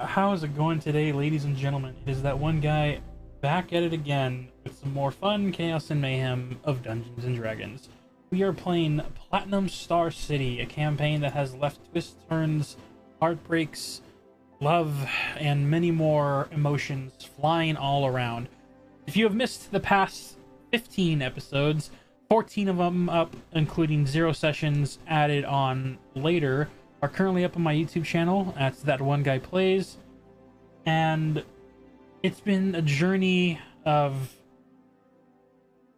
How is it going today, ladies and gentlemen? It is that one guy back at it again with some more fun, chaos, and mayhem of Dungeons and Dragons. We are playing Platinum Star City, a campaign that has left twists, turns, heartbreaks, love, and many more emotions flying all around. If you have missed the past 15 episodes, 14 of them up, including 0 sessions added on later, are currently up on my YouTube channel. That's That One Guy Plays. And it's been a journey of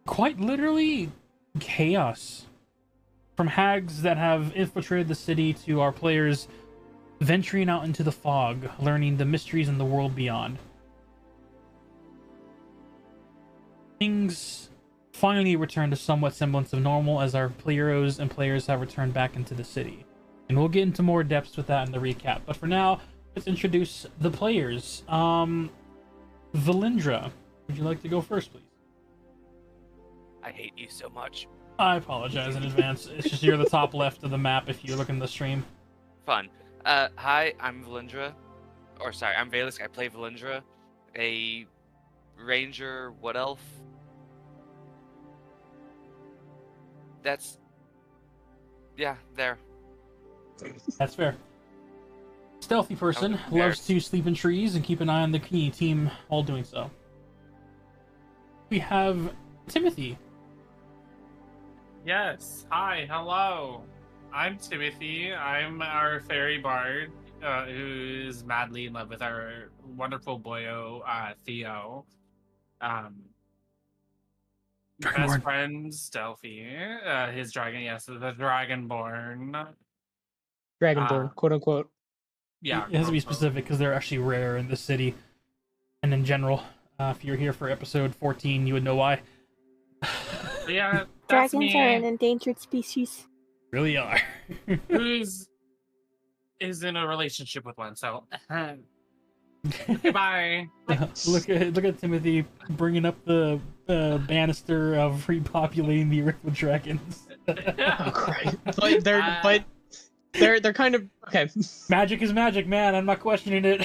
quite literally chaos. From hags that have infiltrated the city to our players venturing out into the fog, learning the mysteries in the world beyond. Things finally return to somewhat semblance of normal as our heroes and players have returned back into the city. And we'll get into more depths with that in the recap. But for now, let's introduce the players. Valindra, would you like to go first, please? I hate you so much. I apologize in advance. It's just you're the top left of the map if you look in the stream. Fun. Hi, I'm Valindra. Or sorry, I'm Valus. I play Valindra, a ranger wood elf. Yeah, there. That's fair. Stealthy person, loves to sleep in trees and keep an eye on the key team while doing so. We have Timothy. Yes. Hi. Hello. I'm Timothy. I'm our fairy bard who is madly in love with our wonderful boyo, Theo. Best friend, Stealthy. His dragon, yes, the Dragonborn. Dragonborn, quote unquote. Yeah. It has to be specific because they're actually rare in the city and in general. If you're here for episode 14, you would know why. Yeah, that's dragons me. are an endangered species. Really are. Who's is in a relationship with one, so goodbye. Look at Timothy bringing up the banister of repopulating the earth with dragons. Oh, Christ. They're kind of okay. Magic is magic, man. I'm not questioning it.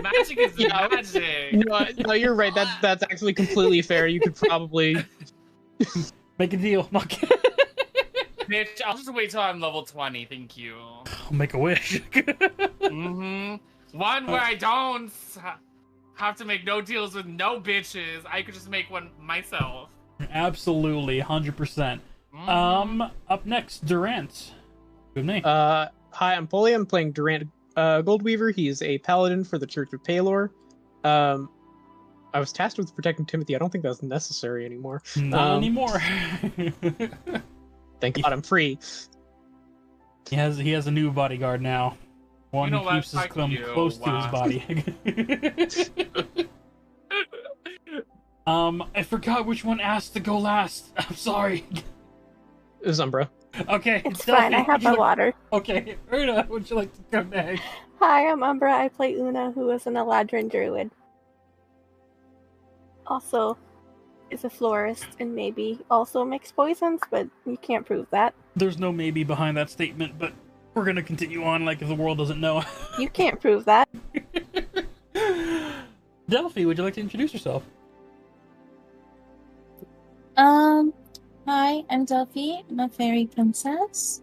Magic is magic. No, you're right. That's actually completely fair. You could probably make a deal. Bitch, I'll just wait till I'm level 20. Thank you. I'll make a wish. One where I don't have to make no deals with no bitches. I could just make one myself. Absolutely, 100%. Up next, Durant. Good name. Hi, I'm Polly. I'm playing Durant Goldweaver. He is a paladin for the Church of Palor. I was tasked with protecting Timothy. I don't think that's necessary anymore. Not anymore. Thank God I'm free. He has a new bodyguard now. One who keeps his thumb close to his body. I forgot which one asked to go last. I'm sorry. It was Umbra. Okay. It's fine. I have my water. Okay. Una, would you like to come next? Hi, I'm Umbra. I play Una, who is an Eladrin druid. Also, is a florist and maybe also makes poisons, but you can't prove that. There's no maybe behind that statement, but we're gonna continue on like if the world doesn't know. You can't prove that. Delphi, would you like to introduce yourself? Hi, I'm Delphi. I'm a fairy princess.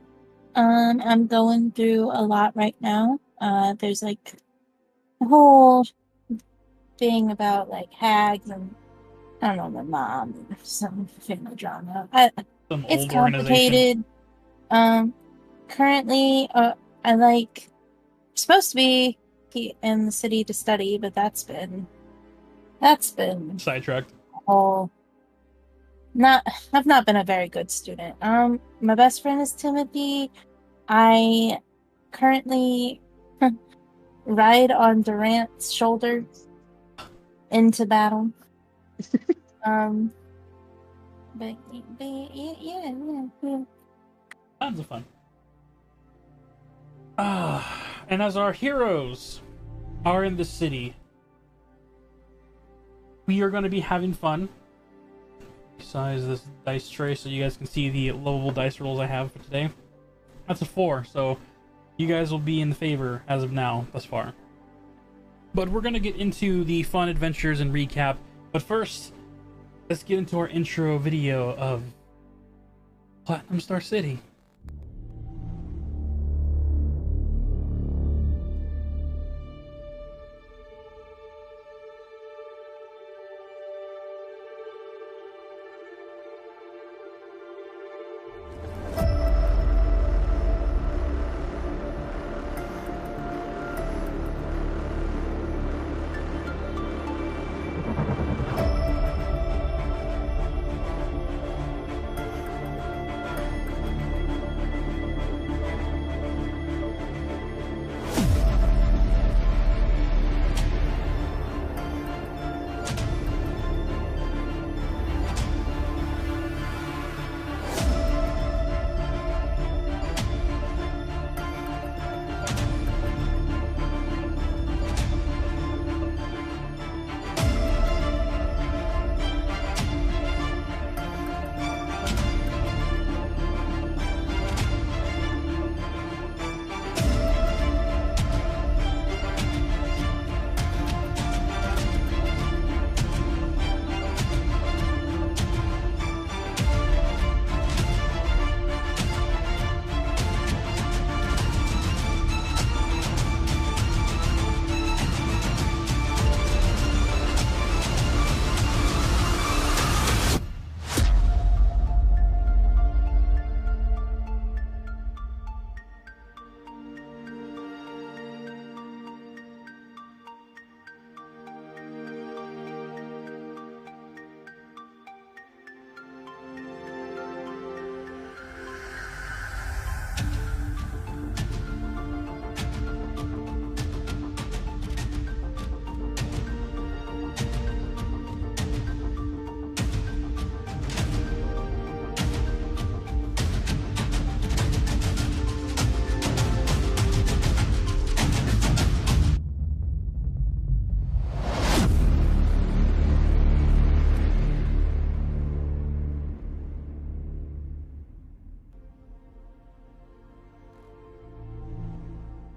I'm going through a lot right now. There's like a whole thing about like hags and I don't know, my mom and some family drama. It's complicated. Currently, I like supposed to be in the city to study, but that's been sidetracked. I've not been a very good student. My best friend is Timothy. I currently ride on Durant's shoulders into battle. But yeah. Tons of fun. And as our heroes are in the city, we are going to be having fun. Besides this dice tray, so you guys can see the lovable dice rolls I have for today. That's a 4, so you guys will be in favor as of now, thus far. But we're going to get into the fun adventures and recap. But first, let's get into our intro video of Platinum Star City.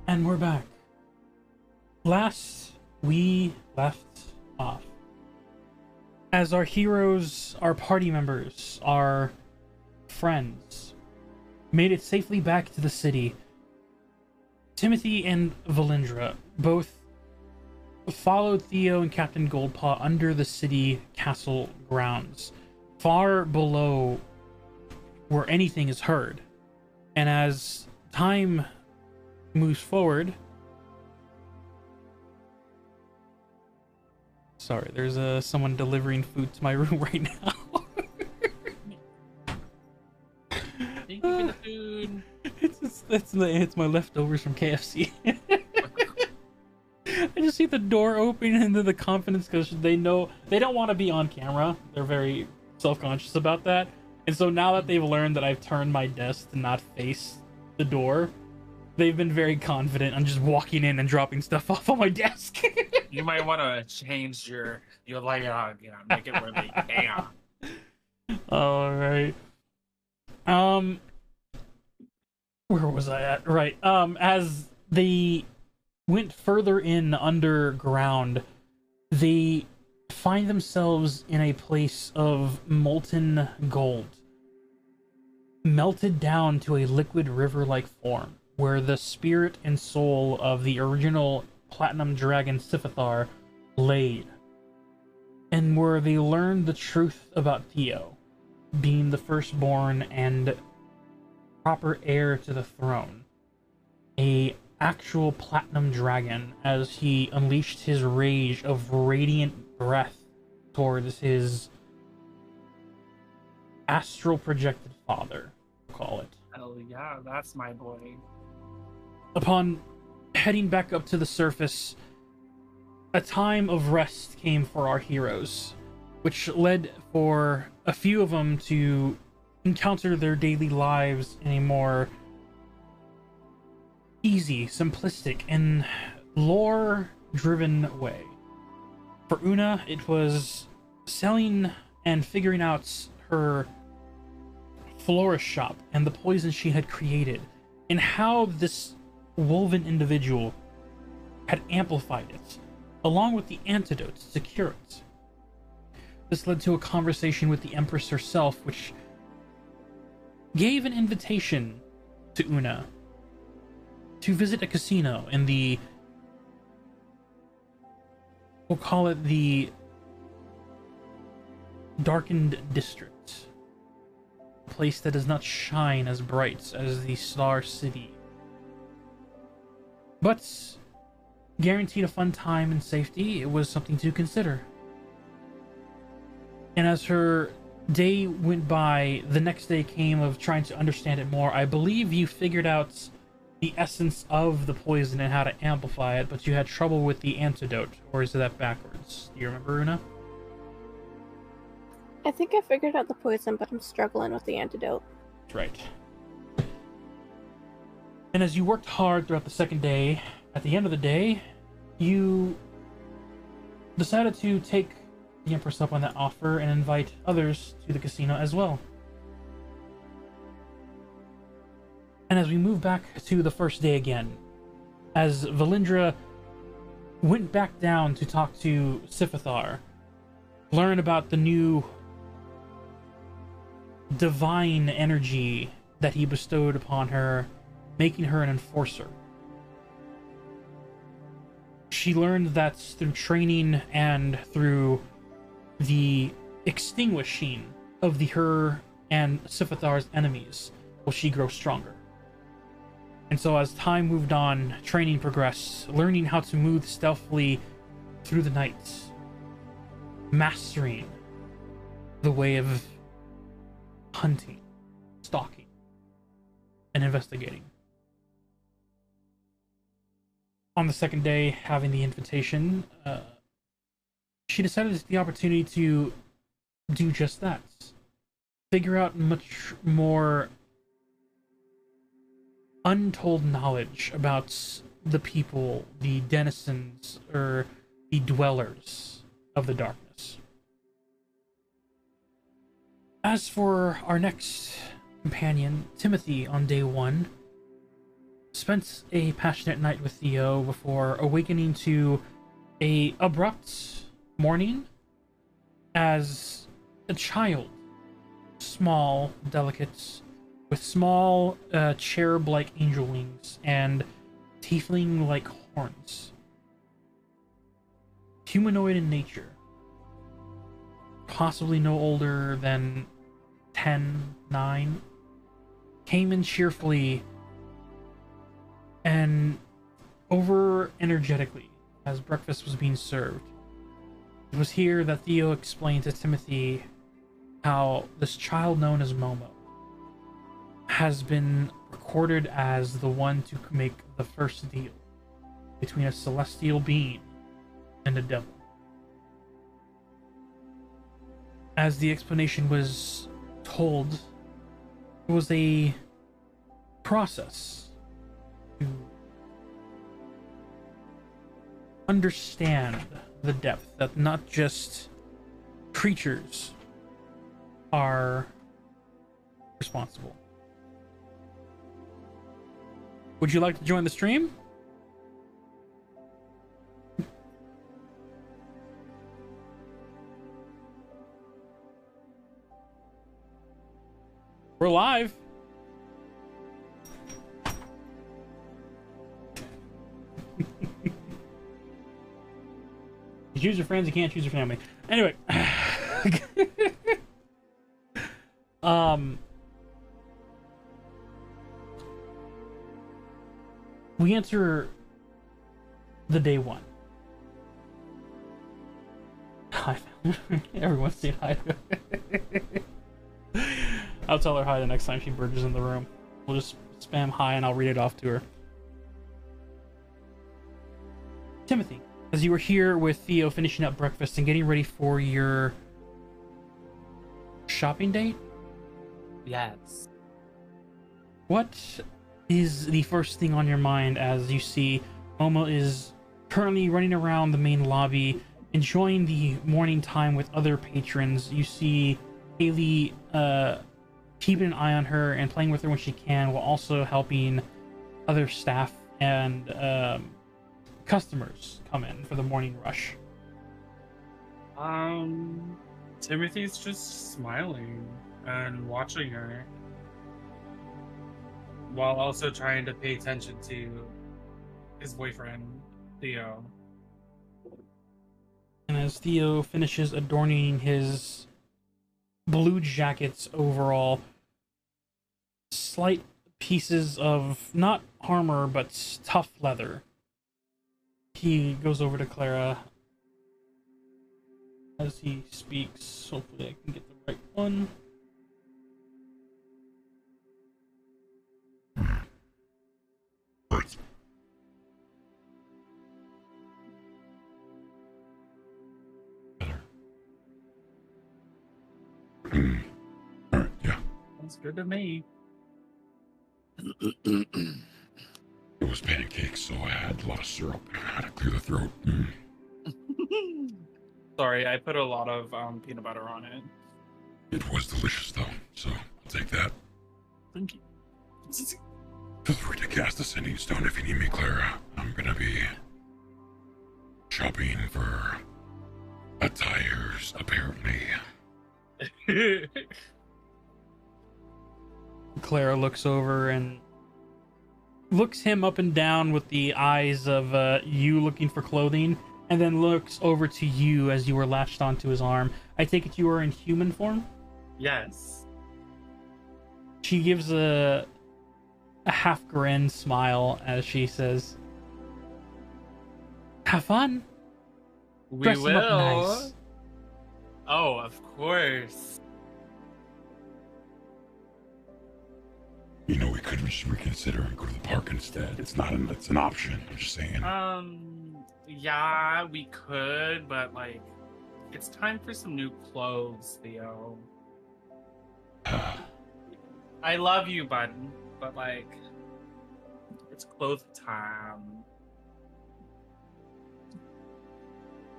And we're back. Last we left off, as our heroes, our party members, our friends made it safely back to the city, Timothy and Valindra both followed Theo and Captain Goldpaw under the city castle grounds, far below where anything is heard. And as time moves forward, sorry, there's someone delivering food to my room right now. Thank you for the food. It's my leftovers from KFC. I just see the door open and then the confidence, because they know they don't want to be on camera. They're very self-conscious about that. And so now that they've learned that I've turned my desk to not face the door, they've been very confident on just walking in and dropping stuff off on my desk. You might want to change your layout, make it where they can. All right. Where was I at? Right. As they went further in underground, they find themselves in a place of molten gold, melted down to a liquid river-like form, where the spirit and soul of the original Platinum Dragon Siphathar laid, and where they learned the truth about Theo, being the firstborn and proper heir to the throne, a actual Platinum Dragon, as he unleashed his rage of radiant breath towards his astral projected father, we'll call it. Hell yeah, that's my boy. Upon heading back up to the surface, a time of rest came for our heroes, which led for a few of them to encounter their daily lives in a more easy, simplistic, and lore-driven way. For Una, it was selling and figuring out her florist shop and the poison she had created, and how this woven individual had amplified it along with the antidotes to cure it. This led to a conversation with the Empress herself, which gave an invitation to Una to visit a casino in the, we'll call it the Darkened District, a place that does not shine as bright as the Star City, but guaranteed a fun time and safety. It was something to consider. And as her day went by, the next day came of trying to understand it more. I believe you figured out the essence of the poison and how to amplify it, but you had trouble with the antidote. Or is that backwards? Do you remember, Una? I think I figured out the poison, but I'm struggling with the antidote. Right. And as you worked hard throughout the second day, at the end of the day, you decided to take the Empress up on that offer and invite others to the casino as well. And as we move back to the first day again, as Valindra went back down to talk to Sifithar, learn about the new divine energy that he bestowed upon her, making her an enforcer. She learned that through training and through the extinguishing of her and Sifithar's enemies will she grow stronger. And so as time moved on, training progressed, learning how to move stealthily through the night, mastering the way of hunting, stalking, and investigating. On the second day, having the invitation, she decided to take the opportunity to do just that. Figure out much more untold knowledge about the people, the denizens, or the dwellers of the darkness. As for our next companion, Timothy, on day one, spent a passionate night with Theo before awakening to a abrupt morning as a child, small, delicate, with small cherub-like angel wings and tiefling-like horns. Humanoid in nature, possibly no older than 10, 9, came in cheerfully and over energetically as breakfast was being served. It was here that Theo explained to Timothy how this child known as Momo has been recorded as the one to make the first deal between a celestial being and a devil. As the explanation was told, it was a process to understand the depth that not just creatures are responsible. Would you like to join the stream? We're live. You choose your friends, you can't choose your family. Anyway. We enter the day one. Hi. Everyone's saying hi. I'll tell her hi the next time she bridges in the room. We'll just spam hi and I'll read it off to her. Timothy, as you were here with Theo finishing up breakfast and getting ready for your shopping date, Yes. what is the first thing on your mind as you see Momo is currently running around the main lobby, enjoying the morning time with other patrons? You see Haley keeping an eye on her and playing with her when she can, while also helping other staff and customers come in for the morning rush? Timothy's just smiling and watching her while also trying to pay attention to his boyfriend, Theo. And as Theo finishes adorning his blue jacket's overall, slight pieces of not armor but tough leather, he goes over to Clara as he speaks. Hopefully I can get the right one. Alright, yeah. Sounds good to me. It was pancakes, so I had a lot of syrup. I had to clear the throat. Sorry, I put a lot of peanut butter on it. It was delicious, though, so I'll take that. Thank you. Feel free to cast a sending stone if you need me, Clara. I'm gonna be shopping for attires, apparently. Clara looks over and looks him up and down with the eyes of you looking for clothing, and then looks over to you as you were latched onto his arm. I take it you are in human form? Yes. She gives a half grin smile as she says, "Have fun. We Dress will. him up nice." Oh, of course. You know, we could just reconsider and go to the park instead. It's an option. I'm just saying. Yeah, we could, but like, it's time for some new clothes, Theo. I love you, bud, but like, it's clothes time.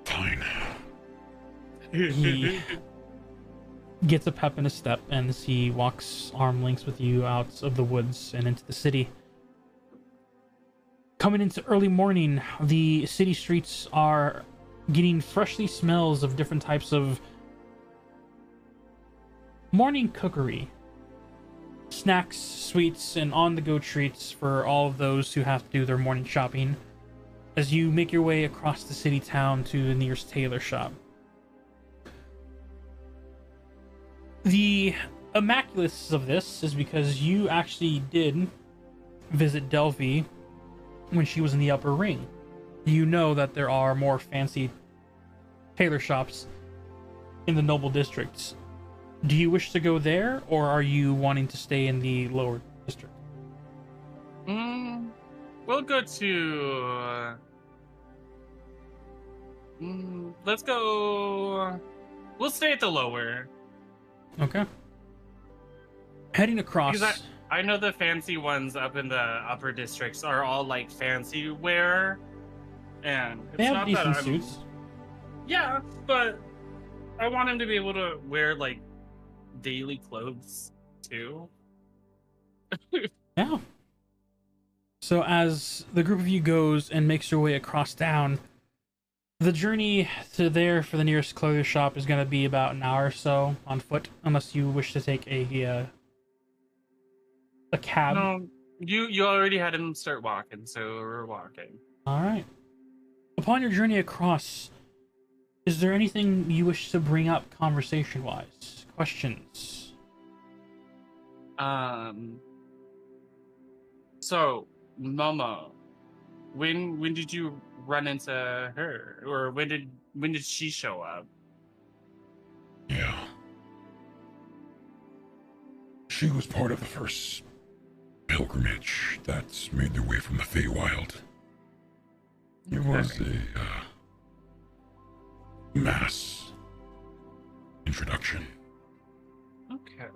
Fine. He gets a pep in his step as he walks arm lengths with you out of the woods and into the city. Coming into early morning, the city streets are getting freshly smells of different types of morning cookery. Snacks, sweets, and on-the-go treats for all of those who have to do their morning shopping as you make your way across the city town to the nearest tailor shop. The immaculateness of this is because you actually did visit Delphi when she was in the upper ring. You know that there are more fancy tailor shops in the noble districts. Do you wish to go there, or are you wanting to stay in the lower district? We'll go to. Let's go. We'll stay at the lower. Okay. Heading across. Because I know the fancy ones up in the upper districts are all like fancy wear, and it's They have not decent that suits. Yeah, but I want him to be able to wear like daily clothes too. Yeah. So as the group of you goes and makes your way across town, the journey to there for the nearest clothing shop is going to be about an hour or so on foot, unless you wish to take a cab. No, you already had him start walking, so we're walking. All right. Upon your journey across, is there anything you wish to bring up conversation-wise? Questions? So, Momo, when did you run into her, or when did she show up? Yeah. She was part of the first pilgrimage that made their way from the Feywild. It was a mass introduction. Okay.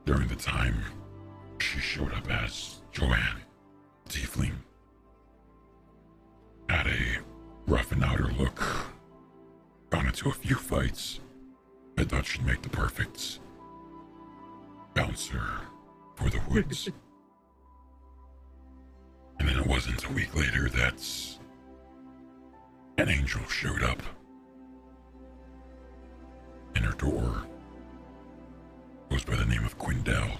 During the time, she showed up as Joanne, tiefling. Had a rough and outer look. Gone into a few fights. I thought she'd make the perfect bouncer for the woods. And then it wasn't a week later that an angel showed up in her door. Goes by the name of Quindell.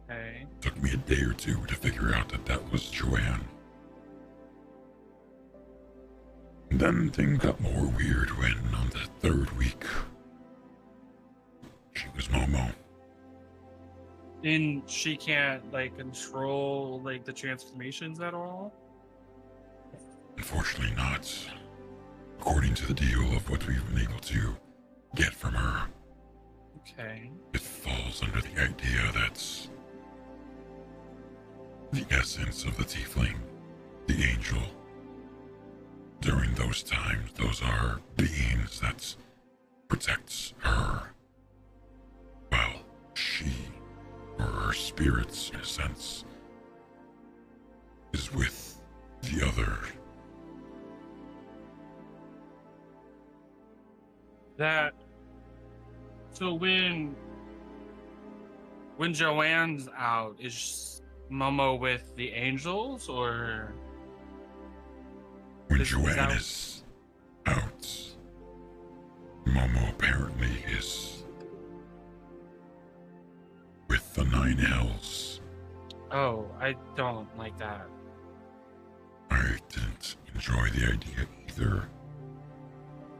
Okay. Took me a day or two to figure out that that was Joanne. And then things got more weird when, on the third week, she was Momo. And she can't like control like the transformations at all. Unfortunately not. According to the deal of what we've been able to get from her, Okay. it falls under the idea that the essence of the tiefling, the angel, during those times, those are beings that protects her. Well, she, or her spirits in a sense, is with the other. That. So when Joanne's out, is Momo with the angels or? When Is Joanne that- is out, Momo apparently is with the Nine Hells. Oh, I don't like that. I didn't enjoy the idea either,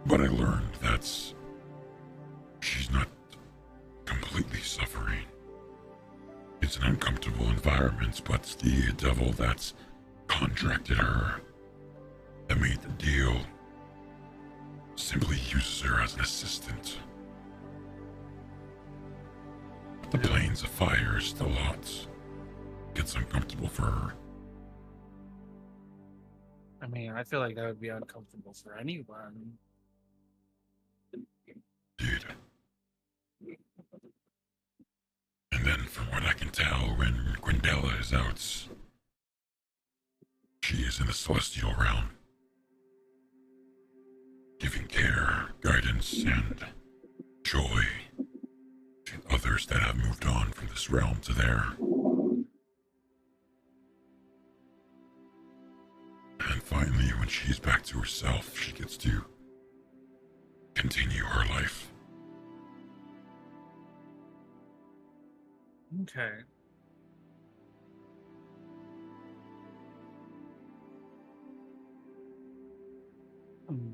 but I learned that she's not completely suffering. It's an uncomfortable environment, but the devil that's contracted her, that made the deal, simply uses her as an assistant. The plains of fire is still hot. Gets uncomfortable for her. I mean, I feel like that would be uncomfortable for anyone. Dude. And then from what I can tell, when Quindella is out, she is in the celestial realm, giving care, guidance, and joy to others that have moved on from this realm to there. And finally, when she's back to herself, she gets to continue her life. Okay. Hmm.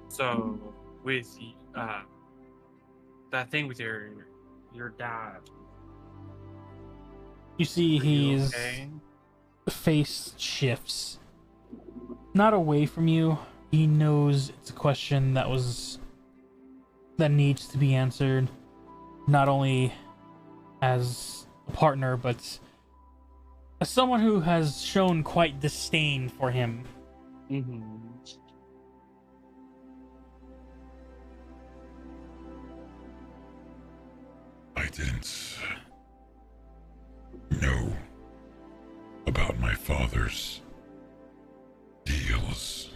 So with that thing with your dad, You see, are you his okay? face shifts. Not away from you. He knows it's a question that needs to be answered, not only as a partner, but as someone who has shown quite disdain for him. Mm-hmm. I didn't know about my father's deals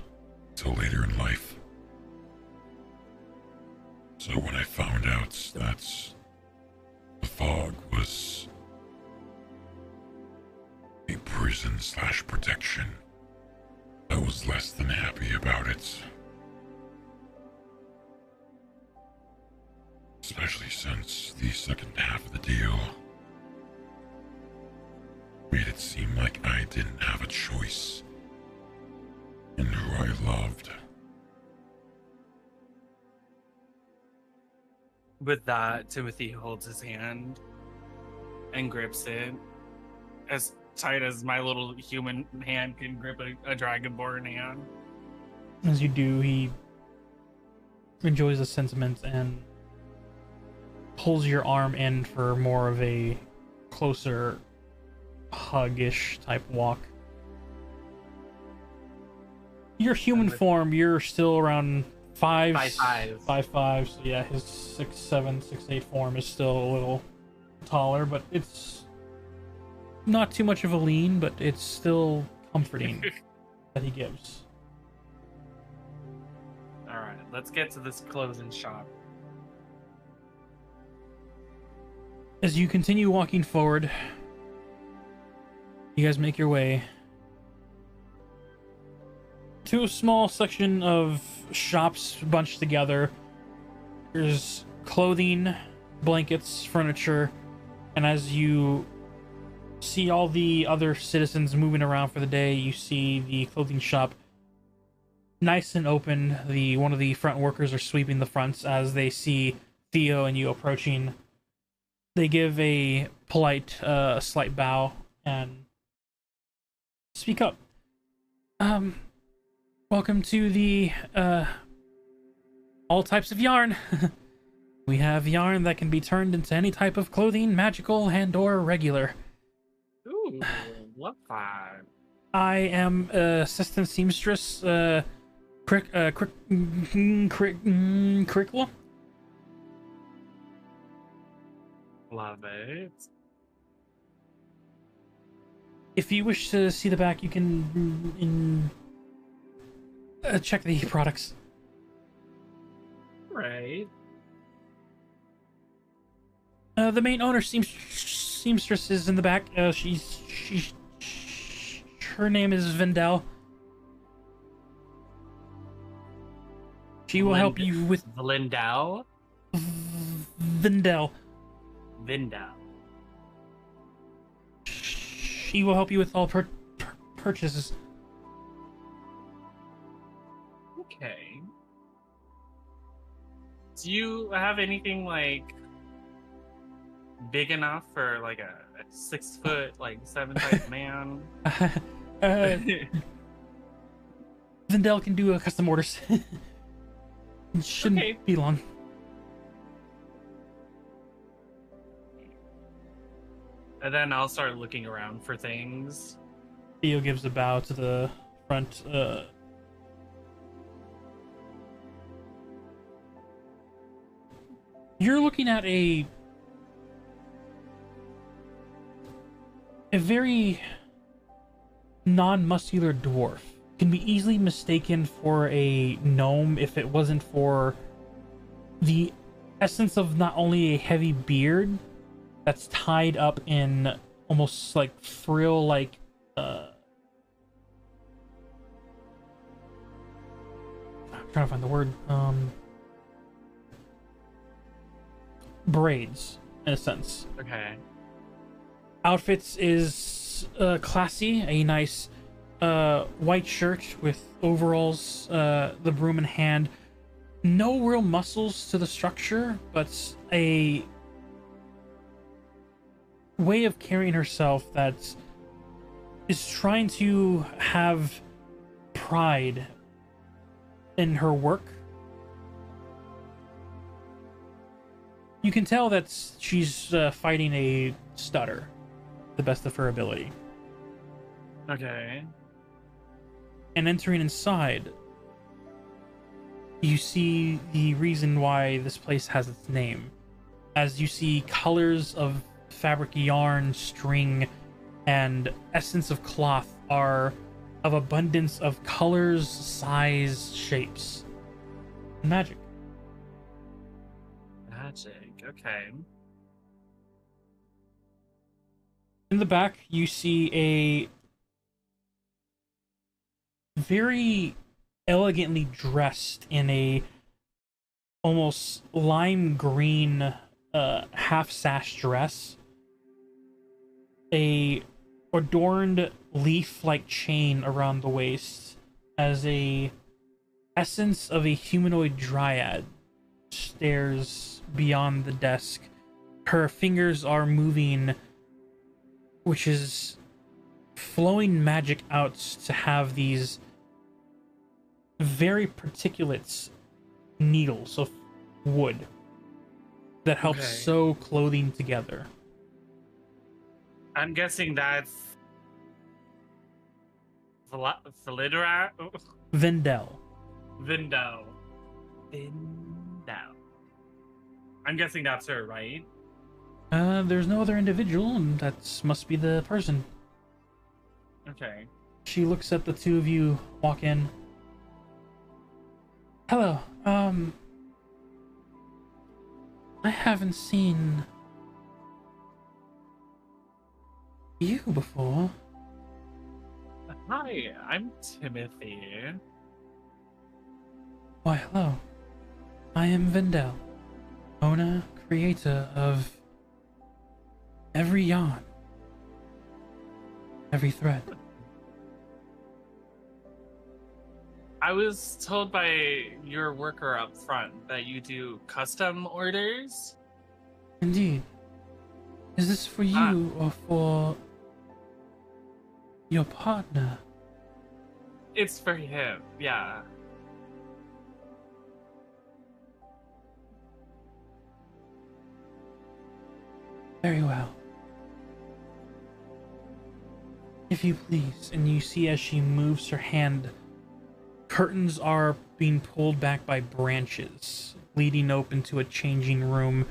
till later in life. So when I found out that the fog was a prison/protection, I was less than happy about it. Especially since the second half of the deal made it seem like I didn't have a choice in who I loved. With that, Timothy holds his hand and grips it as tight as my little human hand can grip a dragonborn hand. As you do, he enjoys the sentiment and pulls your arm in for more of a closer hug-ish type walk. Your human form, you're still around 5'5". 5'5", so yeah, his 6'7", 6'8" form is still a little taller, but it's not too much of a lean, but it's still comforting that he gives. All right, let's get to this closing shot. As you continue walking forward, you guys make your way to a small section of shops bunched together. There's clothing, blankets, furniture, and as you see all the other citizens moving around for the day, you see the clothing shop nice and open. One of the front workers are sweeping the fronts as they see Theo and you approaching. They give a polite, slight bow and speak up. Welcome to the, all types of yarn. We have yarn that can be turned into any type of clothing, magical and or regular. Ooh, love that. I am assistant seamstress, curriculum. Love it. If you wish to see the back, you can check the products. Right. The main owner, seamstress, is in the back. Her name is Vendel. She will help you with Lindau. Vendel. Vindau. She will help you with all purchases. Okay. Do you have anything like big enough for like a 6 foot, like 7 type man? Vendel can do custom orders. It shouldn't be long. And then I'll start looking around for things. Theo gives a bow to the front. You're looking at a very non-muscular dwarf. Can be easily mistaken for a gnome if it wasn't for the essence of not only a heavy beard that's tied up in almost like frill like I'm trying to find the word, braids in a sense. Okay. Outfits is classy, a nice white shirt with overalls, the broom in hand. No real muscles to the structure, but a way of carrying herself that is trying to have pride in her work. You can tell that she's fighting a stutter, the best of her ability. Okay. And entering inside, you see the reason why this place has its name. As you see colors of fabric, yarn, string, and essence of cloth are of abundance of colors, size, shapes. Magic. Magic. Okay. In the back, you see a very elegantly dressed in a almost lime green half sash dress, a adorned leaf-like chain around the waist as a essence of a humanoid dryad stares beyond the desk. Her fingers are moving, which is flowing magic out to have these very particulate needles of wood that helps sew clothing together. I'm guessing that's Validra? Vendel. Vindau. I'm guessing that's her, right? There's no other individual, and that must be the person. Okay. She looks at the two of you walk in. Hello, I haven't seen you before. Hi, I'm Timothy. Why, hello. I am Vendel, owner, creator of every yarn, every thread. I was told by your worker up front that you do custom orders. Indeed. Is this for you or for your partner? It's for him, yeah. Very well. If you please, and you see as she moves her hand, curtains are being pulled back by branches, leading open to a changing room,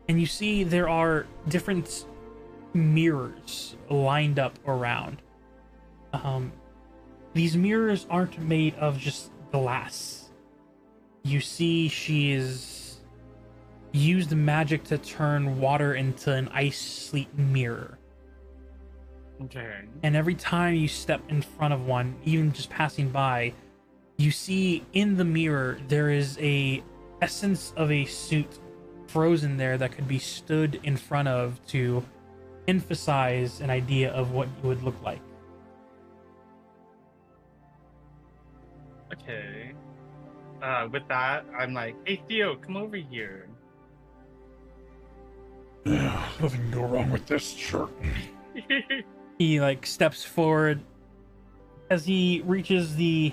and you see there are different mirrors lined up around. These mirrors aren't made of just glass. You see she is used magic to turn water into an ice sleet mirror. Okay. And every time you step in front of one, even just passing by, you see in the mirror there is a essence of a suit frozen there that could be stood in front of to emphasize an idea of what you would look like. Okay. With that, I'm like, hey Theo, come over here. Yeah, nothing can go wrong with this shirt. He like steps forward. As he reaches the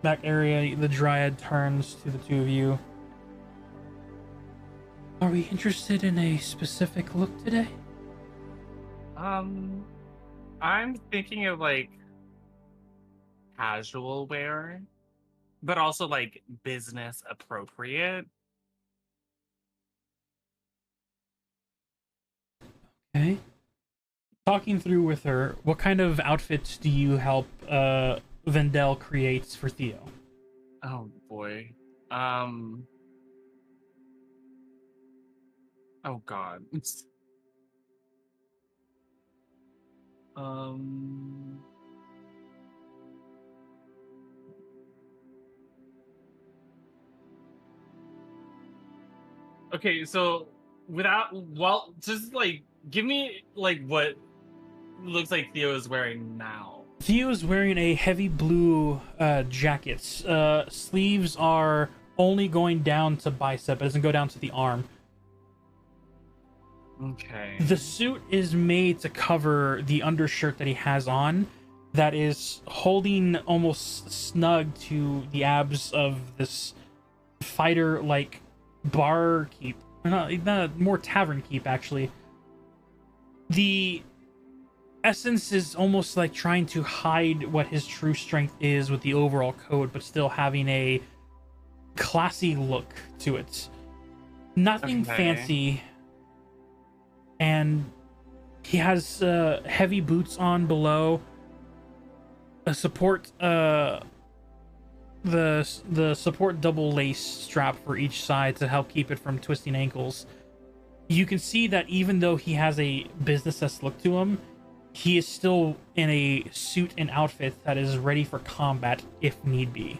back area, the dryad turns to the two of you. Are we interested in a specific look today? I'm thinking of like casual wear, but also like business appropriate. Okay. Talking through with her, what kind of outfits do you help Vendel creates for Theo? Oh boy. Oh god. Um. Okay, so just like give me like what looks like Theo is wearing now. Theo is wearing a heavy blue jacket. Sleeves are only going down to bicep. It doesn't go down to the arm. Okay. The suit is made to cover the undershirt that he has on, that is holding almost snug to the abs of this fighter-like bar keep. Not more tavern keep, actually. The essence is almost like trying to hide what his true strength is with the overall code, but still having a classy look to it. Nothing Okay. fancy. And he has heavy boots on below. A support the support double lace strap for each side to help keep it from twisting ankles. You can see that even though he has a business-esque look to him, he is still in a suit and outfit that is ready for combat if need be.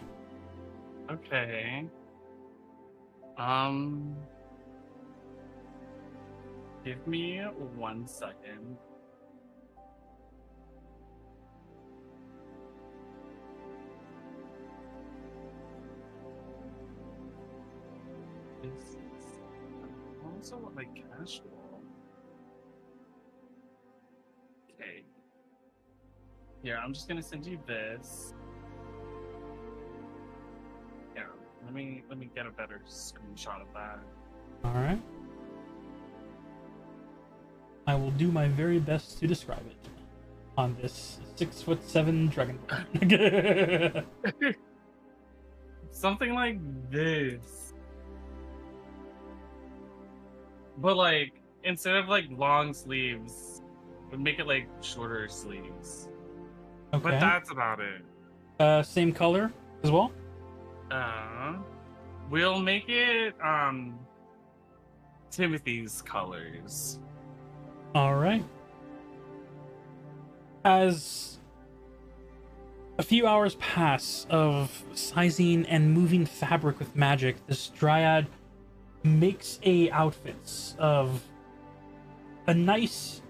Okay. Give me 1 second. This is also like casual. Okay. Here, I'm just gonna send you this. Yeah, let me get a better screenshot of that. All right. I will do my very best to describe it on this 6'7" dragonborn. Something like this. But like instead of like long sleeves, we'd make it like shorter sleeves. Okay. But that's about it. Same color as well. We'll make it Timothy's colors. All right. As a few hours pass of sizing and moving fabric with magic, this dryad makes outfits of a nice,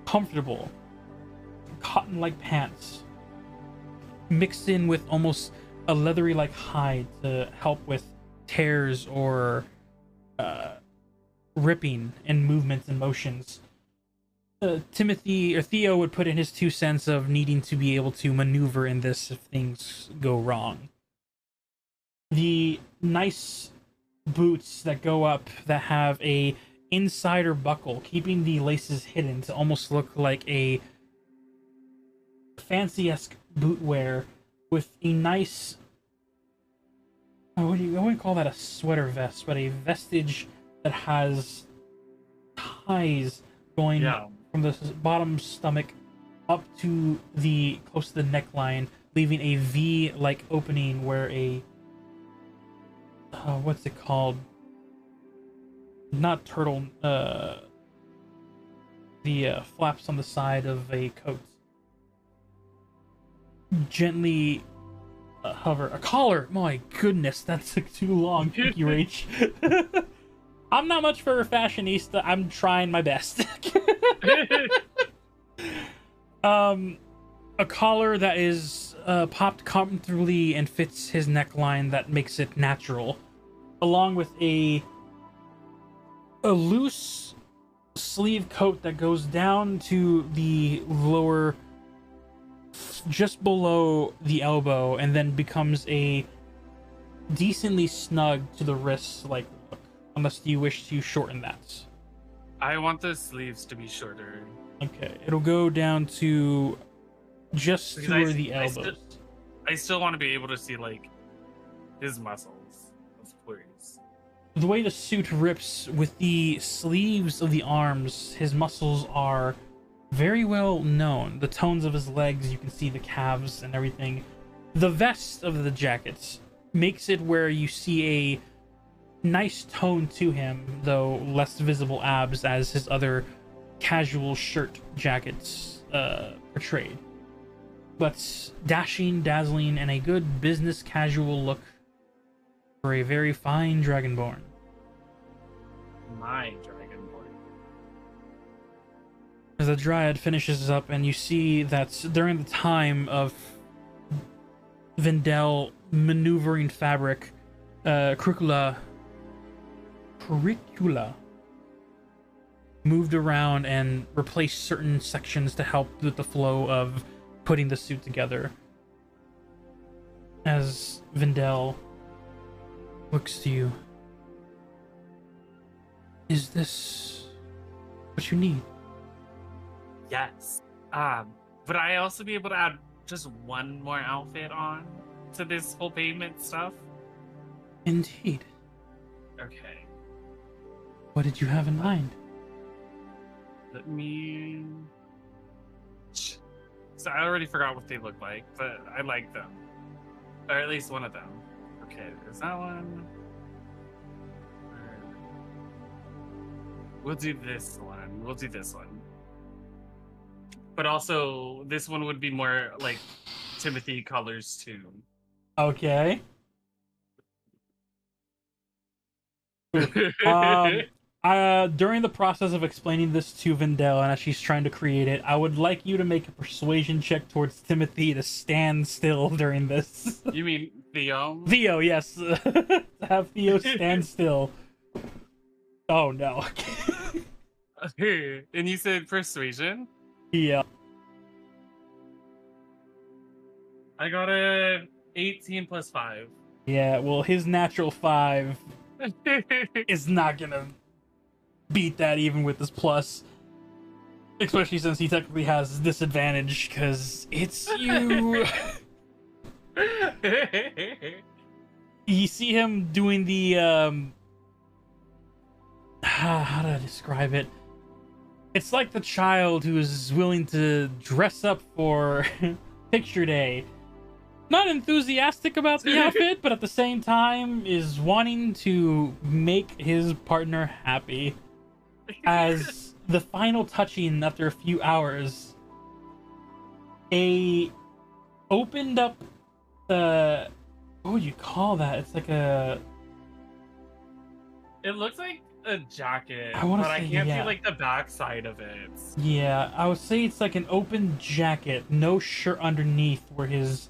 comfortable, cotton-like pants, mixed in with almost a leathery-like hide to help with tears or ripping in movements and motions. Timothy or Theo would put in his 2 cents of needing to be able to maneuver in this if things go wrong. The nice boots that go up that have a insider buckle, keeping the laces hidden to almost look like a fancy-esque boot wear with a nice, I wouldn't call that a sweater vest, but a vestige that has ties going from the bottom stomach up to the close to the neckline, leaving a V-like opening where a what's it called? Not turtle. The flaps on the side of a coat gently hover. A collar. My goodness, that took too long. Thank you, Rach. I'm not much for a fashionista. I'm trying my best. A collar that is popped comfortably and fits his neckline that makes it natural, along with a loose sleeve coat that goes down to the lower, just below the elbow, and then becomes a decently snug to the wrists, like, unless you wish to shorten that. I want the sleeves to be shorter. Okay, it'll go down to just Because to the elbows. I still want to be able to see, like, his muscles, of course. The way the suit rips with the sleeves of the arms, his muscles are very well known. The tones of his legs, you can see the calves and everything. The vest of the jackets makes it where you see a nice tone to him, though less visible abs as his other casual shirt jackets portrayed. But dashing, dazzling, and a good business casual look for a very fine dragonborn. My dragonborn. As the dryad finishes up, and you see that during the time of Vindel maneuvering fabric, curricula moved around and replaced certain sections to help with the flow of putting the suit together. As Vindel looks to you, is this what you need? Yes. Would I also be able to add just one more outfit on to this whole payment stuff? Indeed. Okay. What did you have in mind? Let me... So I already forgot what they look like, but I like them. Or at least one of them. Okay, is that one? We'll do this one. We'll do this one. But also, this one would be more like Timothy colors too. Okay. During the process of explaining this to Vindel and as she's trying to create it, I would like you to make a persuasion check towards Timothy to stand still during this. You mean Theo? Theo, yes. Have Theo stand still. Oh no. And you said persuasion? Yeah. I got a 18 plus 5. Yeah, well, his natural 5 is not gonna beat that even with this plus. Especially since he technically has disadvantage, because it's you. You see him doing the, how do I describe it? It's like the child who is willing to dress up for picture day. Not enthusiastic about the outfit, but at the same time is wanting to make his partner happy. As the final touching after a few hours, a opened up what would you call that? It's like a It looks like a jacket, I wanna but I say, can't yeah. see like the back side of it. yeah, I would say it's like an open jacket, no shirt underneath, where his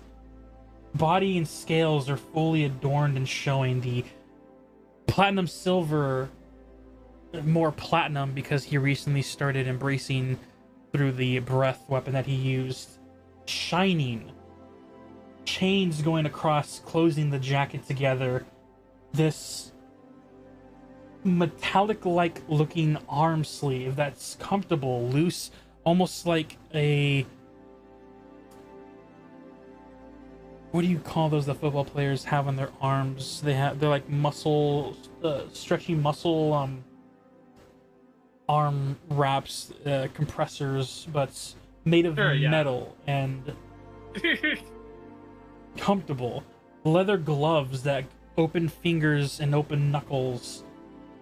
body and scales are fully adorned and showing the platinum silver, more platinum because he recently started embracing through the breath weapon that he used, shining, chains going across, closing the jacket together, this metallic-like looking arm sleeve that's comfortable, loose, almost like a, what do you call those the football players have on their arms? They're like muscle, stretchy muscle, arm wraps, compressors, but made of Sure, yeah. metal and comfortable. Leather gloves that open fingers and open knuckles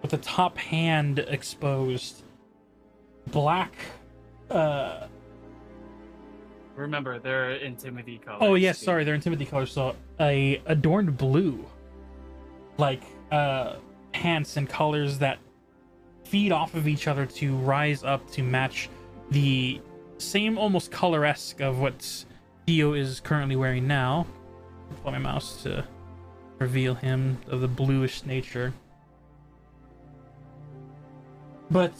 with the top hand exposed. Black, Remember, they're in Timothy colors. oh yes, too. sorry, they're in Timothy colors. So a adorned blue, like pants and colors that feed off of each other to rise up to match the same almost color-esque of what Theo is currently wearing now. Pull my mouse to reveal him of the bluish nature. But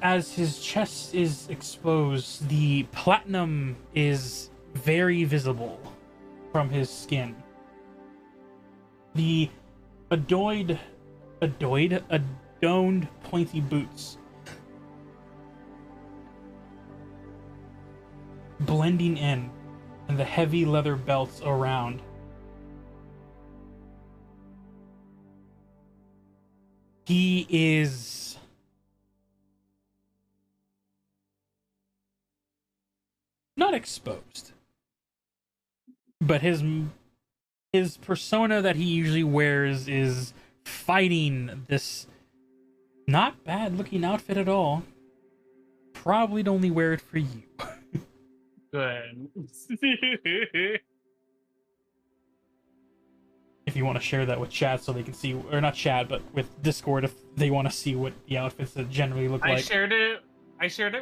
as his chest is exposed, the platinum is very visible from his skin. The adorned pointy boots blending in, and the heavy leather belts around. He is not exposed, but his persona that he usually wears is fighting this not bad looking outfit at all. Probably only wear it for you. Good. If you want to share that with chat so they can see, or not chat, but with Discord if they want to see what the outfits that generally look I like. shared it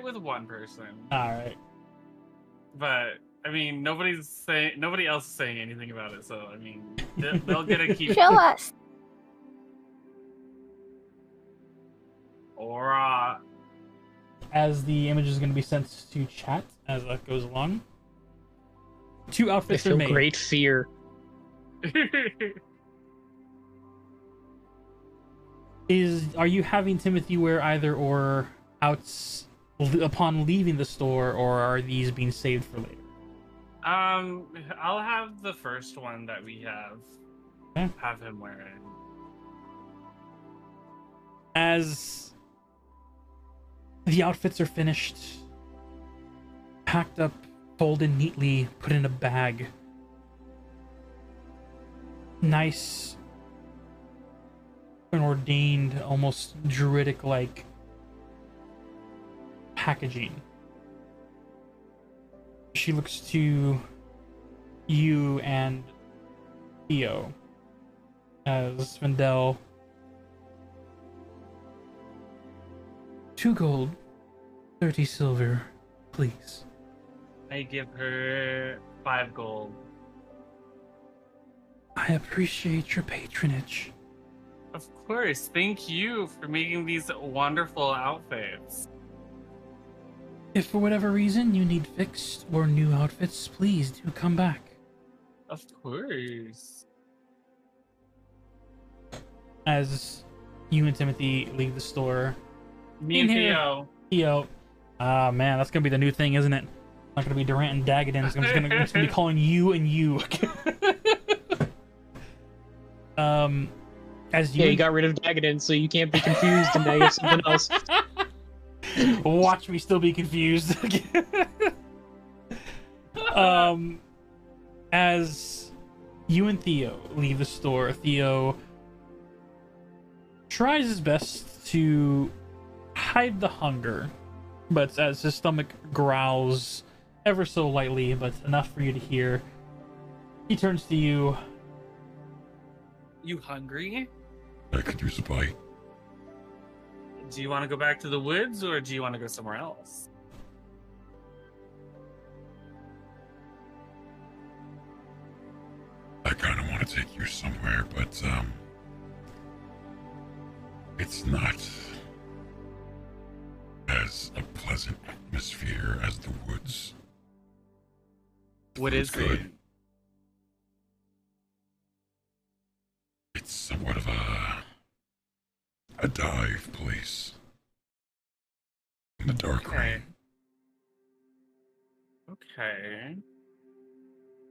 with one person. Alright. But I mean, nobody else is saying anything about it, so I mean, they'll get a keep. Show us. Or As the image is going to be sent to chat as that goes along. 2 I outfits are feel made. great fear. Are you having Timothy wear either or upon leaving the store, or are these being saved for later? I'll have the first one that we have. Okay. Have him wear it. As the outfits are finished, packed up, folded neatly, put in a bag. Nice and ordained, almost druidic-like packaging. She looks to you and Theo as Vendel. 2 gold, 30 silver, please. I give her 5 gold. I appreciate your patronage. Of course, thank you for making these wonderful outfits. If for whatever reason you need fixed or new outfits, please do come back. Of course. As you and Timothy leave the store, Me In and here. Theo. Theo, man, that's gonna be the new thing, isn't it? Not gonna be Durant and Dagadin. I'm just gonna be calling you and you. As you Yeah, you got rid of Dagadin, so you can't be confused, and now you have something else. watch me still be confused. As you and Theo leave the store, Theo tries his best to hide the hunger, but as his stomach growls ever so lightly, but enough for you to hear. He turns to you. You hungry? I could use a bite. Do you want to go back to the woods or do you want to go somewhere else? I kind of want to take you somewhere, but it's not as a pleasant atmosphere as the woods. What is good. it? It's somewhat of a dive place in the dark rain. Okay.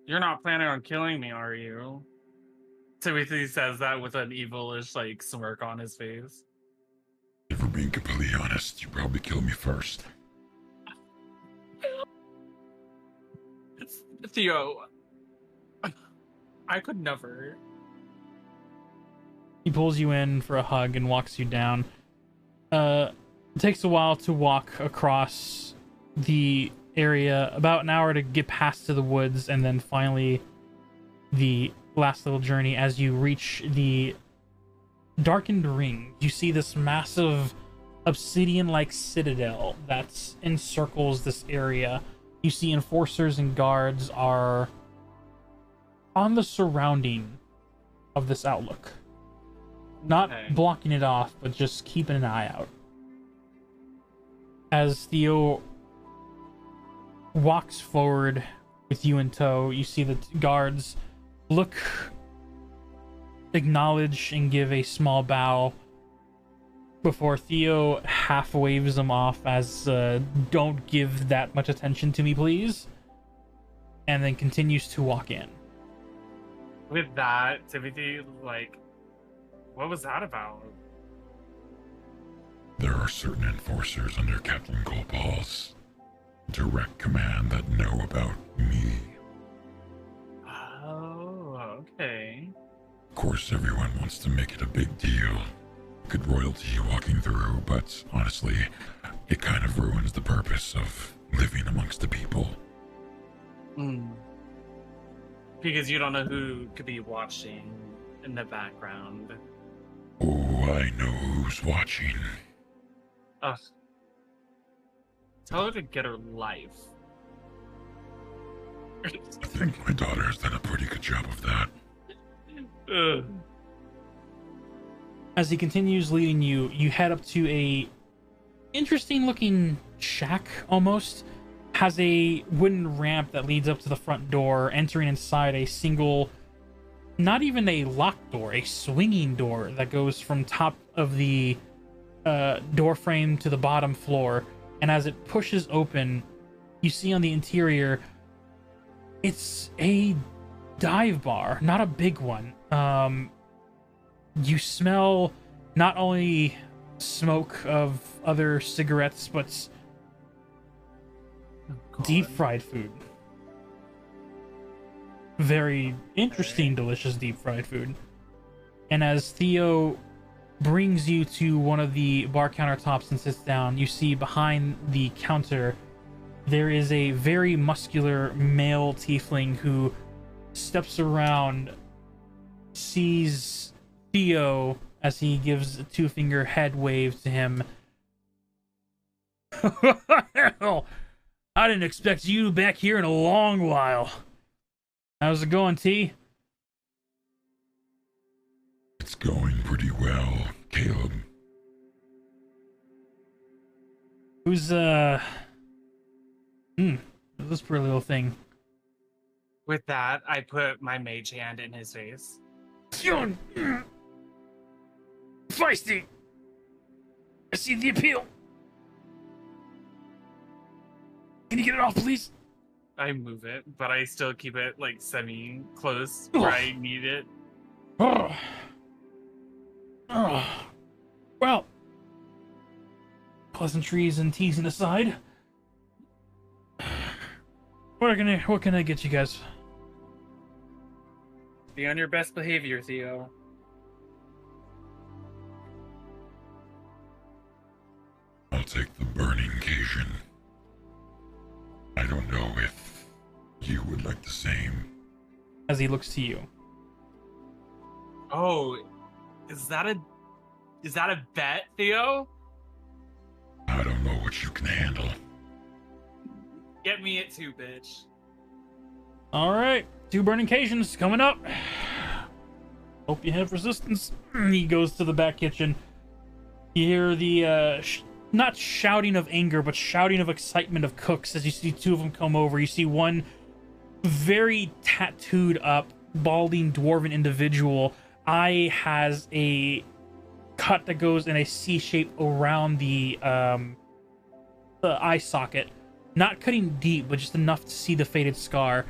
You're not planning on killing me, are you? Timothy says that with an evilish, like, smirk on his face. If we're being completely honest, you probably kill me first. Theo, I could never. He pulls you in for a hug and walks you down. It takes a while to walk across the area, about an hour to get past to the woods, and then finally the last little journey. As you reach the darkened ring, you see this massive obsidian-like citadel that encircles this area. You see enforcers and guards are on the surrounding of this outlook. Not blocking it off, but just keeping an eye out. As Theo walks forward with you in tow, you see the guards look, acknowledge, and give a small bow before Theo half waves them off as, don't give that much attention to me, please. And then continues to walk in. With that, Timothy, like, what was that about? There are certain enforcers under Captain Gopal's direct command that know about me. Oh, okay. Of course, everyone wants to make it a big deal. Good royalty walking through, but honestly, it kind of ruins the purpose of living amongst the people. Because you don't know who could be watching in the background. Oh, I know who's watching. Ugh. Tell her to get her life. I think my daughter has done a pretty good job of that. Ugh. As he continues leading you, you head up to a interesting looking shack almost. Has a wooden ramp that leads up to the front door, entering inside a single, not even a locked door, a swinging door that goes from top of the door frame to the bottom floor. And as it pushes open, you see on the interior, it's a dive bar, not a big one. You smell not only smoke of other cigarettes, but deep fried food. Very interesting, delicious deep fried food. And as Theo brings you to one of the bar countertops and sits down, you see behind the counter there is a very muscular male tiefling who steps around, sees Theo as he gives a two-finger head wave to him. Hell, I didn't expect you back here in a long while. How's it going, T? It's going pretty well, Caleb. Who's, this pretty little thing. With that, I put my mage hand in his face. Feisty! I see the appeal. Can you get it off, please? I move it, but I still keep it, like, semi-close where I need it. Well, pleasantries and teasing aside, what can I get you guys? Be on your best behavior, Theo. I'll take the burning Cajun. I don't know if you would like the same. As he looks to you. Oh, is that a bet, Theo? I don't know what you can handle. Get me it too, bitch. All right, 2 burning occasions coming up. Hope you have resistance. He goes to the back kitchen. You hear the not shouting of anger, but shouting of excitement of cooks as you see 2 of them come over. You see one very tattooed up, balding dwarven individual. Eye has a cut that goes in a C shape around the eye socket. Not cutting deep, but just enough to see the faded scar.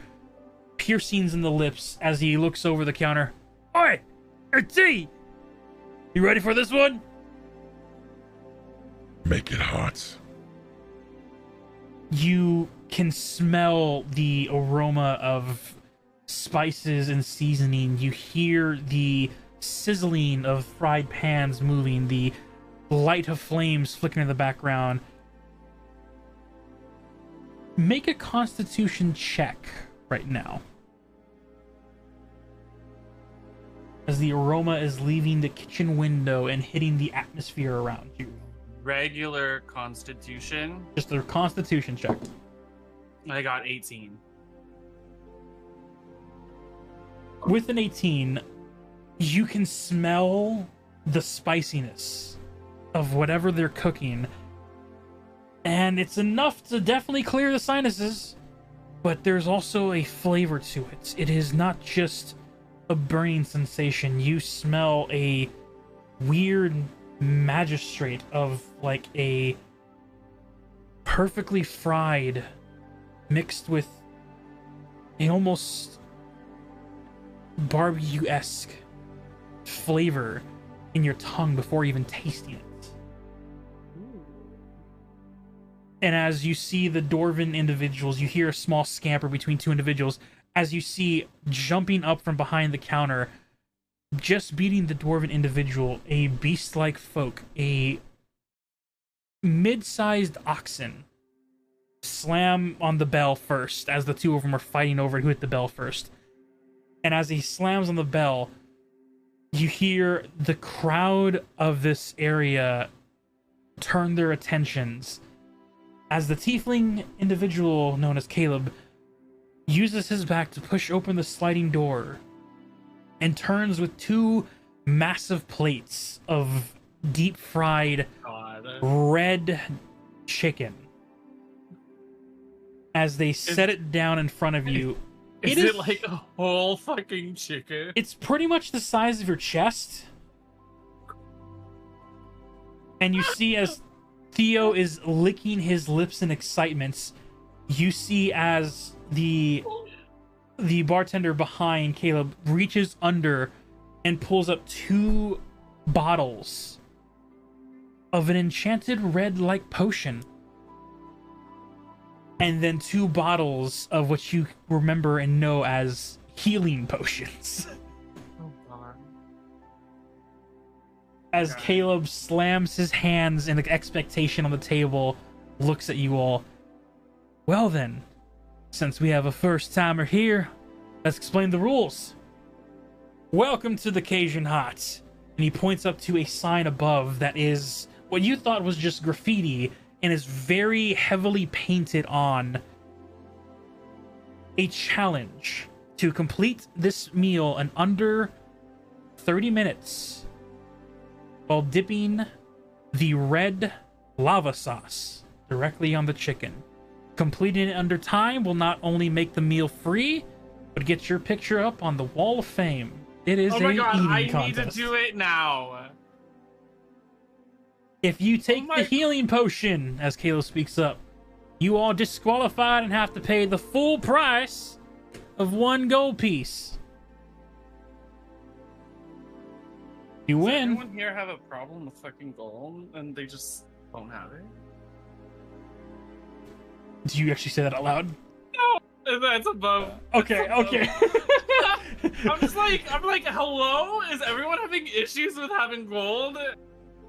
Piercings in the lips as he looks over the counter. Oi! Hey, T! You ready for this one? Make it hot. You can smell the aroma of spices and seasoning. You hear the sizzling of fried pans moving, the light of flames flickering in the background. Make a constitution check right now. As the aroma is leaving the kitchen window and hitting the atmosphere around you. Regular constitution. Just a constitution check. I got 18. With an 18, you can smell the spiciness of whatever they're cooking. And it's enough to definitely clear the sinuses. But there's also a flavor to it. It is not just a burning sensation. You smell a weird magistrate of like a perfectly fried mixed with a almost barbecue-esque flavor in your tongue before even tasting it. And as you see the dwarven individuals, you hear a small scamper between 2 individuals as you see jumping up from behind the counter, just beating the dwarven individual, a beast-like folk, a mid-sized oxen, slam on the bell first as the 2 of them are fighting over who hit the bell first. And as he slams on the bell, you hear the crowd of this area turn their attentions as the tiefling individual known as Caleb uses his back to push open the sliding door and turns with 2 massive plates of deep fried red chicken. As they set it down in front of you. Is it like a whole fucking chicken? It's pretty much the size of your chest. And you see as Theo is licking his lips in excitement, you see as the bartender behind Caleb reaches under and pulls up 2 bottles of an enchanted red-like potion. And then 2 bottles of what you remember and know as healing potions. Oh god. As Caleb slams his hands in expectation on the table, looks at you all. Well then, since we have a first-timer here, let's explain the rules. Welcome to the Cajun Hot. And he points up to a sign above that is what you thought was just graffiti and is very heavily painted on a challenge to complete this meal in under 30 minutes while dipping the red lava sauce directly on the chicken. Completing it under time will not only make the meal free, but get your picture up on the Wall of Fame. It is oh my god, eating I contest. need to do it now. If you take the healing potion, as Caleb speaks up, you are disqualified and have to pay the full price of 1 gold piece. You Does win. everyone here have a problem with fucking gold and they just don't have it? Do you actually say that out loud? No, that's above. Okay, okay. I'm like, hello? Is everyone having issues with having gold?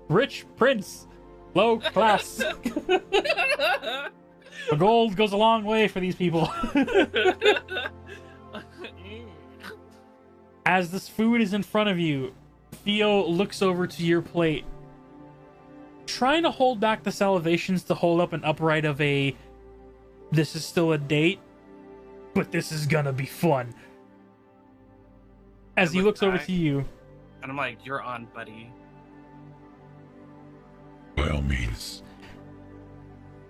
Rich prince, low class. The gold goes a long way for these people. As this food is in front of you, Theo looks over to your plate, trying to hold back the salivations to hold up an upright of a, this is still a date, but this is gonna be fun. As he looks over to you. And I'm like, you're on, buddy. By all means,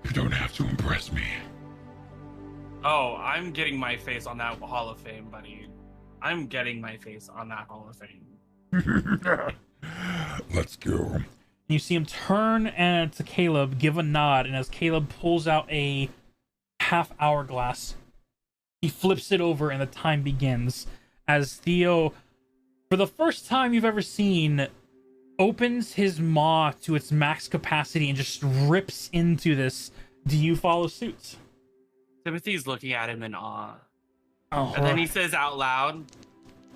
you don't have to impress me. Oh, I'm getting my face on that Hall of Fame, buddy. I'm getting my face on that Hall of Fame. Let's go. You see him turn and to Caleb, give a nod, and as Caleb pulls out a half hourglass, he flips it over and the time begins. As Theo, for the first time you've ever seen, opens his maw to its max capacity and just rips into this. Do you follow suit? Timothy's looking at him in awe. Oh, And then he says out loud,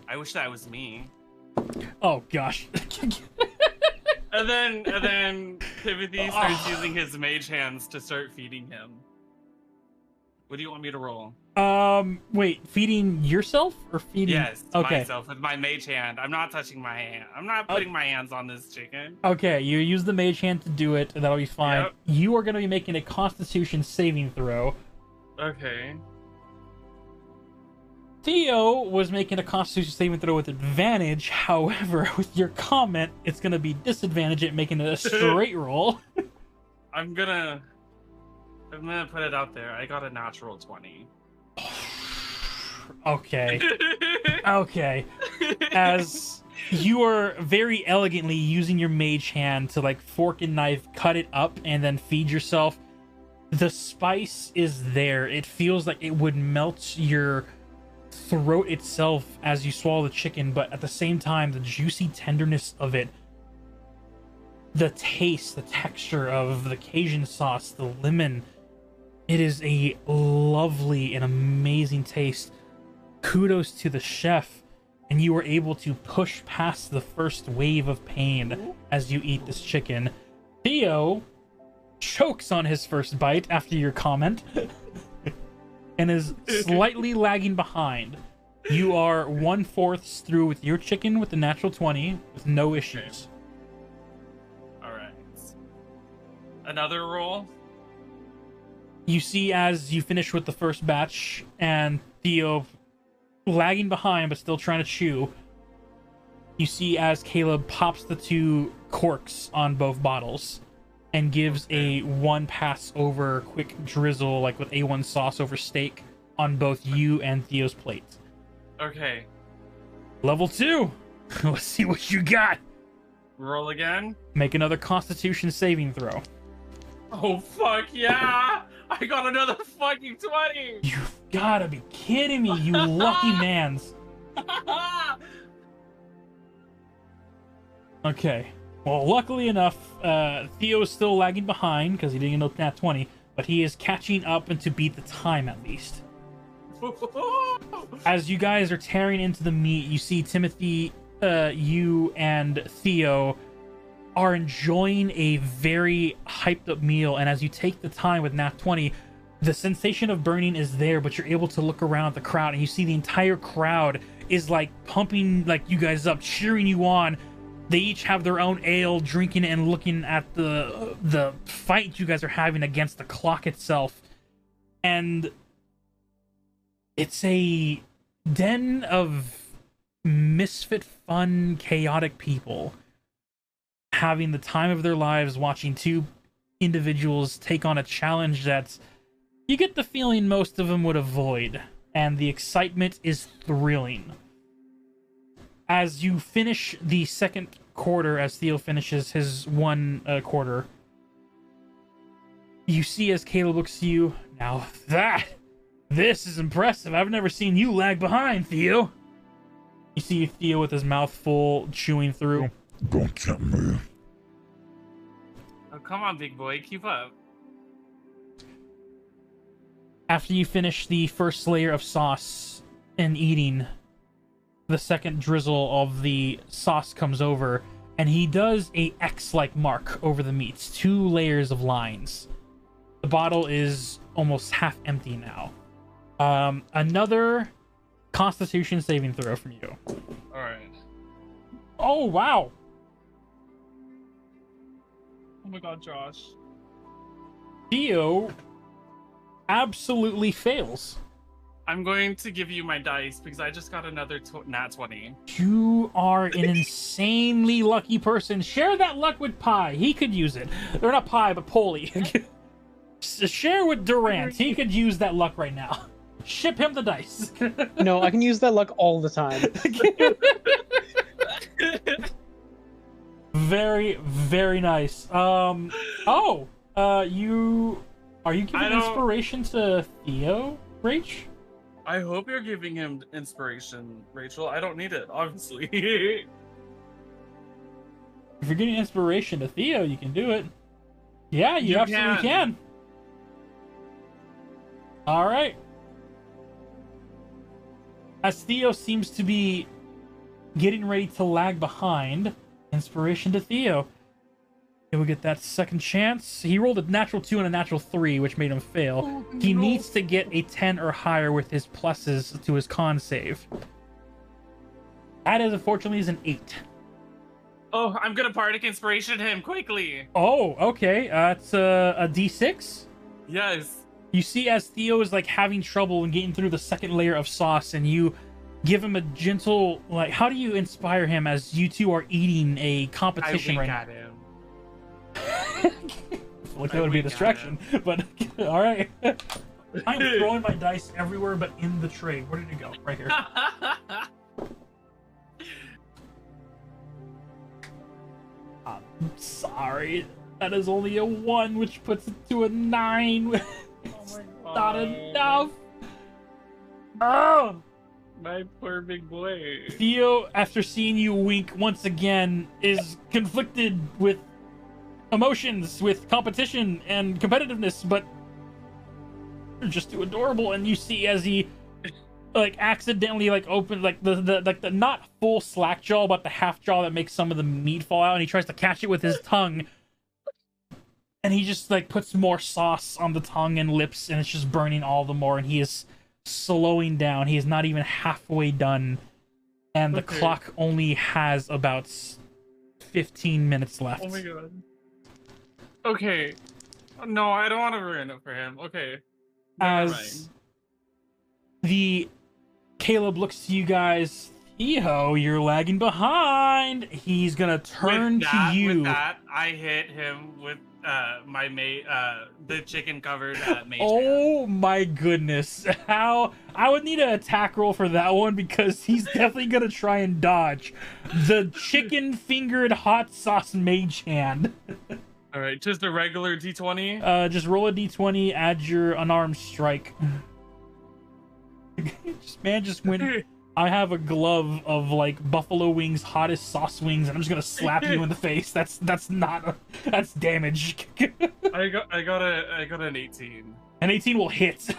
I wish that was me. oh gosh. And then Timothy starts using his mage hands to start feeding him. What do you want me to roll? Wait, feeding yourself or feeding? Yes, okay. myself with my mage hand. I'm not touching my hand. I'm not putting my hands on this chicken. Okay, you use the mage hand to do it, and that'll be fine. Yep. You are going to be making a Constitution saving throw. Okay. Theo was making a Constitution saving throw with advantage. However, with your comment, it's going to be disadvantage at making it a straight roll. I'm gonna put it out there. I got a natural 20. Okay. Okay. As you are very elegantly using your mage hand to like fork and knife, cut it up, and then feed yourself, the spice is there. It feels like it would melt your throat itself as you swallow the chicken, but at the same time, the juicy tenderness of it, the taste, the texture of the Cajun sauce, the lemon, it is a lovely and amazing taste. Kudos to the chef, and you were able to push past the first wave of pain as you eat this chicken. Theo chokes on his first bite after your comment and is slightly lagging behind. You are 1/4 through with your chicken with the natural 20 with no issues. Alright. Another roll? You see as you finish with the first batch and Theo lagging behind but still trying to chew, you see as Caleb pops the 2 corks on both bottles and gives a 1 pass over quick drizzle like with A1 sauce over steak on both you and Theo's plate. Okay. Level 2. Let's see what you got. Roll again? Make another Constitution saving throw. Oh, fuck yeah! I got another fucking 20! You've gotta be kidding me, you lucky mans. Okay. Well, luckily enough, Theo is still lagging behind because he didn't get nat 20, but he is catching up and to beat the time at least. As you guys are tearing into the meat, you see Timothy, you and Theo are enjoying a very hyped up meal, and as you take the time with nat 20, the sensation of burning is there, but you're able to look around at the crowd and you see the entire crowd is like pumping like you guys up, cheering you on. They each have their own ale, drinking and looking at the fight you guys are having against the clock itself. And it's a den of misfit, fun, chaotic people having the time of their lives watching 2 individuals take on a challenge that you get the feeling most of them would avoid. And the excitement is thrilling. As you finish the second quarter, as Theo finishes his 1 quarter, you see as Caleb looks to you, now this is impressive. I've never seen you lag behind, Theo. You see Theo with his mouth full, chewing through. Don't tempt me. Oh, come on, big boy, keep up. After you finish the first layer of sauce and eating, the second drizzle of the sauce comes over, and he does a X-like mark over the meats, 2 layers of lines. The bottle is almost half empty now. Another Constitution saving throw from you. All right. Oh, wow. Oh my god, Josh. Theo absolutely fails. I'm going to give you my dice because I just got another nat 20. You are an insanely lucky person. Share that luck with Pi. He could use it. Or not Pi, but Polly. Share with Durant. He could use that luck right now. Ship him the dice. No, I can use that luck all the time. Very, very nice. You are you giving inspiration to Theo, Rach? I hope you're giving him inspiration, Rachel. I don't need it, obviously. If you're getting inspiration to Theo, you can do it. Yeah, you absolutely can. All right. As Theo seems to be getting ready to lag behind, inspiration to Theo. He will get that second chance. He rolled a natural 2 and a natural 3, which made him fail. Oh, he no. needs to get a 10 or higher with his pluses to his con save. That is, unfortunately, is an 8. Oh, I'm gonna bardic inspiration him quickly. Oh, okay. It's a D6. Yes. You see as Theo is like having trouble in getting through the second layer of sauce, and you give him a gentle, like, how do you inspire him as you two are eating a competition right now? at him. Like that would be a distraction, but all right. I'm throwing my dice everywhere but in the tray. Where did it go? Right here. I'm sorry. That is only a 1, which puts it to a 9. It's not enough. Oh! My poor big boy. Theo, after seeing you wink once again, is conflicted with emotions, with competition and competitiveness, but you're just too adorable. And you see as he like accidentally like open like the not full slack jaw, but the half jaw that makes some of the meat fall out, and he tries to catch it with his tongue, and he just like puts more sauce on the tongue and lips, and it's just burning all the more, and he is slowing down. He is not even halfway done, and the clock only has about 15 minutes left. Oh my god. Okay. No, I don't want to ruin it for him. Okay. Never mind. The Caleb looks to you guys. Theo, you're lagging behind. He's gonna turn to you. With that, I hit him with the chicken covered mage Oh hand. my goodness. How I would need an attack roll for that one, because he's definitely gonna try and dodge the chicken fingered hot sauce mage hand. All right, just a regular d20. Just roll a d20, add your unarmed strike. just went. I have a glove of like Buffalo Wings hottest sauce wings, and I'm just gonna slap you in the face. That's damage. I got an 18. An 18 will hit.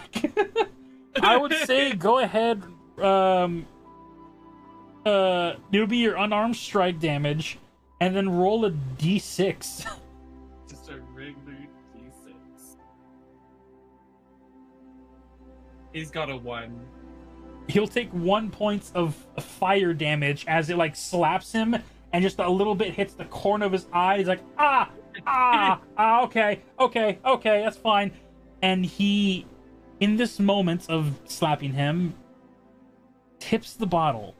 I would say go ahead. It'll be your unarmed strike damage, and then roll a d6. Just a regular d6. He's got a 1. He'll take 1 point of fire damage as it like slaps him, and just a little bit hits the corner of his eye. He's like, okay, that's fine. And he, in this moment of slapping him, tips the bottle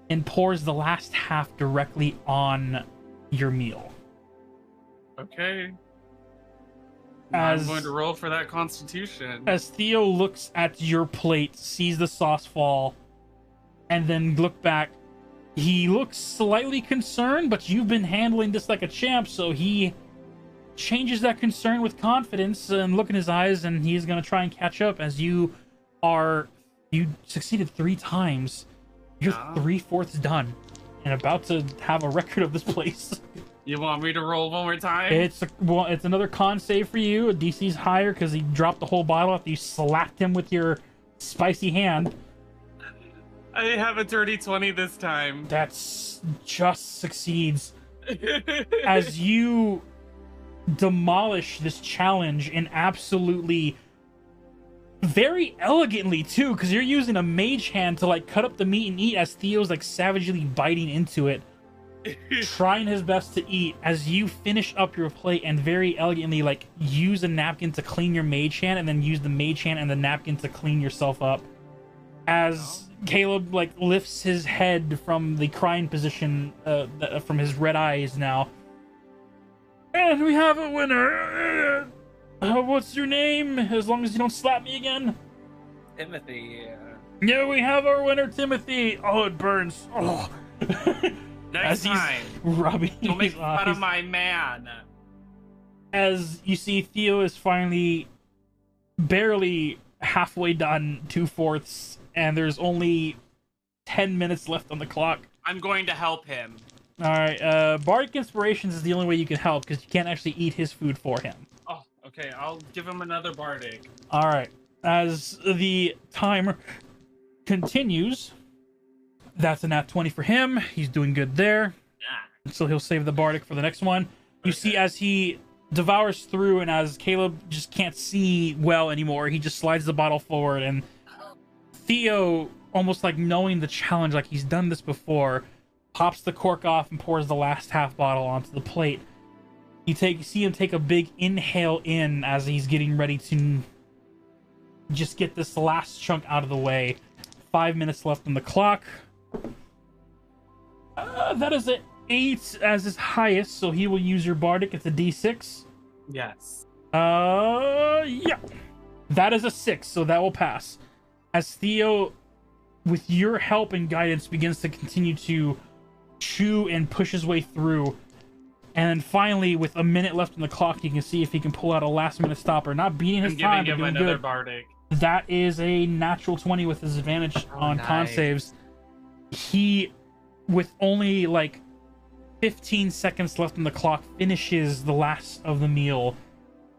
and pours the last half directly on your meal. Okay. I'm going to roll for that constitution. As Theo looks at your plate, sees the sauce fall, and then look back, he looks slightly concerned, but you've been handling this like a champ, so he changes that concern with confidence and look in his eyes, and he's going to try and catch up as you succeeded 3 times. You're 3/4 done and about to have a record of this place. You want me to roll one more time? It's another con save for you. A DC's higher because he dropped the whole bottle after you slapped him with your spicy hand. I have a dirty 20 this time. That's just succeeds. As you demolish this challenge and absolutely very elegantly too, because you're using a mage hand to like cut up the meat and eat as Theo's like savagely biting into it, trying his best to eat as you finish up your plate and very elegantly like use a napkin to clean your mage hand and then use the mage hand and the napkin to clean yourself up as Caleb like lifts his head from the crying position from his red eyes now. And we have a winner. What's your name? As long as you don't slap me again. Timothy. Yeah, we have our winner, Timothy. Oh, it burns. Oh. Next time, rubbing don't make his fun eyes. of my man. As you see, Theo is finally barely halfway done, 2/4, and there's only 10 minutes left on the clock. I'm going to help him. Alright, Bardic Inspirations is the only way you can help, because you can't actually eat his food for him. Oh, okay. I'll give him another bardic. Alright, as the timer continues, that's a nat 20 for him. He's doing good there. So he'll save the Bardic for the next one. You see as he devours through and as Caleb just can't see well anymore, he just slides the bottle forward and Theo, almost like knowing the challenge, like he's done this before, pops the cork off and pours the last half bottle onto the plate. You see him take a big inhale in as he's getting ready to just get this last chunk out of the way. 5 minutes left on the clock. That is an 8 as his highest, so he will use your Bardic. It's a D6. Yes. Yeah. That is a 6, so that will pass. As Theo, with your help and guidance, begins to continue to chew and push his way through. And then finally, with a minute left on the clock, you can see if he can pull out a last-minute stopper. Not beating his time, but doing good. Bardic. That is a natural 20 with his advantage on con saves. He, with only like 15 seconds left on the clock, finishes the last of the meal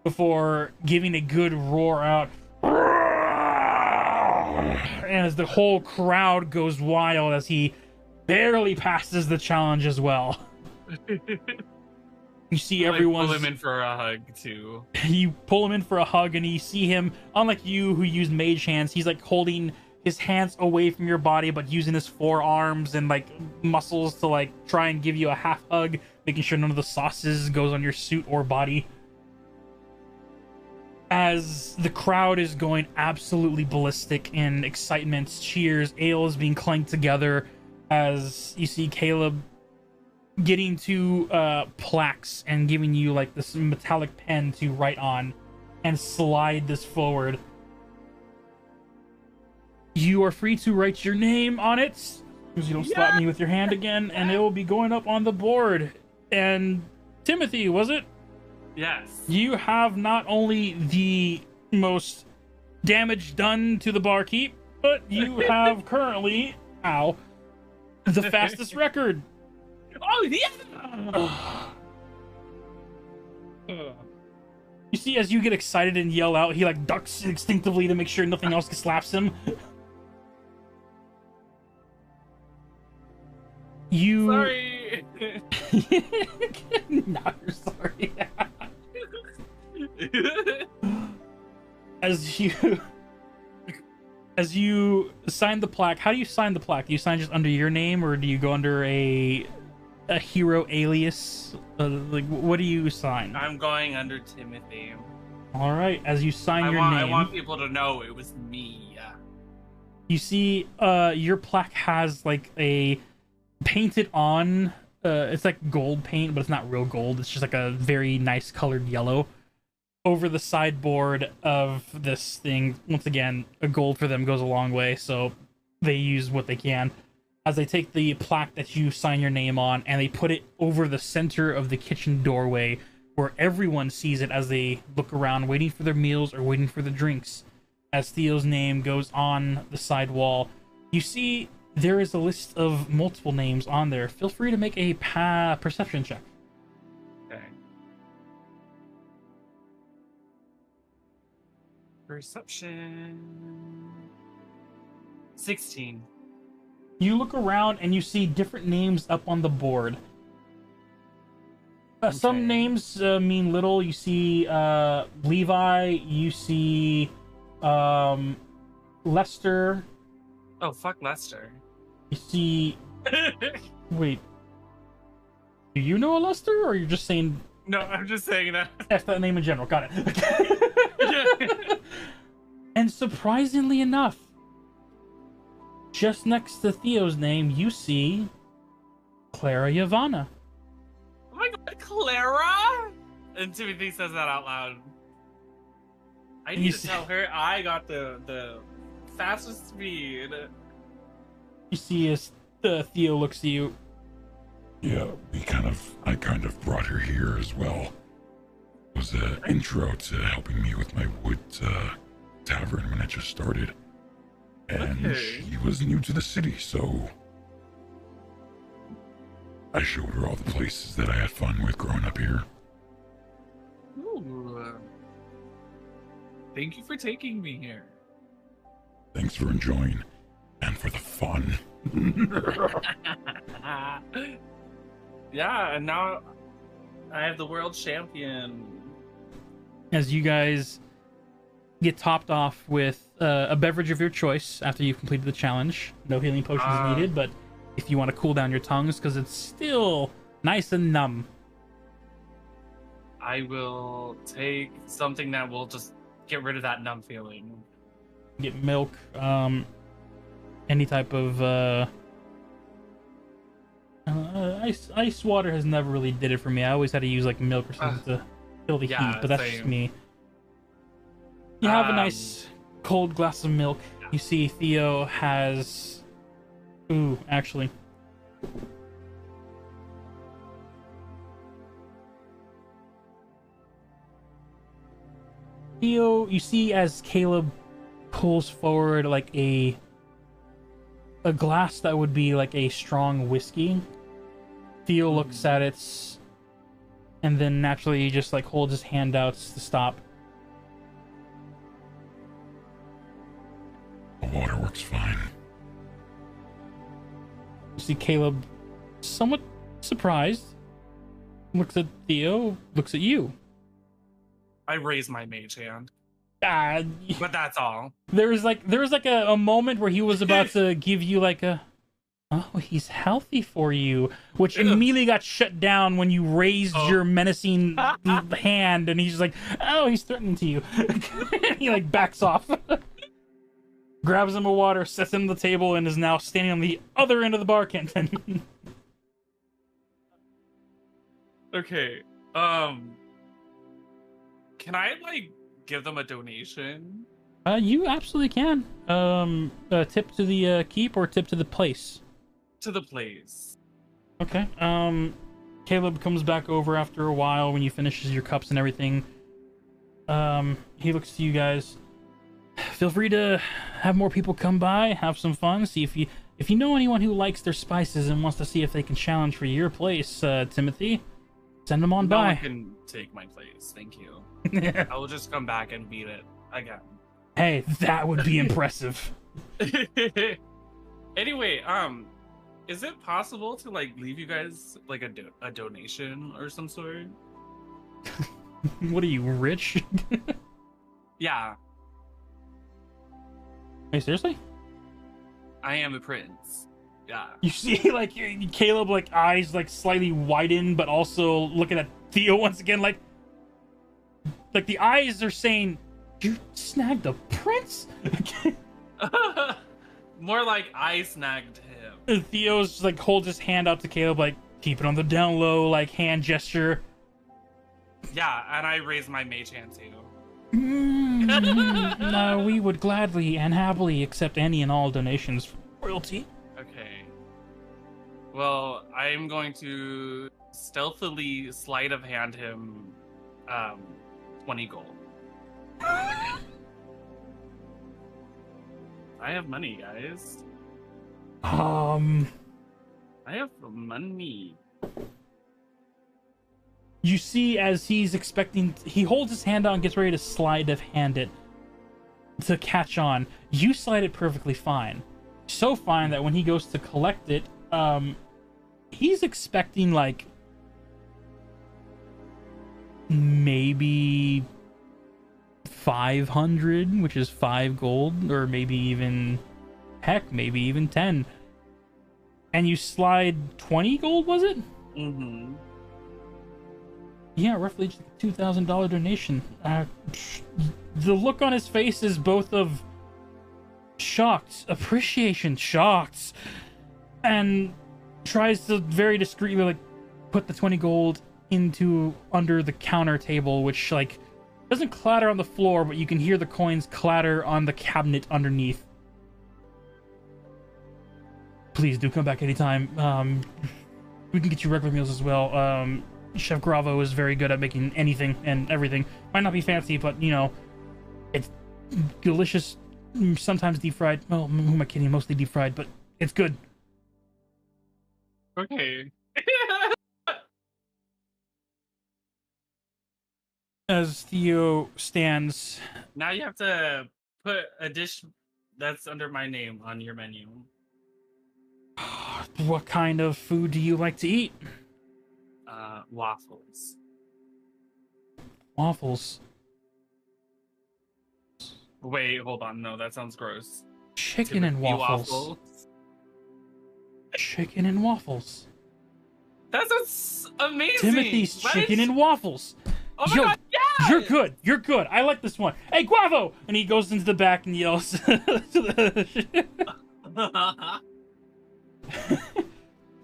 before giving a good roar out. And as the whole crowd goes wild as he barely passes the challenge as well. You see everyone pull him in for a hug too. You pull him in for a hug and you see him, unlike you who use mage hands, he's like holding his hands away from your body but using his forearms and like muscles to like try and give you a half hug, making sure none of the sauces goes on your suit or body. As the crowd is going absolutely ballistic in excitement, cheers, ale is being clanked together as you see Caleb getting to plaques and giving you like this metallic pen to write on and slide this forward. You are free to write your name on it, because you don't slap me with your hand again, and it will be going up on the board. And Timothy, was it? Yes. You have not only the most damage done to the barkeep, but you have currently, the fastest record. Oh, yeah! You see, as you get excited and yell out, he like ducks instinctively to make sure nothing else slaps him. You... Sorry! Now you're sorry. As you sign the plaque, how do you sign the plaque? Do you sign just under your name, or do you go under a hero alias? Like, what do you sign? I'm going under Timothy. All right. As you sign your name, I want people to know it was me. You see, your plaque has like a painted on. It's like gold paint, but it's not real gold. It's just like a very nice colored yellow over the sideboard of this thing. Once again, a gold for them goes a long way, so they use what they can. As they take the plaque that you sign your name on and they put it over the center of the kitchen doorway where everyone sees it as they look around waiting for their meals or waiting for the drinks. As Theo's name goes on the side wall, you see there is a list of multiple names on there. Feel free to make a perception check. Okay. Perception. 16. You look around and you see different names up on the board. Some Okay. names mean little. You see Levi, you see Lester, Oh, fuck Lester. you see... Wait. Do you know a Lester, or you're just saying No, I'm just saying that. that's that name in general? Got it. And surprisingly enough, just next to Theo's name, you see Clara Yavanna. Oh my god, Clara! And Timothy says that out loud. I You need to see- tell her I got the fastest speed. You see as Theo looks at you. Yeah, I kind of brought her here as well. It was an intro to helping me with my wood tavern when I just started. And Okay. she was new to the city, so I showed her all the places that I had fun with growing up here. Ooh. Thank you for taking me here. Thanks for enjoying and for the fun. Yeah, and now I have the world champion. As you guys get topped off with a beverage of your choice after you've completed the challenge. No healing potions needed, but if you want to cool down your tongues, because it's still nice and numb. I will take something that will just get rid of that numb feeling. Get milk, any type of ice water has never really did it for me. I always had to use like milk or something to kill the yeah, heat, but that's just same. me. You have a nice cold glass of milk. You see Theo has... Ooh, actually. Theo, you see as Caleb pulls forward like a glass that would be like a strong whiskey. Theo looks at it, and then naturally he just like holds his hand out to stop. The water works fine. You see Caleb, somewhat surprised, looks at Theo, looks at you. I raise my mage hand, Ah, but that's all. there was like a moment where he was about to give you like a, oh, he's healthy for you, which Ew. immediately got shut down when you raised Oh. your menacing hand, and he's just like, oh, he's threatening to you. He like backs off, grabs him a water, sets him on the table, and is now standing on the other end of the bar, Kenton. Okay. Can I like give them a donation You absolutely can. Tip to the keep or tip to the place. to the place? Okay. Caleb comes back over after a while when you finishes your cups and everything. He looks to you guys. Feel free to have more people come by, have some fun. See if you know anyone who likes their spices and wants to see if they can challenge for your place, Timothy. Send them on No one by. can take my place. Thank you. I will just come back and beat it again. Hey, that would be impressive. Anyway, is it possible to like leave you guys like a donation or some sort? What are you, rich? Yeah, Hey, seriously? I am a prince. Yeah. You see, like, Caleb, like, eyes, like, slightly widen, but also looking at Theo once again, like the eyes are saying, you snagged a prince? More like I snagged him. And Theo's just, like, holds his hand out to Caleb, like, keep it on the down low, like, hand gesture. Yeah, and I raise my mage hand too. No, we would gladly and happily accept any and all donations from royalty. Okay. Well, I'm going to stealthily sleight of hand him 20 gold. I have money, guys. I have money. You see, as he's expecting, he holds his hand out and gets ready to slide of hand it to catch on. You slide it perfectly fine. So fine that when he goes to collect it, he's expecting like maybe 500, which is 5 gold, or maybe even, heck, maybe even 10. And you slide 20 gold, was it? Mm-hmm. Yeah, roughly just a $2,000 donation. The look on his face is both of shocked, appreciation, shocked, and tries to very discreetly like put the 20 gold into under the counter table, which like doesn't clatter on the floor, but you can hear the coins clatter on the cabinet underneath. Please do come back anytime. We can get you regular meals as well. Chef Gravo is very good at making anything and everything. Might not be fancy, but you know, it's delicious. Sometimes deep fried. Well, who am I kidding? Mostly deep fried, but it's good. Okay. As Theo stands, Now you have to put a dish that's under my name on your menu. what kind of food do you like to eat? Waffles. Waffles. Wait, hold on. No, that sounds gross. Chicken and Timothy waffles. Chicken and waffles. That sounds amazing. Timothy's What? chicken and waffles. Oh my Yo, god, yeah! You're good. You're good. I like this one. Hey, Guavo! And he goes into the back and yells.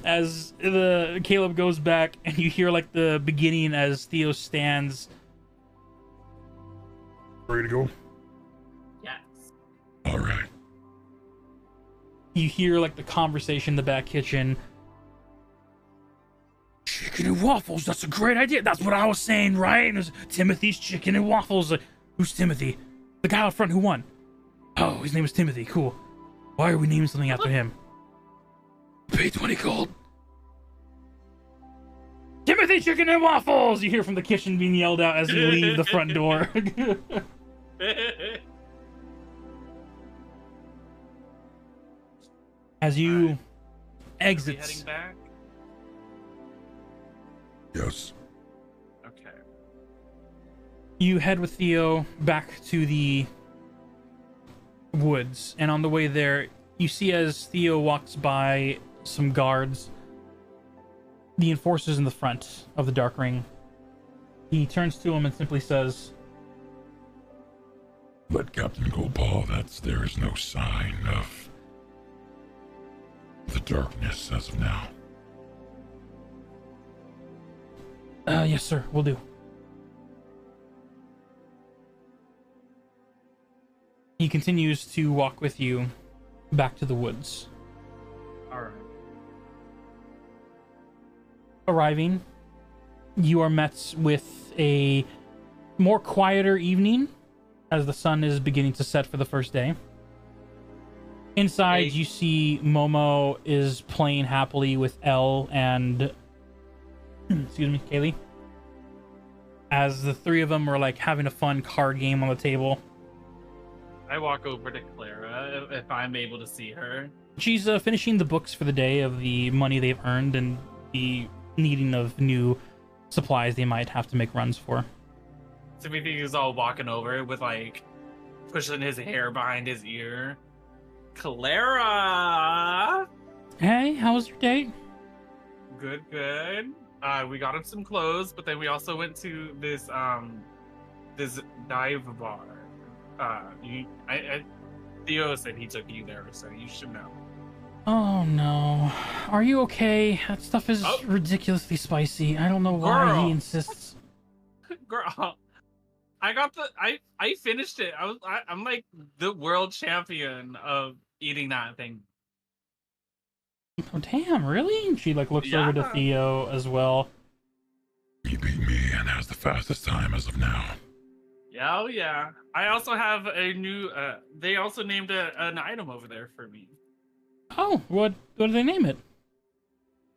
As the Caleb goes back, and you hear like the beginning as Theo stands. Ready to go? Yes. All right. You hear like the conversation in the back kitchen. Chicken and waffles, that's a great idea. That's what I was saying, right? And it was Timothy's chicken and waffles. Like, who's Timothy? The guy out front who won. Oh, his name is Timothy. Cool. Why are we naming something after him? Pay 20 gold. Timothy chicken and waffles! You hear from the kitchen being yelled out as you leave the front door. As you exit. Are we heading back? Yes. Okay. You head with Theo back to the woods, and on the way there, you see as Theo walks by some guards, the enforcers in the front of the Dark Ring. He turns to him and simply says, But Captain Goldpaw, there is no sign of the darkness as of now. Yes, sir, will do. He continues to walk with you back to the woods. All right. Arriving, you are met with a more quieter evening as the sun is beginning to set for the first day. Inside, you see Momo is playing happily with Elle and excuse me, Kaylee. As the three of them are like having a fun card game on the table. I walk over to Clara if I'm able to see her. She's finishing the books for the day of the money they've earned and the needing of new supplies they might have to make runs for. Timothy is all walking over with like pushing his hair behind his ear. Clara! Hey, how was your date? Good, good. We got him some clothes, but then we also went to this dive bar. Theo said he took you there, so you should know. Oh no. Are you okay? That stuff is ridiculously spicy. I don't know why he insists. Girl, I finished it. I'm like the world champion of eating that thing. Oh damn, really? And she like looks over to Yeah. Theo as well. He beat me and has the fastest time as of now. Yeah, oh yeah. I also have a new. They also named an item over there for me. Oh, what do they name it?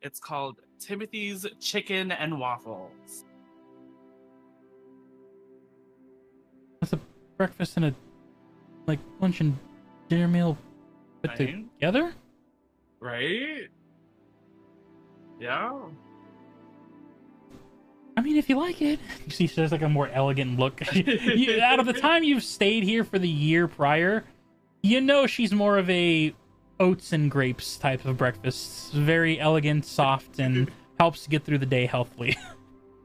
It's called Timothy's Chicken and Waffles. That's a breakfast and a like lunch and dinner meal put Right? together? Right? Yeah. I mean, if you like it. You see, she has like a more elegant look. Out of the time you've stayed here for the year prior, you know she's more of a oats and grapes type of breakfast. Very elegant, soft, and helps to get through the day healthily.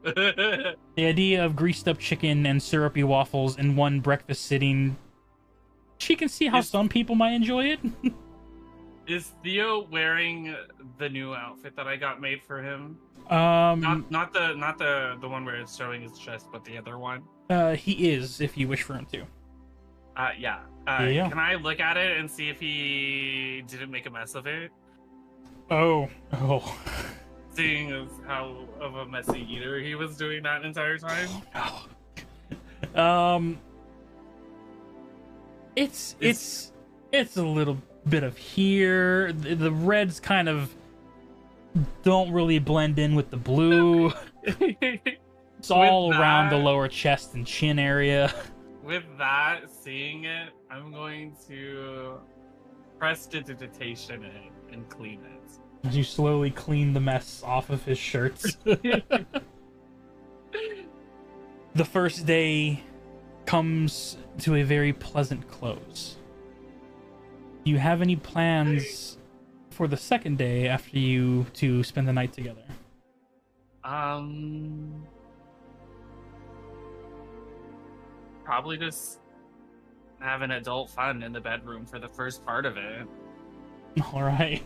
The idea of greased up chicken and syrupy waffles in one breakfast sitting, she can see how some people might enjoy it. Is Theo wearing the new outfit that I got made for him? Not the one where it's showing his chest, but the other one. He is, if you wish for him to. Yeah. Yeah. Can I look at it and see if he didn't make a mess of it? Oh. Seeing as how of a messy eater he was doing that entire time. No. It's a little bit of here. The reds kind of don't really blend in with the blue. It's all around the lower chest and chin area. With that, seeing it, I'm going to prestidigitation it and clean it. As you slowly clean the mess off of his shirts. The first day comes to a very pleasant close. Do you have any plans for the second day after you two spend the night together? Probably just have an adult fun in the bedroom for the first part of it. All right.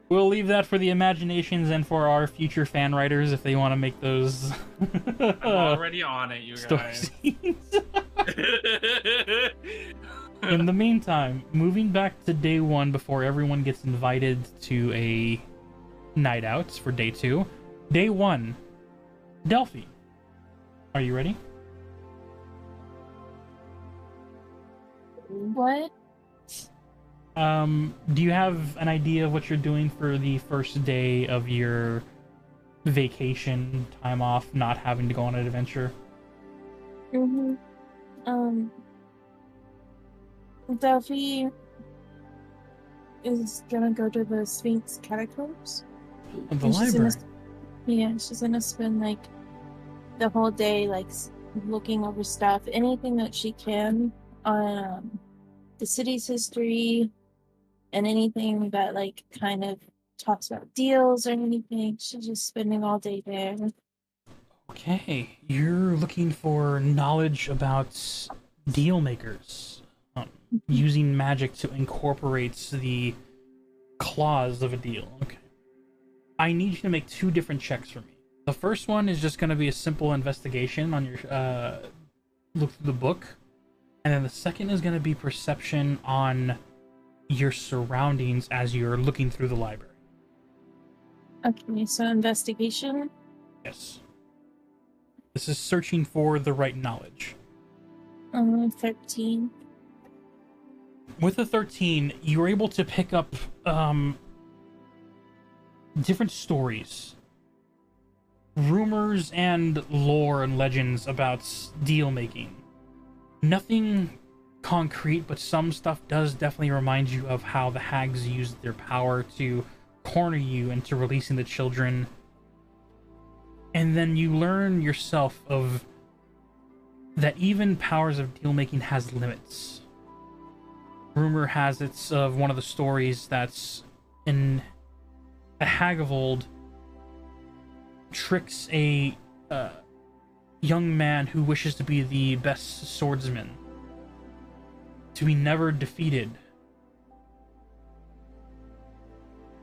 We'll leave that for the imaginations and for our future fan writers if they want to make those. I'm already on it, you guys. In the meantime, moving back to day one before everyone gets invited to a night out for day two. Day one, Delphi. Are you ready? What? Do you have an idea of what you're doing for the first day of your vacation, time off, not having to go on an adventure? Delphi is gonna go to the Sphinx catacombs. The library. She's gonna spend like the whole day like looking over stuff, anything that she can on the city's history, and anything that like kind of talks about deals or anything. She's just spending all day there. Okay, you're looking for knowledge about deal makers, using magic to incorporate the clause of a deal. Okay, I need you to make two different checks for me. The first one is just going to be a simple investigation on your look through the book, and then the second is going to be perception on your surroundings as you're looking through the library. Okay, so investigation. Yes. This is searching for the right knowledge. 13. With the 13, you're able to pick up different stories, rumors and lore and legends about deal making. Nothing concrete, but some stuff does definitely remind you of how the hags used their power to corner you into releasing the children. And then you learn yourself of that even powers of deal making has limits. Rumor has it of one of the stories that's in a hag of old tricks a young man who wishes to be the best swordsman to be never defeated.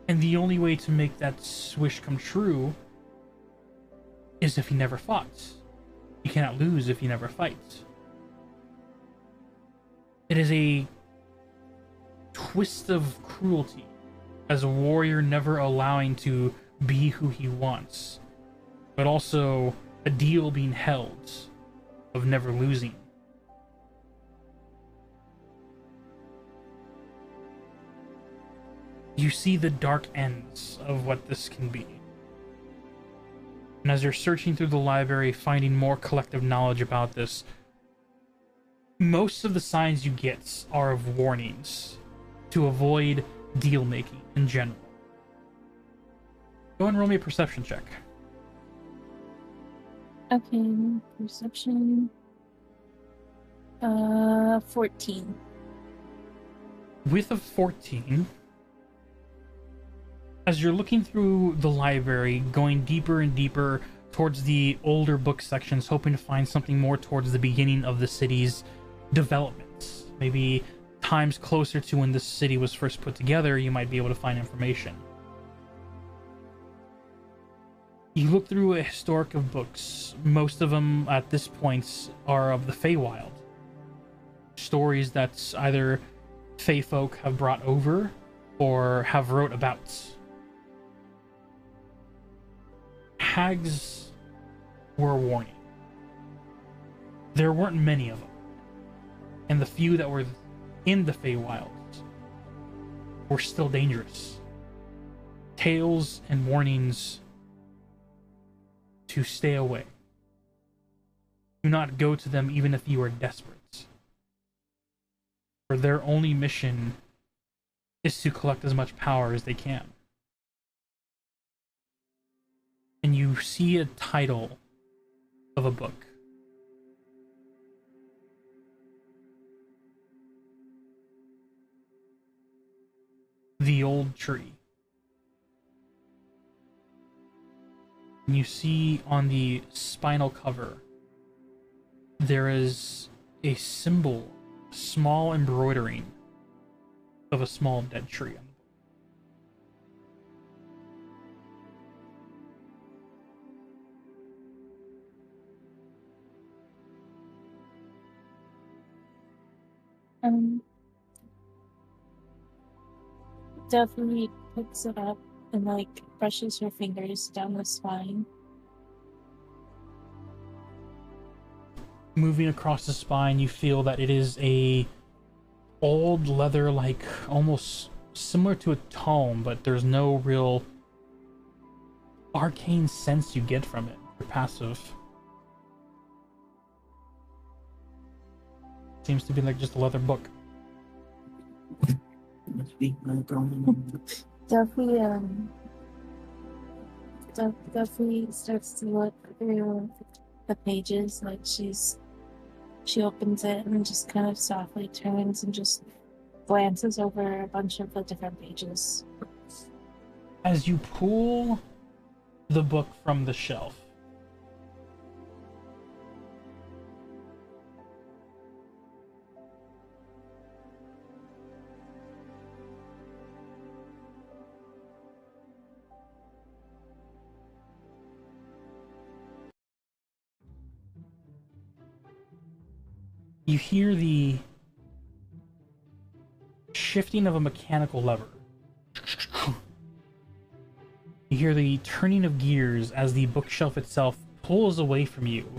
And the only way to make that wish come true is if he never fought. You cannot lose if you never fight. It is a twist of cruelty as a warrior never allowing to be who he wants, but also a deal being held of never losing. You see the dark ends of what this can be. And as you're searching through the library, finding more collective knowledge about this, most of the signs you get are of warnings to avoid deal making in general. Go and roll me a perception check. Okay, perception. 14. With a 14, as you're looking through the library, going deeper and deeper towards the older book sections, hoping to find something more towards the beginning of the city's developments, maybe times closer to when the city was first put together, you might be able to find information. You look through a historic of books. Most of them at this point are of the Feywild. Stories that either Fey folk have brought over or have wrote about. Hags were a warning. There weren't many of them, and the few that were in the Feywild were still dangerous. Tales and warnings to stay away. Do not go to them even if you are desperate. For their only mission is to collect as much power as they can. And you see a title of a book. The Old Tree. And you see on the spinal cover there is a symbol, small embroidering of a small dead tree. Definitely picks it up and like brushes her fingers down the spine. Moving across the spine, you feel that it is a old leather, like almost similar to a tome, but there's no real arcane sense you get from it. You're passive. Seems to be like just a leather book. Duffy starts to look through the pages, like she opens it and just kind of softly turns and just glances over a bunch of the different pages. As you pull the book from the shelf, you hear the shifting of a mechanical lever. You hear the turning of gears as the bookshelf itself pulls away from you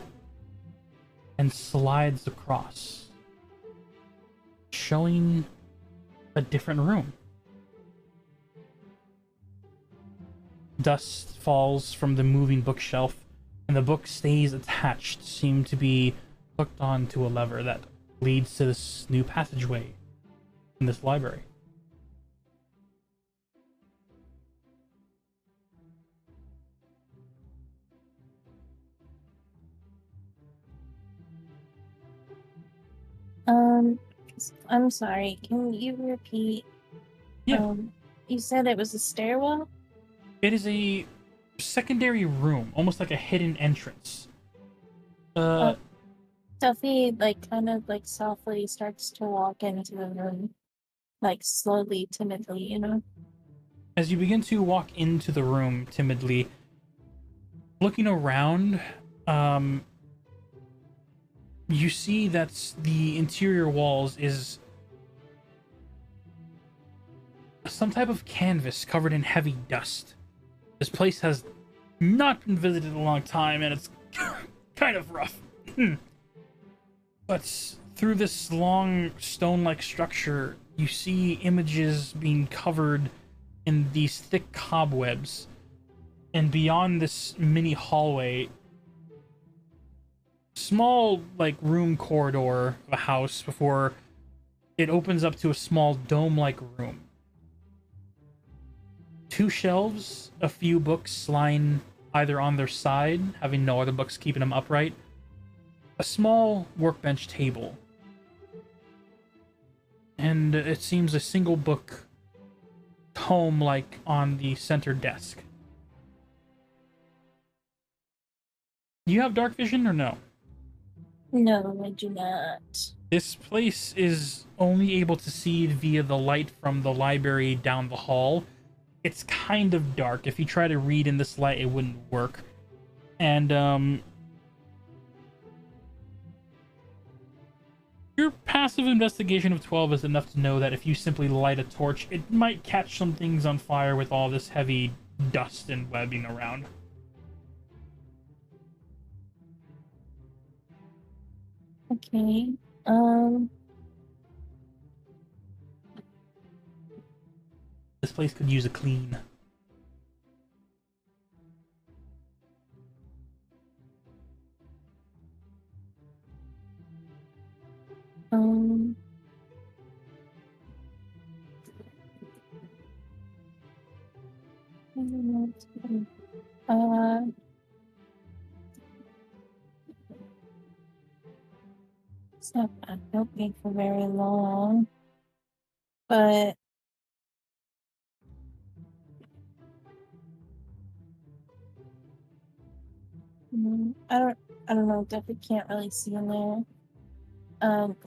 and slides across, showing a different room. Dust falls from the moving bookshelf, and the book stays attached, seem to be hooked onto a lever that leads to this new passageway in this library. I'm sorry, can you repeat? Yeah. You said it was a stairwell? It is a secondary room, almost like a hidden entrance. Duffy, like, kind of, like, softly starts to walk into the room. Like, slowly, timidly, you know? As you begin to walk into the room timidly, looking around, you see that the interior walls is some type of canvas covered in heavy dust. This place has not been visited in a long time, and it's kind of rough. But through this long stone-like structure, you see images being covered in these thick cobwebs. And beyond this mini hallway, small, like, room corridor of a house before it opens up to a small dome-like room. 2 shelves, a few books line either on their side, having no other books keeping them upright, a small workbench table, and it seems a single book tome like on the center desk. Do you have dark vision or no? No, I do not. This place is only able to see via the light from the library down the hall. It's kind of dark. If you try to read in this light, it wouldn't work. And, your passive investigation of 12 is enough to know that if you simply light a torch, it might catch some things on fire with all this heavy dust and webbing around. Okay. This place could use a clean. Um, I don't know what to do. It's not bad helping for very long, but I don't know. Definitely can't really see in there.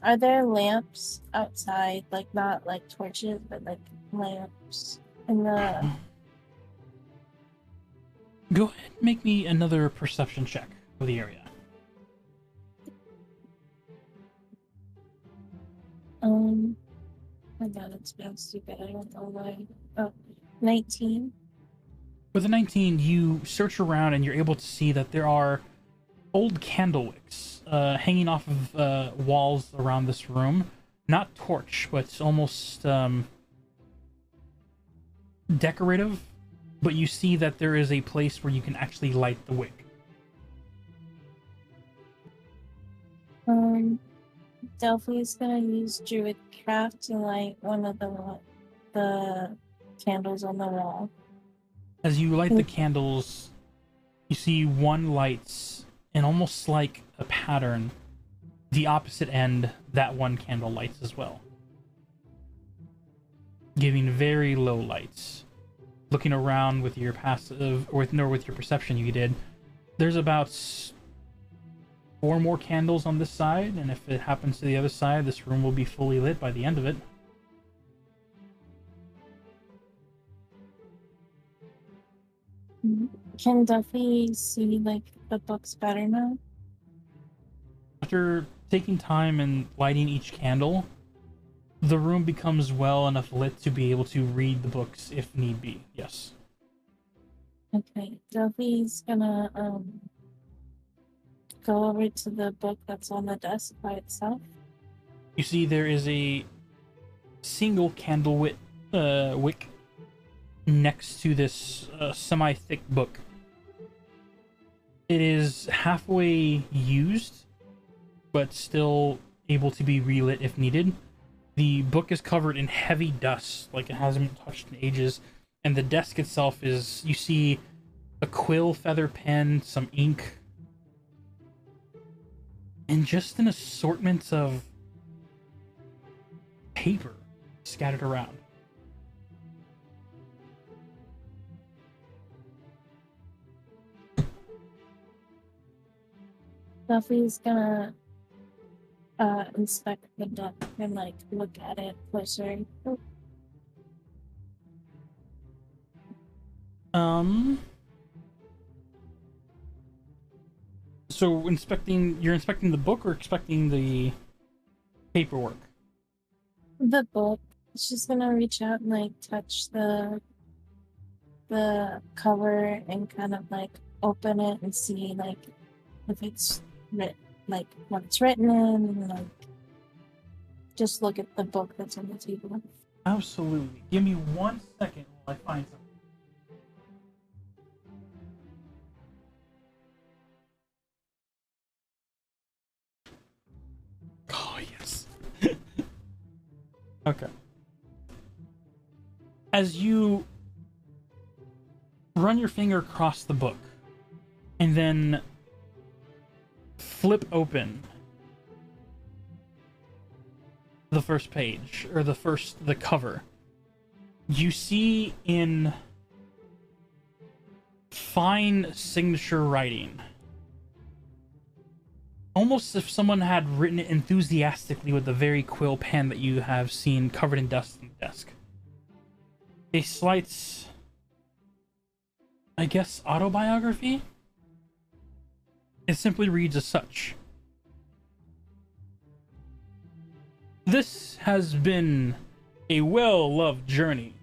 Are there lamps outside? Like not like torches, but like lamps in the. Go ahead and make me another perception check for the area. My god, it's been stupid. I don't know why. Oh, 19. With a 19, you search around and you're able to see that there are old candle wicks hanging off of walls around this room. Not torch, but it's almost decorative. But you see that there is a place where you can actually light the wick. Delphi's gonna use Druidcraft to light one of the candles on the wall. As you light the candles, you see one lights, and almost like a pattern, the opposite end, that one candle lights as well. Giving very low lights. Looking around with your passive, or with your perception you did, there's about 4 more candles on this side, and if it happens to the other side, this room will be fully lit by the end of it. Can Duffy see like the books better now? After taking time and lighting each candle, the room becomes well enough lit to be able to read the books if need be. Yes. Okay, Duffy's gonna go over to the book that's on the desk by itself. You see there is a single candle wick next to this semi-thick book. It is halfway used, but still able to be relit if needed. The book is covered in heavy dust, like it hasn't been touched in ages, and the desk itself is, you see a quill feather pen, some ink, and just an assortment of paper scattered around. Duffy's gonna inspect the deck and like look at it closer. So you're inspecting the book or inspecting the paperwork? The book. She's gonna reach out and like touch the cover and kind of like open it and see like if it's like what it's written in, and like just look at the book that's on the table. Absolutely. Give me 1 second while I find something. Oh, yes. Okay. As you run your finger across the book, and then flip open the first page, or the cover. You see in fine signature writing, almost if someone had written it enthusiastically with the very quill pen that you have seen covered in dust on the desk. A slight, I guess, autobiography? It simply reads as such. This has been a well-loved journey.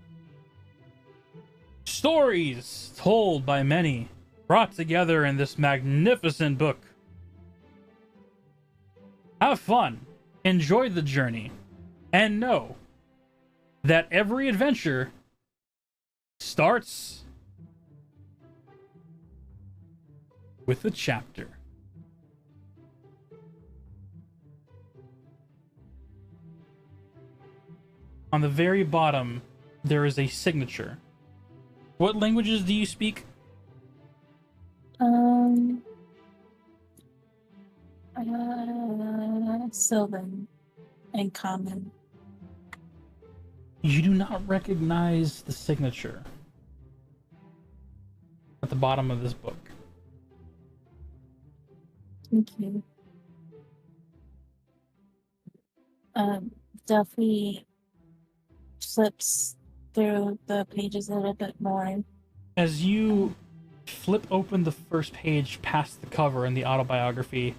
Stories told by many, brought together in this magnificent book. Have fun, enjoy the journey, and know that every adventure starts with a chapter. On the very bottom, there is a signature. What languages do you speak? Sylvan and Common. You do not recognize the signature at the bottom of this book. Thank you. Duffy flips through the pages a little bit more. As you flip open the first page past the cover in the autobiography,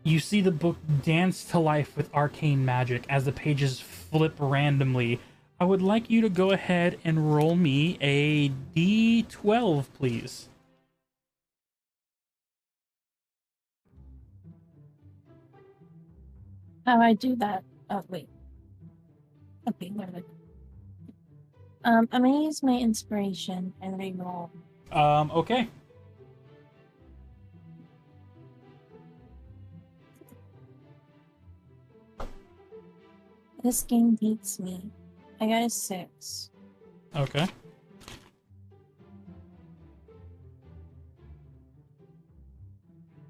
you see the book dance to life with arcane magic as the pages flip randomly. I would like you to go ahead and roll me a d12, please. How I do that? Oh, wait. Okay, never mind. I'm gonna use my inspiration and reroll. Okay. This game beats me. I got a 6. Okay.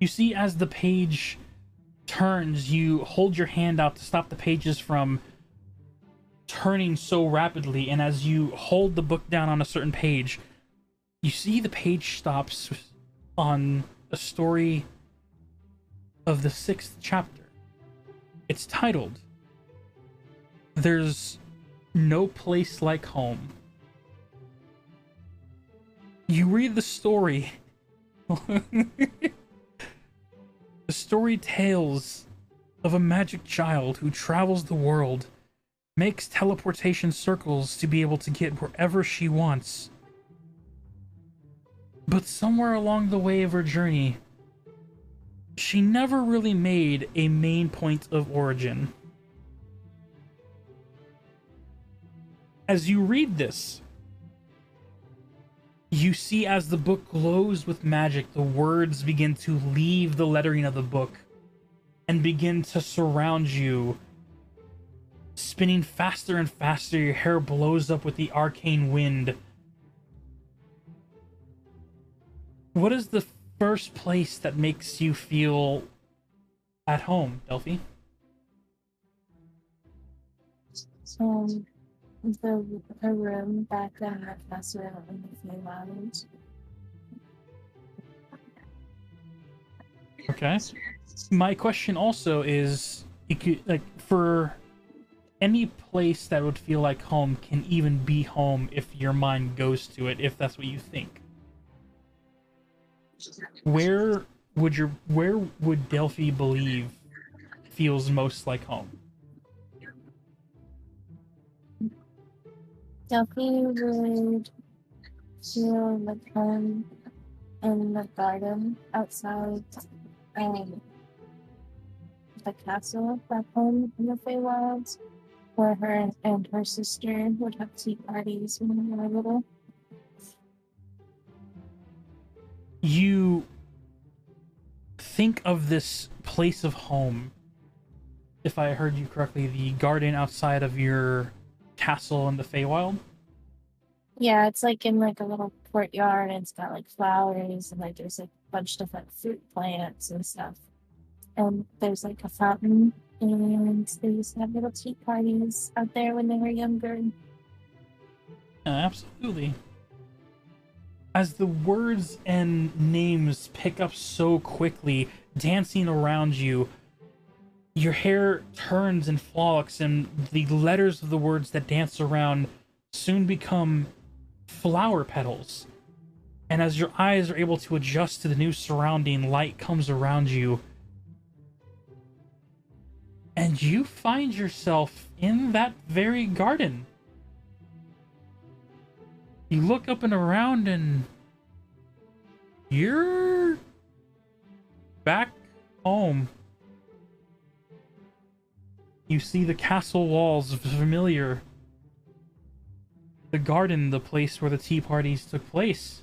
You see, as the page turns, you hold your hand out to stop the pages from turning so rapidly, and as you hold the book down on a certain page, you see the page stops on a story of the 6th chapter. It's titled, "There's No Place Like Home." You read the story. The story tales of a magic child who travels the world, makes teleportation circles to be able to get wherever she wants. But somewhere along the way of her journey, she never really made a main point of origin. As you read this, you see as the book glows with magic, the words begin to leave the lettering of the book and begin to surround you, spinning faster and faster. Your hair blows up with the arcane wind. What is the first place that makes you feel at home, Delphi? So, the room back in the castle in the Fey Lounge. Okay. My question also is, you could, like, for any place that would feel like home can even be home if your mind goes to it, if that's what you think. Where would Delphi believe feels most like home? Duffy would feel like home in the garden outside the castle back home in the Feywilds, where her and her sister would have tea parties when they were little. You think of this place of home, if I heard you correctly, the garden outside of your castle in the Feywild? Yeah, it's like in like a little courtyard and it's got like flowers and like there's like a bunch of different fruit plants and stuff. And there's like a fountain and they used to have little tea parties out there when they were younger. Absolutely. As the words and names pick up so quickly, dancing around you, your hair turns and frolics, and the letters of the words that dance around soon become flower petals. And as your eyes are able to adjust to the new surrounding, light comes around you. And you find yourself in that very garden. You look up and around and you're back home. You see the castle walls familiar. The garden, the place where the tea parties took place.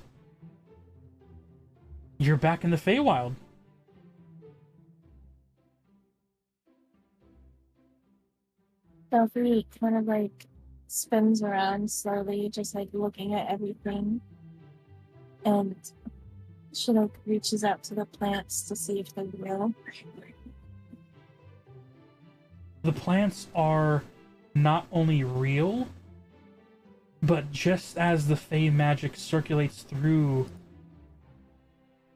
You're back in the Feywild. Delphi kind of like spins around slowly, just like looking at everything. And she like reaches out to the plants to see if they're real. The plants are not only real, but just as the Fey magic circulates through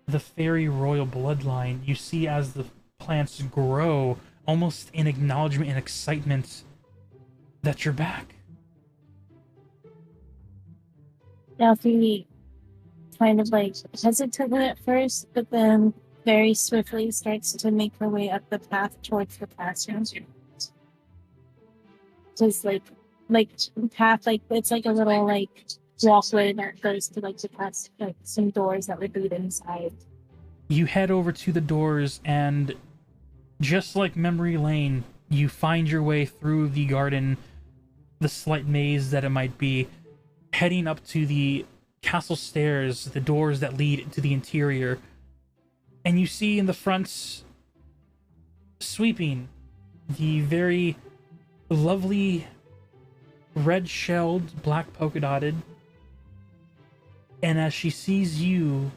the fairy royal bloodline, you see as the plants grow, almost in acknowledgement and excitement that you're back. Delphi kind of like hesitantly at first, but then very swiftly starts to make her way up the path towards the classroom. Just like path, like it's like a little like walkway that goes to like the past like some doors that would lead inside. You head over to the doors, and just like Memory Lane, you find your way through the garden, the slight maze that it might be, heading up to the castle stairs, the doors that lead into the interior. And you see in the front, sweeping, the very lovely red-shelled, black polka-dotted. And as she sees you,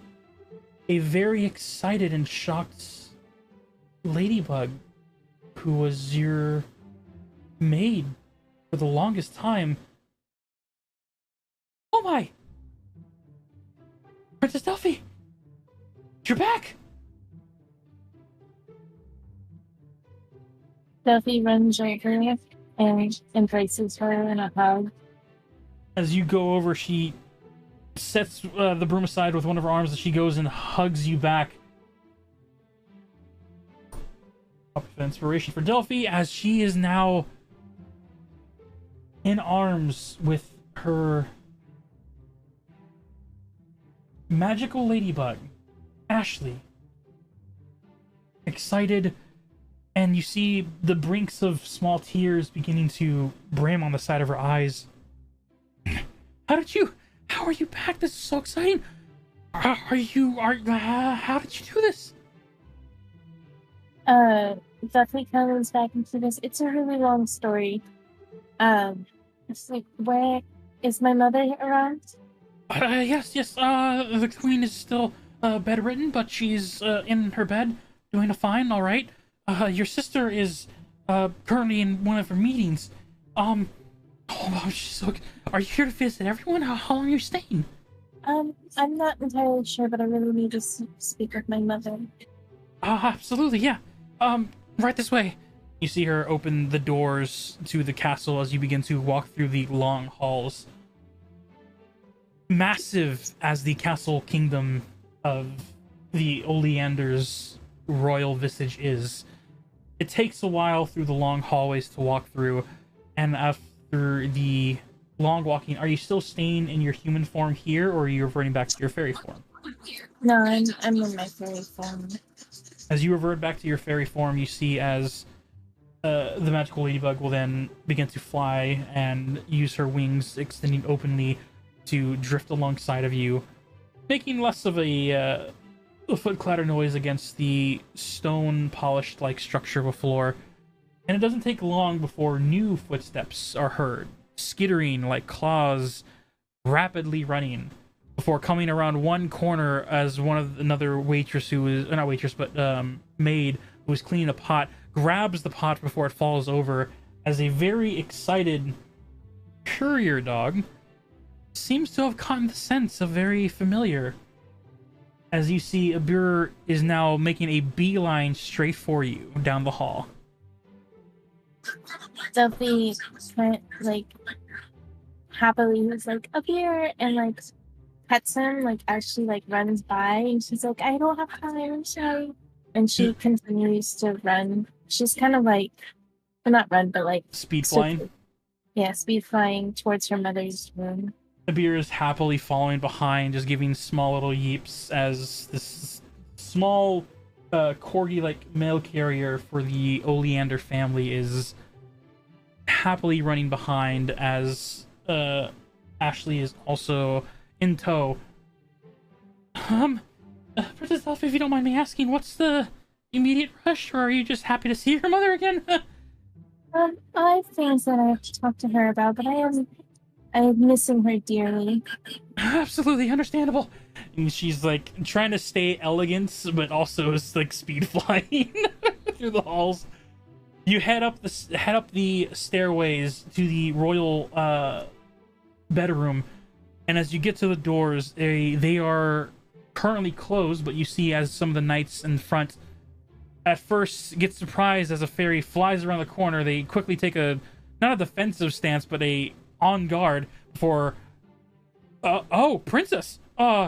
a very excited and shocked ladybug, who was your maid for the longest time. Oh my! Princess Delphi! You're back! Delphi runs over and embraces her in a hug. As you go over, she sets the broom aside with one of her arms, and she goes and hugs you back. Up of inspiration for Delphi, as she is now in arms with her magical ladybug, Ashley. Excited, and you see the brinks of small tears beginning to brim on the side of her eyes. How are you back? This is so exciting. How did you do this? Delphi comes back into this. It's a really long story. It's like, where is my mother around? Yes. The queen is still bedridden, but she's in her bed, doing fine. All right. Your sister is currently in one of her meetings. She's so. Are you here to visit everyone? How long are you staying? I'm not entirely sure, but I really need to speak with my mother. Absolutely, yeah. Right this way. You see her open the doors to the castle as you begin to walk through the long halls. Massive as the castle kingdom of the Oleander's royal visage is, it takes a while through the long hallways to walk through, and after the long walking, are you still staying in your human form here, or are you reverting back to your fairy form? No, I'm in my fairy form. As you revert back to your fairy form, you see as the magical ladybug will then begin to fly and use her wings extending openly to drift alongside of you, making less of a foot clatter noise against the stone polished like structure of a floor. And it doesn't take long before new footsteps are heard, skittering like claws rapidly running before coming around one corner as another waitress who was not waitress but maid who was cleaning a pot grabs the pot before it falls over as a very excited courier dog seems to have gotten the sense of very familiar. As you see, Abur is now making a beeline straight for you down the hall. Duffy, like, happily was like, Abur, and like pets him, like, as she like runs by, and she's like, I don't have time, I'm sorry. And she continues to run. She's kind of like, well, not run, but like Speed flying? Yeah, speed flying towards her mother's room. Abir is happily following behind, just giving small little yeeps as this small corgi-like mail carrier for the Oleander family is happily running behind as Ashley is also in tow. Princess Elf, if you don't mind me asking, what's the immediate rush, or are you just happy to see your mother again? I have things that I have to talk to her about, but I'm missing her dearly. Absolutely understandable. And she's like trying to stay elegant, but also is like speed flying through the halls. You head up the stairways to the royal bedroom, and as you get to the doors, they are currently closed. But you see, as some of the knights in front at first get surprised as a fairy flies around the corner, they quickly take not a defensive stance, but a on guard for oh, princess,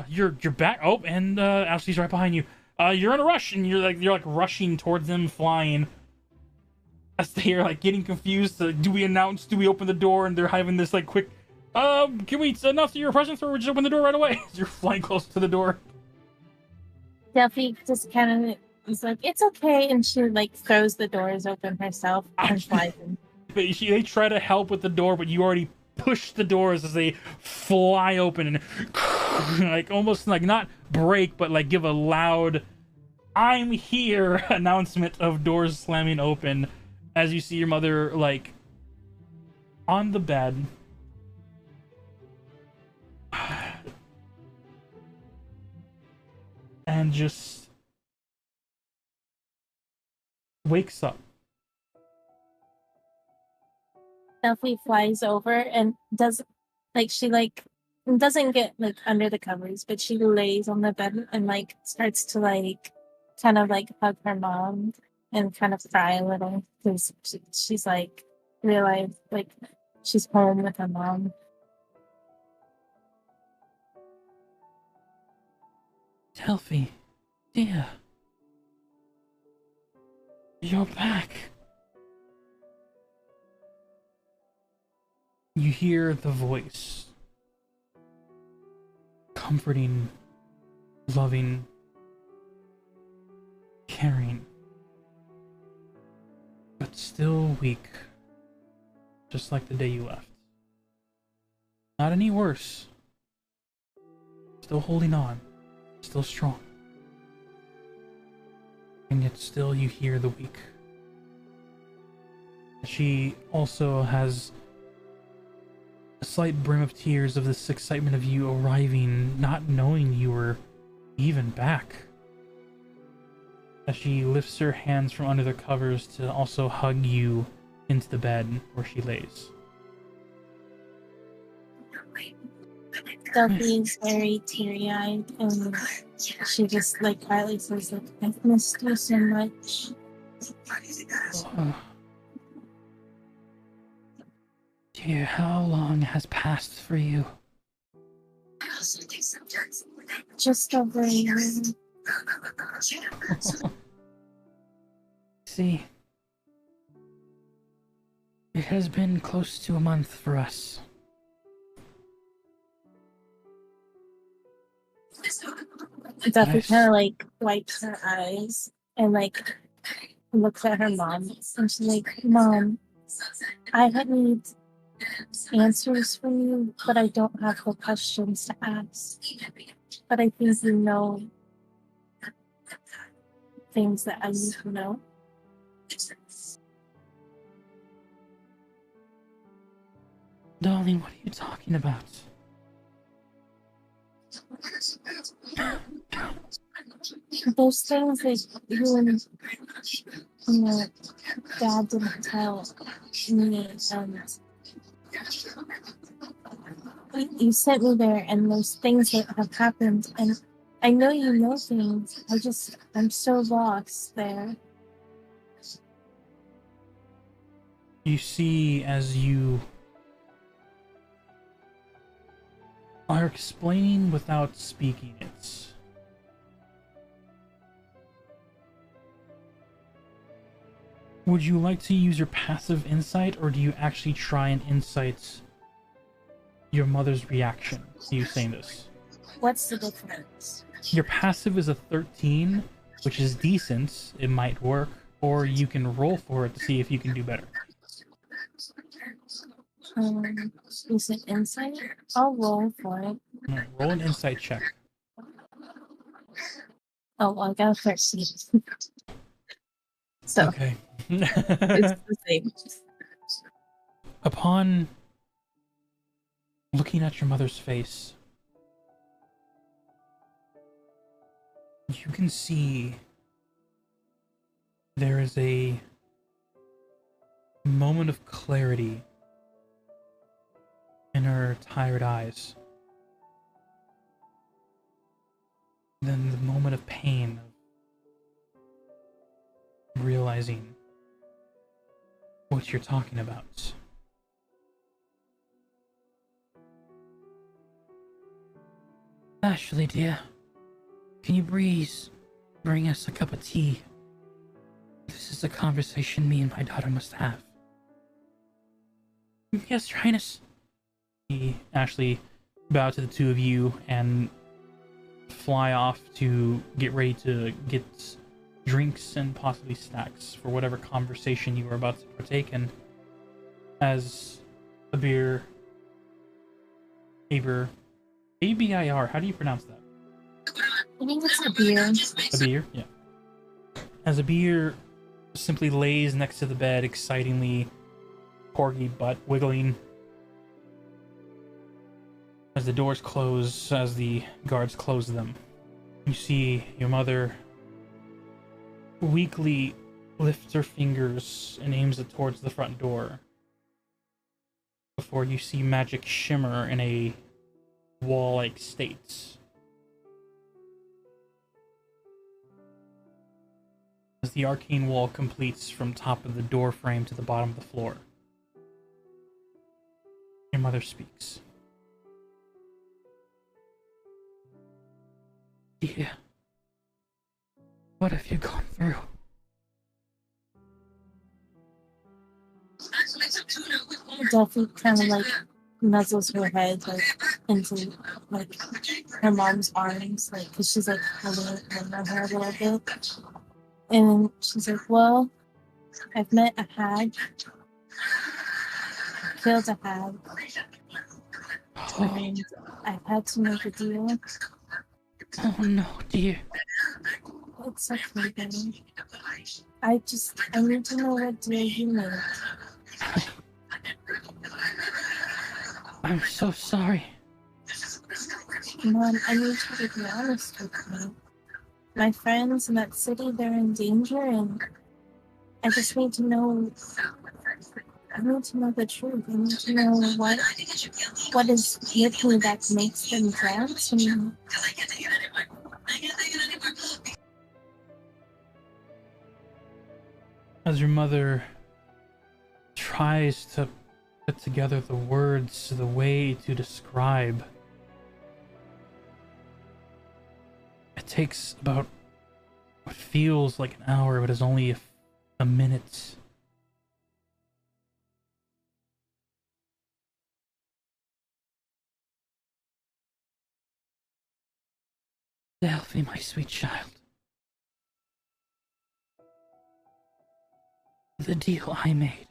you're back. Oh, and Ashley's right behind you. You're in a rush, and you're like rushing towards them, flying as they're like getting confused. Do we announce, do we open the door? And they're having this like quick can we announce your presence, or we just open the door right away? You're flying close to the door. Duffy just kind of is like, it's okay, and she like throws the doors open herself and flies in. They try to help with the door, but you already push the doors as they fly open and like almost like not break, but like give a loud "I'm here" announcement of doors slamming open as you see your mother like on the bed. And just wakes up. Duffy flies over and she doesn't get like under the covers, but she lays on the bed and like starts to like kind of like hug her mom and kind of cry a little because she's like realized like she's home with her mom. Delphi, dear, you're back. You hear the voice, comforting, loving, caring, but still weak, just like the day you left. Not any worse. Still holding on, still strong. And yet still you hear the weak. She also has a slight brim of tears of this excitement of you arriving, not knowing you were even back. As she lifts her hands from under the covers to also hug you into the bed where she lays. Duffy's very teary-eyed, and she just like quietly says like, I've missed you so much. Dear, how long has passed for you? Just over a year. See, it has been close to a month for us. Duffy kind of like wipes her eyes and like looks at her mom, and she's like, Mom, I need answers from you, but I don't have the questions to ask. But I think you know things that I need to know. Darling, what are you talking about? those things that you and Dad didn't tell me, and you sent me there, and there's things that have happened, and I know you know things. I'm so lost there. You see, as you are explaining without speaking it, would you like to use your passive insight, or do you actually try and insight your mother's reaction to you saying this? What's the difference? Your passive is a 13, which is decent. It might work, or you can roll for it to see if you can do better. You said insight? I'll roll for it. Alright, roll an insight check. Oh, well, I got a 13. So, Okay. it's the same. Upon looking at your mother's face, you can see there is a moment of clarity in her tired eyes. Then the moment of pain, of realizing what you're talking about. Ashley, dear, can you please bring us a cup of tea? This is a conversation me and my daughter must have. Yes, Your Highness. Ashley bow to the two of you and fly off to get ready to get drinks and possibly snacks for whatever conversation you are about to partake in. As Abir, A-B-I-R, how do you pronounce that? I think it's a beer. Abir, yeah. As Abir simply lays next to the bed, excitingly, porgy butt wiggling. As the doors close, as the guards close them, you see your mother weakly lifts her fingers and aims it towards the front door, before you see magic shimmer in a wall-like state. As the arcane wall completes from top of the door frame to the bottom of the floor, your mother speaks. Dear, what have you gone through? Duffy kind of like nuzzles her head like into like her mom's arms, like because she's like holding her a little bit, and she's like, "Well, I've met a hag, killed a hag, and I've had to make a deal." Oh no, dear. It's okay, baby. I need to know what deal you made. I'm so sorry. Mom, I need you to be honest with me. My friends in that city, they're in danger, and I just need to know. I need to know the truth. I need to know what is with me that makes them dance. And As your mother tries to put together the words, the way to describe, it takes about what feels like an hour, but is only a minute. Delphi, my sweet child. The deal I made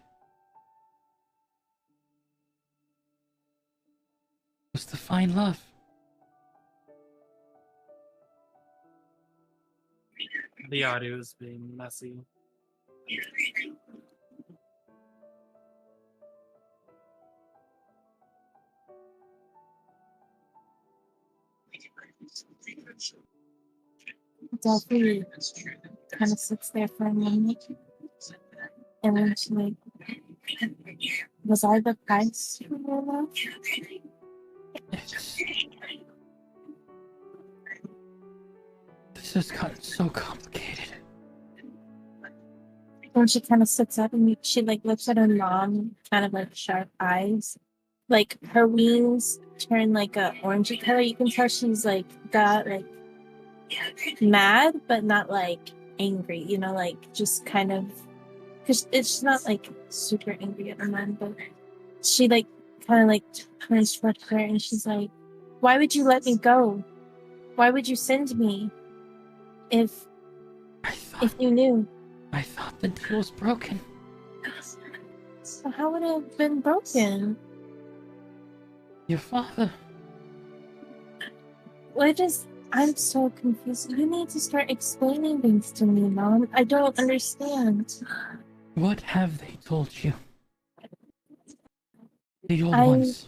was to find love. The audio is being messy. Delphi kind of sits there for a moment, and then she like, was I the price for your love? It's... This has gotten so complicated. When she kind of sits up and she like looks at her mom, kind of like sharp eyes, like her wings turn like a orangey color. You can tell she's like got like mad, but not like angry. You know, like just kind of because it's not like super angry at the moment, but she like kind of like turns toward her and she's like, "Why would you let me go? Why would you send me if you knew?" I thought the deal was broken. So how would it have been broken? Your father. I'm so confused. You need to start explaining things to me, Mom. I don't understand. What have they told you? The old I- ones.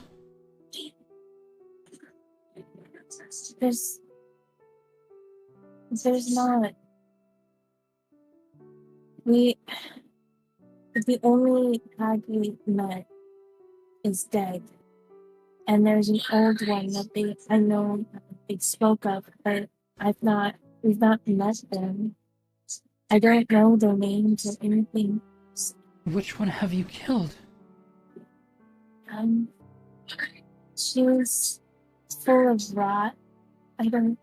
There's not. The only hag we met is dead. And there's an old one that I know they spoke of, but we've not met them. I don't know their names or anything. Which one have you killed? She was full of rot. I don't.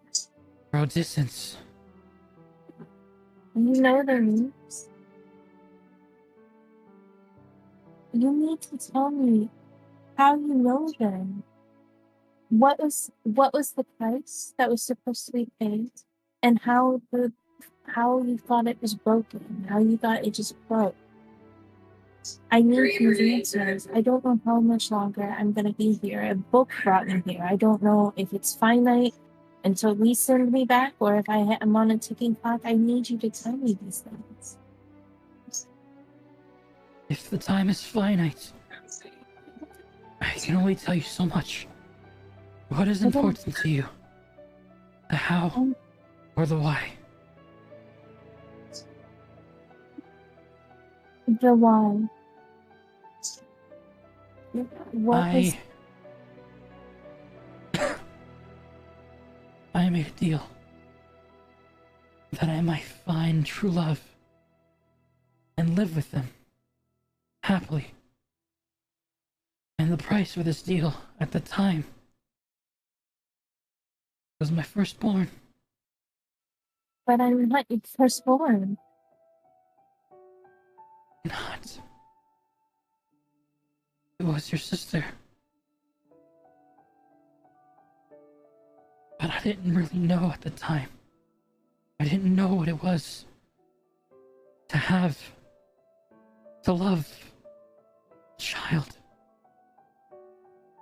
Bro, distance. You know their names? You need to tell me how you know them. What was the price that was supposed to be paid, and how you thought it was broken, how you thought it just broke. I need these answers. I don't know how much longer I'm gonna be here. A book brought me here. I don't know if it's finite until we send me back, or if I'm on a ticking clock. I need you to tell me these things. If the time is finite, I can only tell you so much. What is important to you? The how or the why? The why. I made a deal that I might find true love and live with them happily. And the price for this deal at the time was my firstborn. But I'm not your firstborn. Not. It was your sister. But I didn't really know at the time. I didn't know what it was to love a child.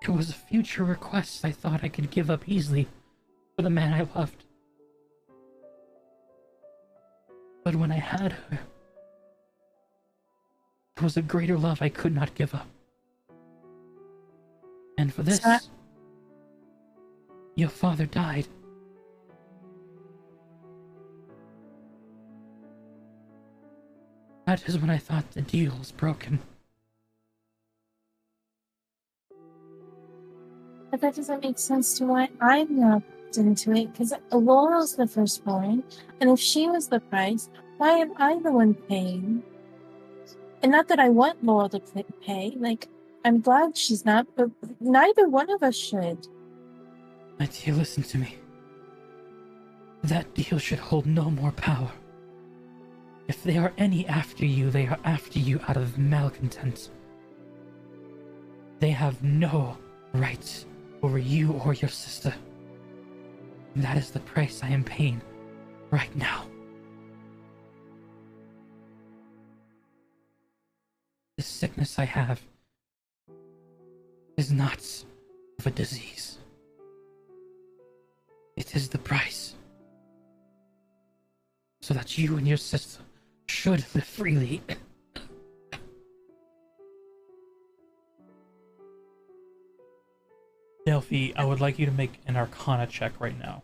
It was a future request I thought I could give up easily for the man I loved. But when I had her, it was a greater love I could not give up. And for this, your father died. That is when I thought the deal was broken. But that doesn't make sense to why I'm not into it, because Laurel's the firstborn, and if she was the price, why am I the one paying? And not that I want Laurel to pay, like, I'm glad she's not, but neither one of us should. My dear, listen to me. That deal should hold no more power. If they are any after you, they are after you out of malcontent. They have no rights over you or your sister. And that is the price I am paying right now. The sickness I have is not of a disease. It is the price. So that you and your sister should live freely. Delphi, I would like you to make an Arcana check right now.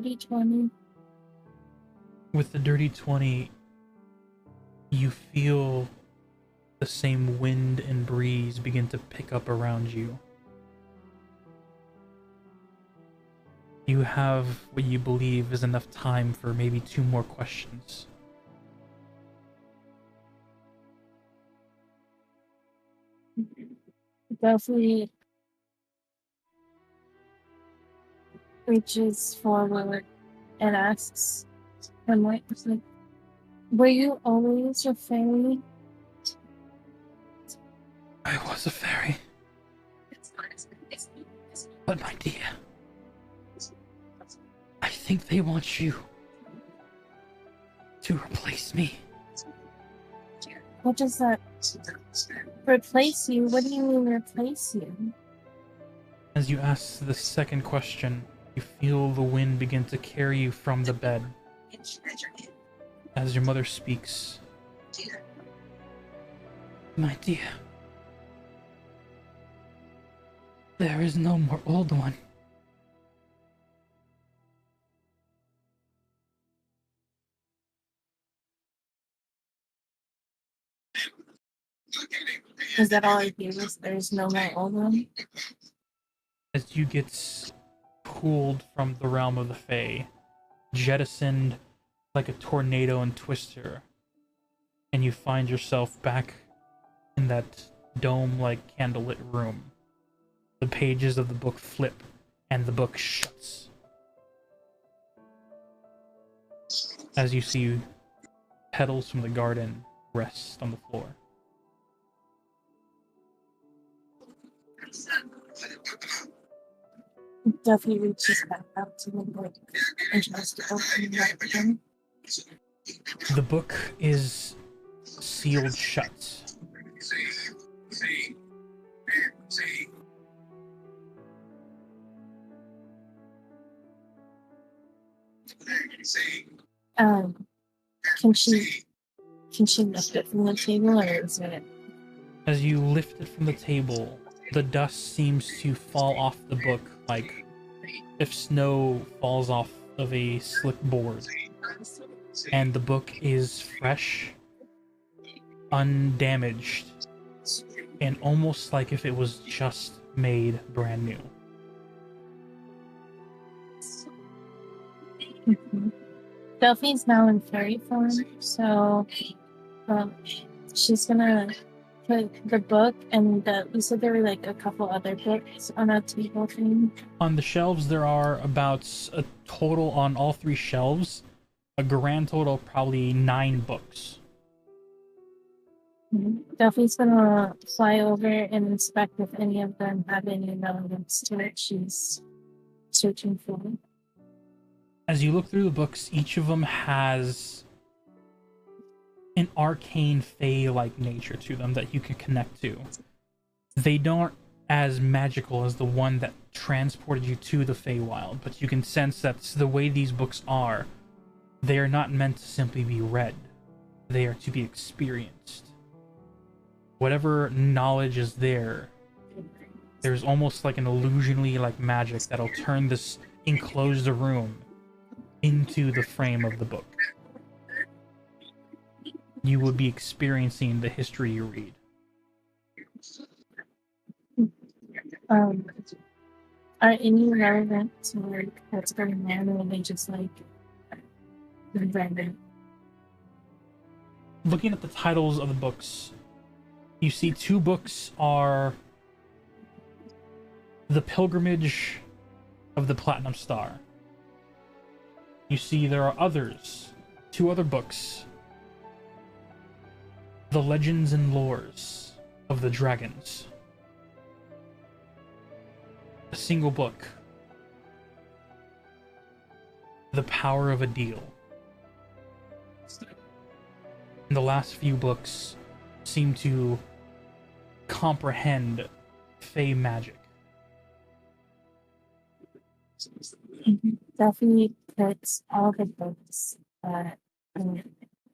dirty 20. With the dirty 20, you feel the same wind and breeze begin to pick up around you. You have what you believe is enough time for maybe 2 more questions. Delphi reaches forward and asks him, like, were you always a fairy? I was a fairy. But my dear, I think they want you to replace me. What does that replace you? What do you mean replace you? As you ask the second question, you feel the wind begin to carry you from the bed. As your mother speaks, my dear, there is no more old one. Is that all I hear? Is there's no more old one? As you get pulled from the realm of the Fae, jettisoned like a tornado and twister, and you find yourself back in that dome-like candlelit room. The pages of the book flip, and the book shuts. As you see petals from the garden rest on the floor. Duffy reaches back out to the book and tries to open it up again. The book is sealed shut. Um, can she lift it from the table, or is it? As you lift it from the table, the dust seems to fall off the book like if snow falls off of a slick board. And the book is fresh, undamaged, and almost like if it was just made brand new. Delphi's now in fairy form, so she's gonna put the book and we said there were like a couple other books on a table thing. On the shelves, there are about a total on all 3 shelves, a grand total of probably 9 books. Delphi's gonna fly over and inspect if any of them have any relevance to what she's searching for. As you look through the books, each of them has an arcane Fae-like nature to them that you can connect to. They aren't as magical as the one that transported you to the Feywild, but you can sense that the way these books are, they are not meant to simply be read. They are to be experienced. Whatever knowledge is there, there's almost like an illusionally like magic that'll turn this enclosed room into the frame of the book. You would be experiencing the history you read. Are any relevant to like what's going on, or are they just like random? Looking at the titles of the books, you see 2 books are The Pilgrimage of the Platinum Star. You see there are others, 2 other books, The Legends and Lores of the Dragons. A single book, The Power of a Deal. And the last few books seem to comprehend Fey magic. Delphi puts all the books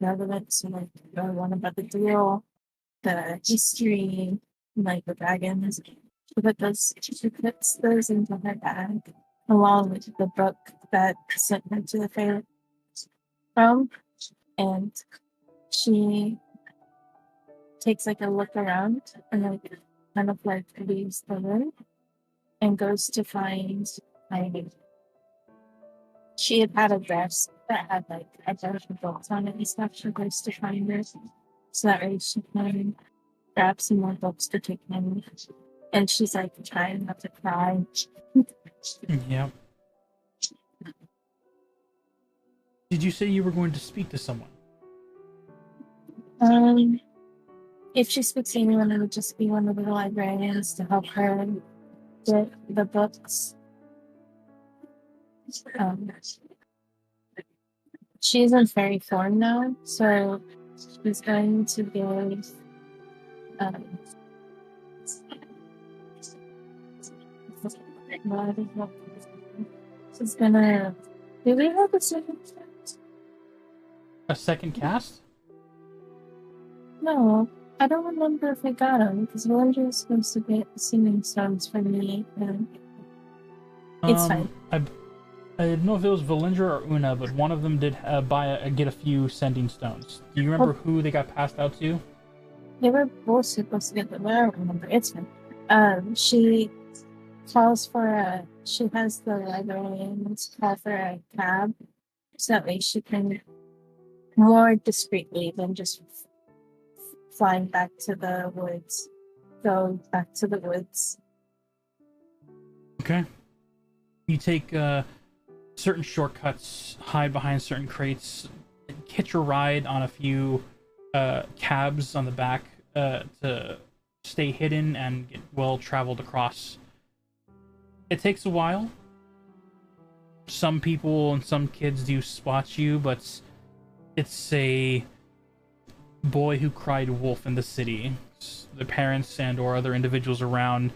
relevant to like the one about the deal, the history, like the dragons. She puts those into her bag along with the book that sent her to the fairy realm, and she takes like a look around and like kind of like leaves the room and goes to find like she had a desk that had like a bunch of books on it and stuff. She goes to find it so that way she can grab some more books to take in. And she's like trying not to cry. Yeah. Did you say you were going to speak to someone? If she speaks to anyone, it would just be one of the librarians to help her get the books. She's in fairy form now, so she's going to give she's gonna. Do we have a second cast? A second cast? No, I don't remember if I got them because Valencia was supposed to get singing stones for me. And it's fine. I don't know if it was Valindra or Una, but one of them did get a few sending stones. Do you remember who they got passed out to? They were both supposed to get them. I don't remember. It's fine. She calls for she has the librarians call for a cab so that way she can more discreetly than just flying back to the woods. Go back to the woods. Okay. You take certain shortcuts, hide behind certain crates, hitch a ride on a few cabs on the back to stay hidden and get well traveled across. It takes a while. Some people and some kids do spot you, but it's a boy who cried wolf in the city. The parents and or other individuals around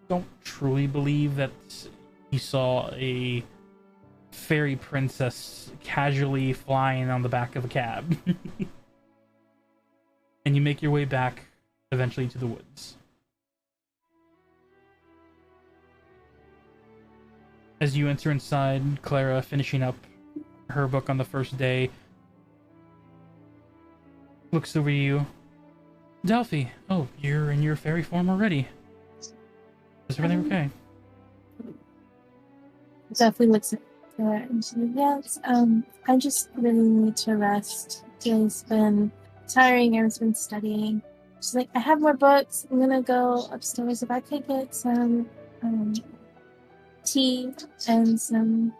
don't truly believe that he saw a fairy princess casually flying on the back of a cab. And you make your way back eventually to the woods. As you enter inside, Clara, finishing up her book on the first day, looks over you. Delphi, oh, you're in your fairy form already. Is everything okay? Delphi looks at her and she's like, yes, I just really need to rest. It's been tiring, I've been studying. She's like, I have more books. I'm gonna go upstairs if I could get some tea and some,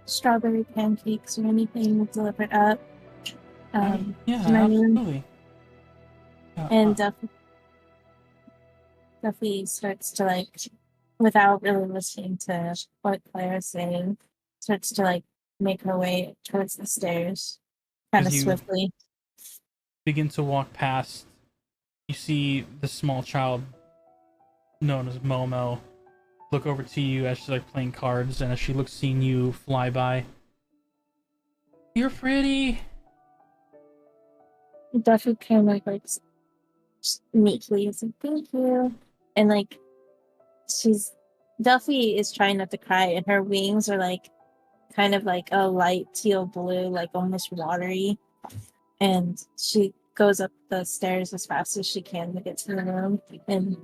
strawberry pancakes or anything delivered up. Yeah, to my room. absolutely. And Duffy starts to, like, without really listening to what Claire's saying, starts to, like, make her way towards the stairs kind of swiftly. Begin to walk past. You see the small child known as Momo look over to you as she's like playing cards, and as she looks seeing you fly by. You're pretty. Duffy kind of like meekly is like, thank you. And like Duffy is trying not to cry, and her wings are like kind of like a light teal blue, like almost watery. And she goes up the stairs as fast as she can to get to the room, and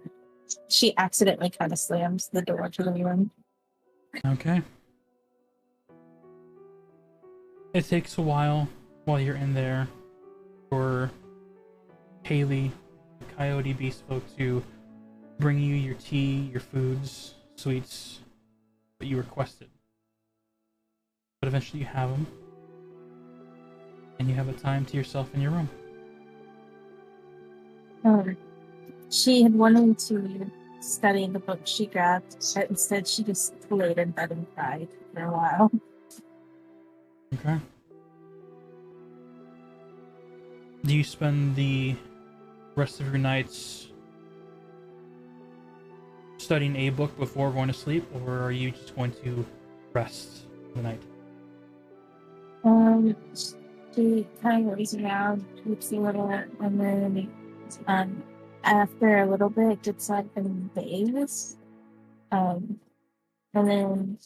she accidentally kind of slams the door to the room. Okay. It takes a while you're in there for Haley, the coyote beast folk, to bring you your tea, your foods, sweets that you requested. But eventually you have them, and you have a time to yourself in your room. She had wanted to study the book she grabbed, but instead she just laid in bed and cried for a while. Okay. Do you spend the rest of your nights studying a book before going to sleep, or are you just going to rest for the night? She kind of lays around, sleeps a little, and then after a little bit gets up and bathes. And then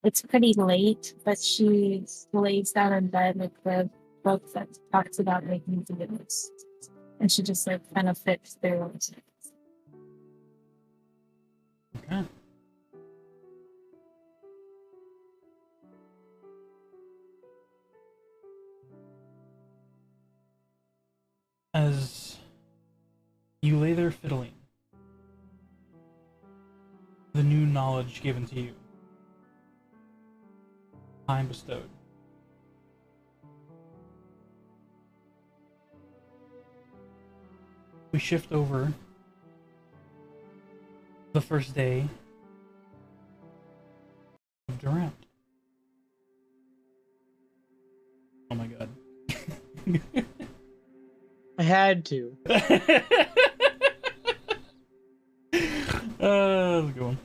it's pretty late, but she lays down in bed with the book that talks about making videos. And she just like kind of flips through it. Okay. As you lay there fiddling, the new knowledge given to you, time bestowed. We shift over the first day of Durant. Oh my god. I had to. That's a good one.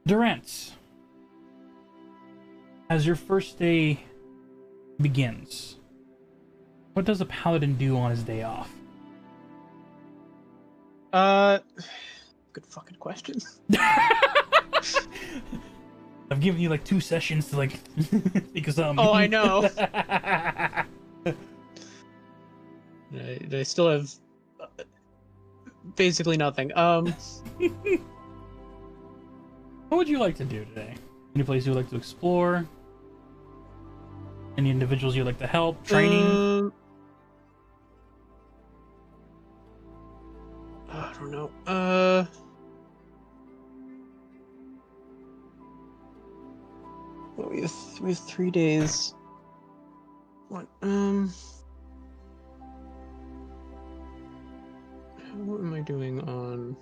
Durant, as your first day begins, what does a paladin do on his day off? Good fucking question. I've given you like 2 sessions to like think of something. Oh, I know. I still have basically nothing. What would you like to do today? Any place you would like to explore? Any individuals you'd like to help? Training? I don't know. Well, we have 3 days. What? What am I doing on?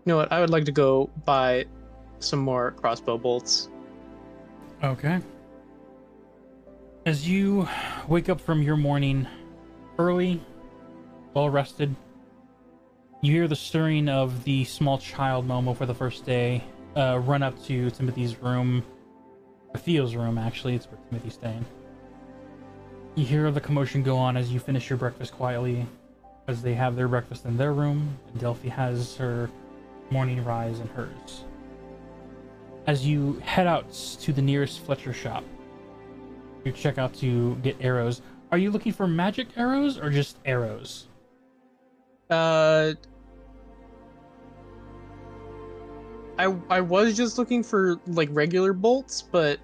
You know what? I would like to go buy some more crossbow bolts. Okay. As you wake up from your morning early, well rested, you hear the stirring of the small child Momo for the first day run up to Timothy's room, or Theo's room actually, it's where Timothy's staying. You hear the commotion go on as you finish your breakfast quietly, as they have their breakfast in their room, and Delphi has her morning rise in hers. As you head out to the nearest Fletcher shop, you check out to get arrows. Are you looking for magic arrows or just arrows? I was just looking for like regular bolts, but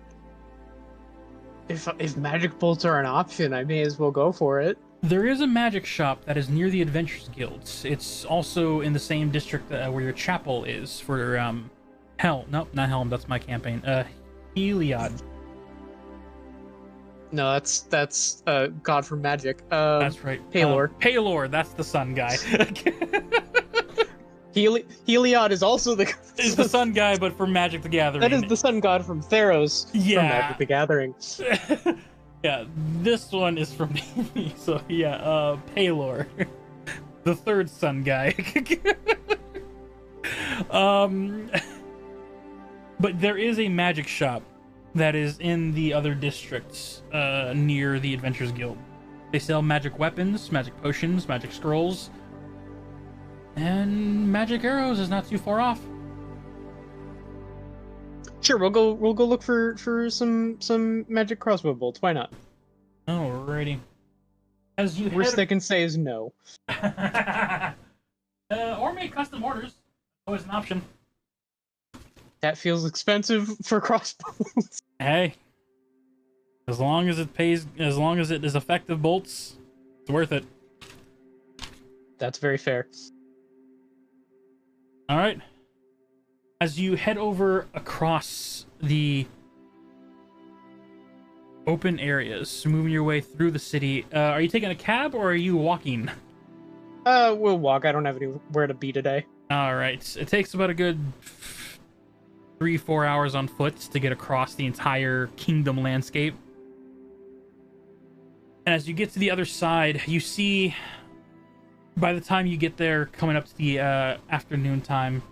if magic bolts are an option, I may as well go for it. There is a magic shop that is near the Adventures Guilds. It's also in the same district where your chapel is for Nope, not Helm. That's my campaign. Heliod. No, that's God for magic. That's right. Paylor. Paylor. That's the sun guy. Heliod is also Is the sun guy, but for Magic the Gathering. That is the sun god from Theros. Yeah. From Magic the Gathering. Yeah, this one is from me. So yeah, Paylor, the third sun guy. But there is a magic shop that is in the other districts near the Adventures Guild. They sell magic weapons, magic potions, magic scrolls, and magic arrows is not too far off. Sure, we'll go look for some magic crossbow bolts. Why not? Alrighty. As you Worst they can say is no. Or make custom orders. Always an option. That feels expensive for crossbows. Hey, as long as it pays, as long as it is effective bolts, it's worth it. That's very fair. All right. As you head over across the open areas, moving your way through the city, are you taking a cab or are you walking? We'll walk. I don't have anywhere to be today. All right. It takes about a good 3-4 hours on foot to get across the entire kingdom landscape. And as you get to the other side, you see, by the time you get there, coming up to the afternoon time,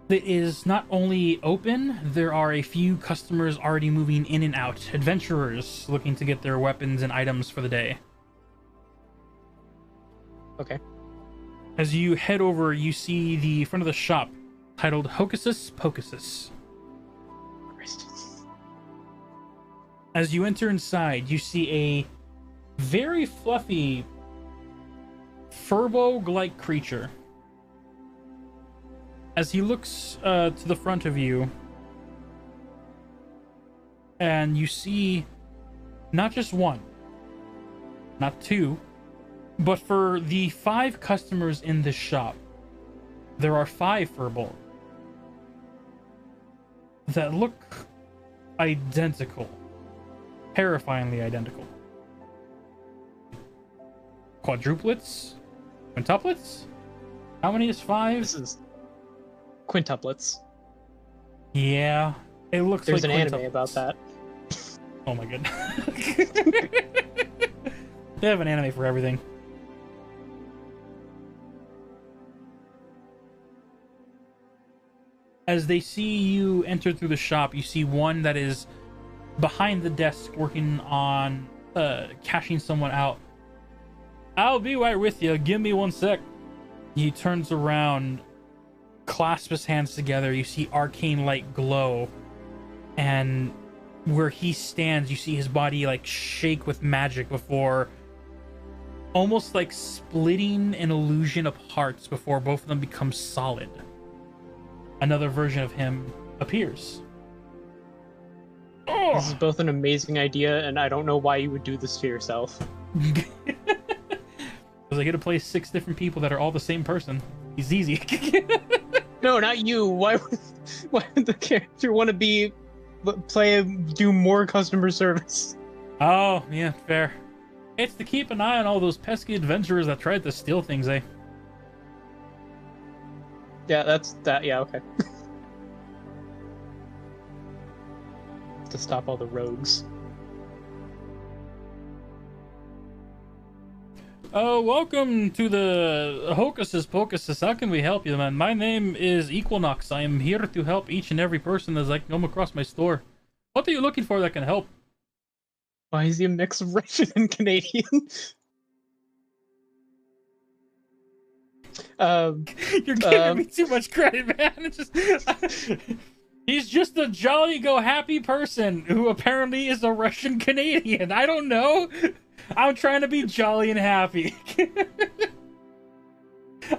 it is not only open, there are a few customers already moving in and out, adventurers looking to get their weapons and items for the day. Okay. As you head over, you see the front of the shop titled Hocusus Pocusus. Christ. As you enter inside, you see a very fluffy furbolg-like creature. As he looks to the front of you, and you see not just one, not two, but for the 5 customers in this shop, there are 5 furbolg that look identical. Terrifyingly identical. Quadruplets? Quintuplets? How many is 5? This is quintuplets. Yeah, it looks There's like an anime quintuplets. about that. Oh my god. They have an anime for everything. As they see you enter through the shop, you see one that is behind the desk working on cashing someone out. I'll be right with you. Give me 1 sec. He turns around, clasps his hands together. You see arcane light glow, and where he stands, you see his body like shake with magic before almost like splitting an illusion apart before both of them become solid. Another version of him appears. This is both an amazing idea, and I don't know why you would do this to yourself. Because I get to play 6 different people that are all the same person. He's easy. No, not you. Why would the character want to do more customer service? Oh, yeah, fair. It's to keep an eye on all those pesky adventurers that tried to steal things, eh? Yeah, that's that. Yeah, okay. To stop all the rogues. Welcome to the Hocusus Pocusus. How can we help you, man? My name is Equinox. I am here to help each and every person as I come across my store. What are you looking for that can help? Why is he a mix of Russian and Canadian? You're giving me too much credit, man. It's just he's just a jolly go happy person who apparently is a Russian Canadian. I don't know. I'm trying to be jolly and happy.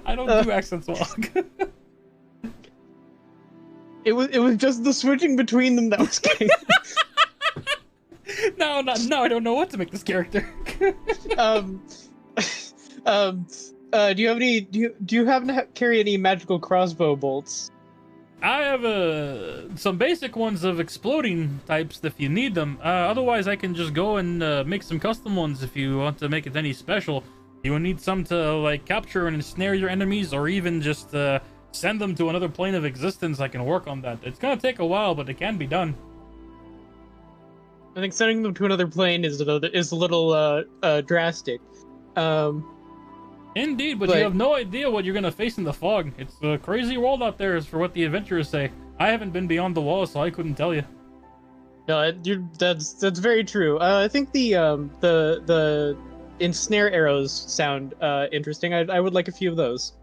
I don't do accents well. It was just the switching between them that was getting. No, I don't know what to make this character. Do you have any? Do you happen to carry any magical crossbow bolts? I have some basic ones of exploding types if you need them. Otherwise, I can just go and make some custom ones if you want to make it any special. You will need some to like capture and ensnare your enemies, or even just send them to another plane of existence. I can work on that. It's gonna take a while, but it can be done. I think sending them to another plane is a little drastic. Indeed, but you have no idea what you're gonna face in the fog. It's a crazy world out there, is for what the adventurers say. I haven't been beyond the wall, so I couldn't tell you. No, that's very true. I think the ensnare arrows sound interesting. I would like a few of those.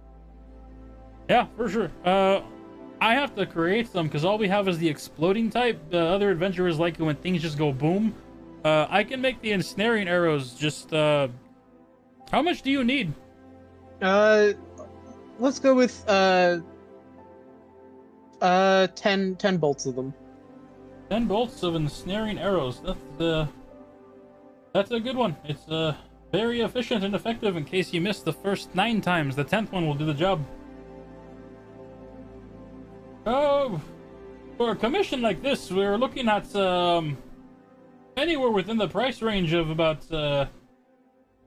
Yeah, for sure. I have to create some because all we have is the exploding type. The other adventurers like it when things just go boom. I can make the ensnaring arrows. Just how much do you need? Let's go with 10 bolts of them. 10 bolts of ensnaring arrows. That's a good one. It's very efficient and effective. In case you missed the first 9 times, the 10th one will do the job. Oh, for a commission like this, we're looking at anywhere within the price range of about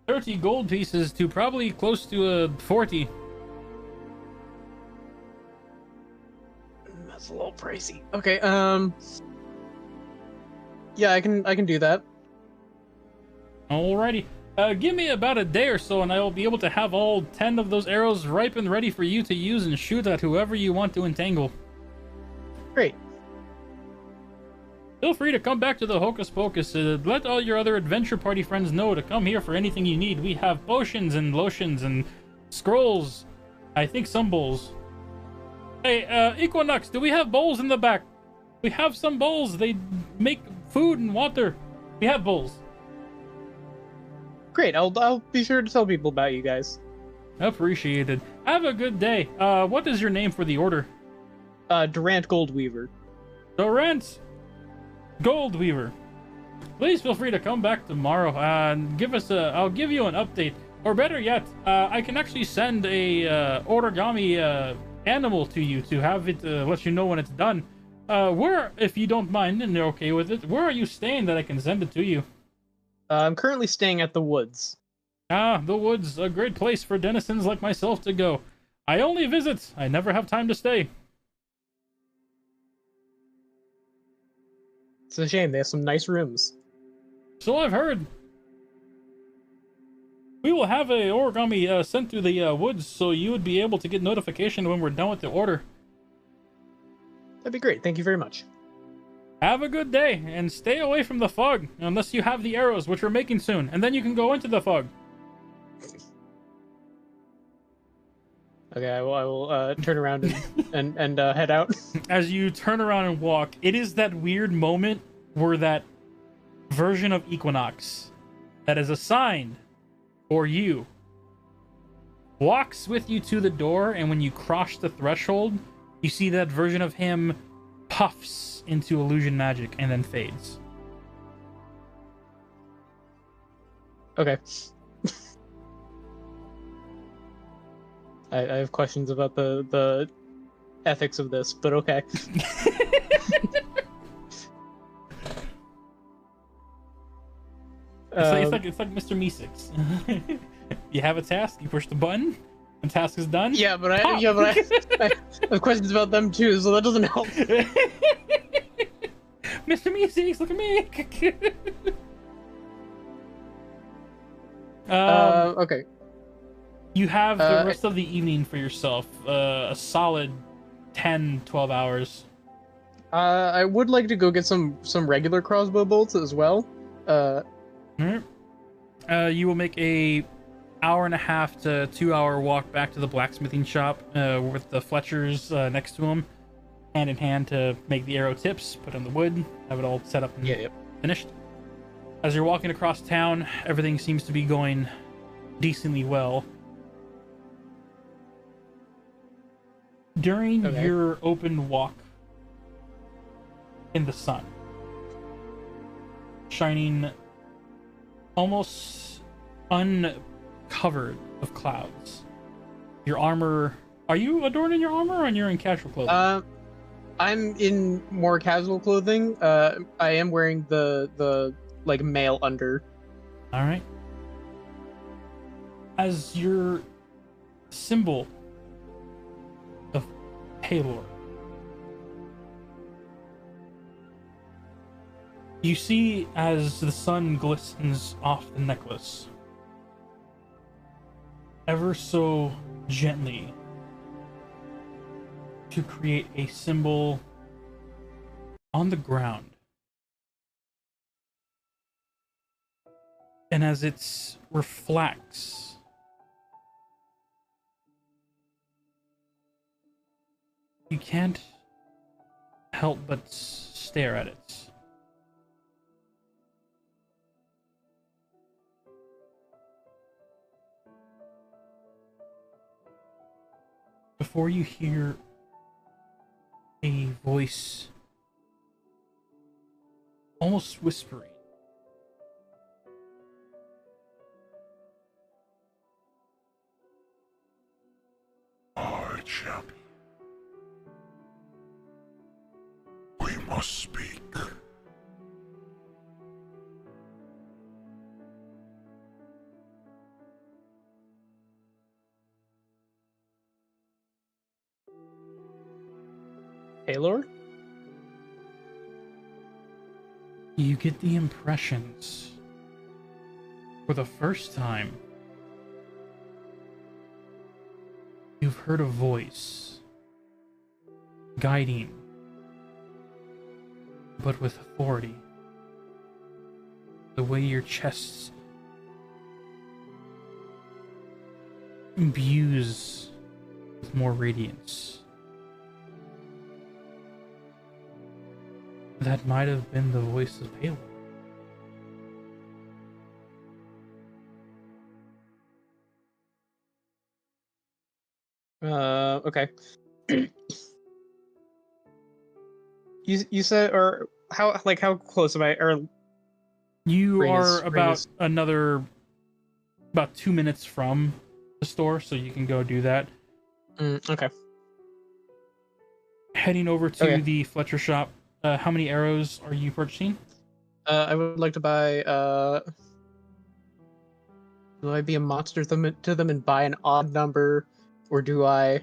30 gold pieces to probably close to 40. That's a little pricey. Okay, yeah, I can do that. Alrighty. Give me about a day or so and I will be able to have all 10 of those arrows ripe and ready for you to use and shoot at whoever you want to entangle. Great. Feel free to come back to the Hocus Pocus. Let all your other adventure party friends know to come here for anything you need. We have potions and lotions and scrolls. I think some bowls. Hey, Equinox, do we have bowls in the back? We have some bowls. They make food and water. We have bowls. Great. I'll be sure to tell people about you guys. Appreciated. Have a good day. What is your name for the order? Durant Goldweaver. Durant Goldweaver. Please feel free to come back tomorrow and give us I'll give you an update. Or better yet, I can actually send a origami animal to you to have it let you know when it's done. Where, if you don't mind and you're okay with it, where are you staying that I can send it to you? I'm currently staying at the Woods. Ah, the Woods, a great place for denizens like myself to go. I only visit. I never have time to stay. It's a shame. They have some nice rooms. So I've heard. We will have a origami sent to the woods, so you would be able to get notification when we're done with the order. That'd be great. Thank you very much. Have a good day, and stay away from the fog, unless you have the arrows, which we're making soon, and then you can go into the fog. Okay, I will turn around and head out. As you turn around and walk, it is that weird moment where that version of Equinox that is assigned for you walks with you to the door, and when you cross the threshold, you see that version of him puffs into illusion magic and then fades. Okay. I have questions about the ethics of this, but okay. It's like Mr. Meeseeks. You have a task, you push the button, and task is done. Yeah, but I have questions about them too, so that doesn't help. Mr. Meeseeks, look at me. Okay. You have the rest of the evening for yourself. A solid 10-12 hours. I would like to go get some regular crossbow bolts as well. You will make a hour-and-a-half to 2-hour walk back to the blacksmithing shop with the Fletchers next to him, hand in hand, to make the arrow tips, put on the wood, have it all set up and finished. As you're walking across town, everything seems to be going decently well. During your open walk in the sun, shining almost uncovered of clouds, your armor... Are you adorned in your armor, or you're in casual clothing? I'm in more casual clothing. I am wearing the like mail under. All right. As your symbol of Palor, you see as the sun glistens off the necklace, ever so gently, to create a symbol on the ground. And as it reflects, you can't help but stare at it. Before you hear a voice almost whispering, "My champion, we must speak." Palor? you get the impressions for the first time. You've heard a voice guiding, but with authority. The way your chest imbues with more radiance. That might have been the voice of Palor. Okay. You said, or how close am I? Or You ring are is about 2 minutes from the store, so you can go do that. Okay. Heading over to Okay. the Fletcher shop. How many arrows are you purchasing? I would like to buy. Do I be a monster to them and buy an odd number, or do I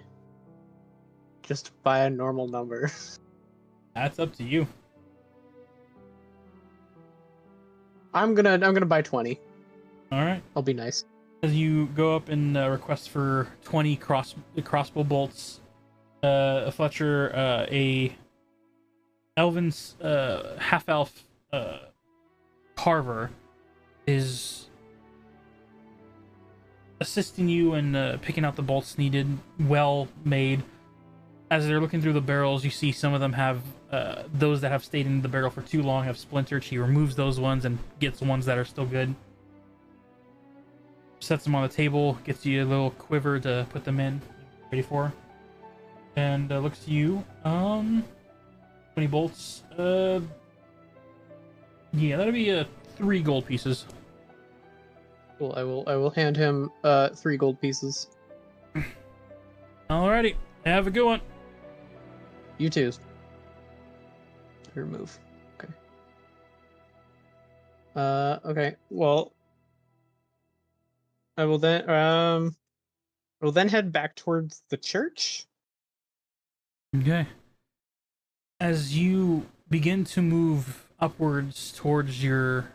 just buy a normal number? That's up to you. I'm gonna buy 20. All right. I'll be nice. As you go up and request for 20 crossbow bolts, Fletcher, a elven's half elf carver is assisting you in picking out the bolts needed, well made. As they're looking through the barrels, you see some of them have those that have stayed in the barrel for too long have splintered. She removes those ones and gets ones that are still good. Sets them on the table, gets you a little quiver to put them in, ready for. And looks to you. 20 bolts. Yeah, that'll be 3 gold pieces. Cool. I will hand him 3 gold pieces. Alrighty, have a good one. You too. Remove. Okay. Okay. Well, I will then head back towards the church. Okay. As you begin to move upwards towards your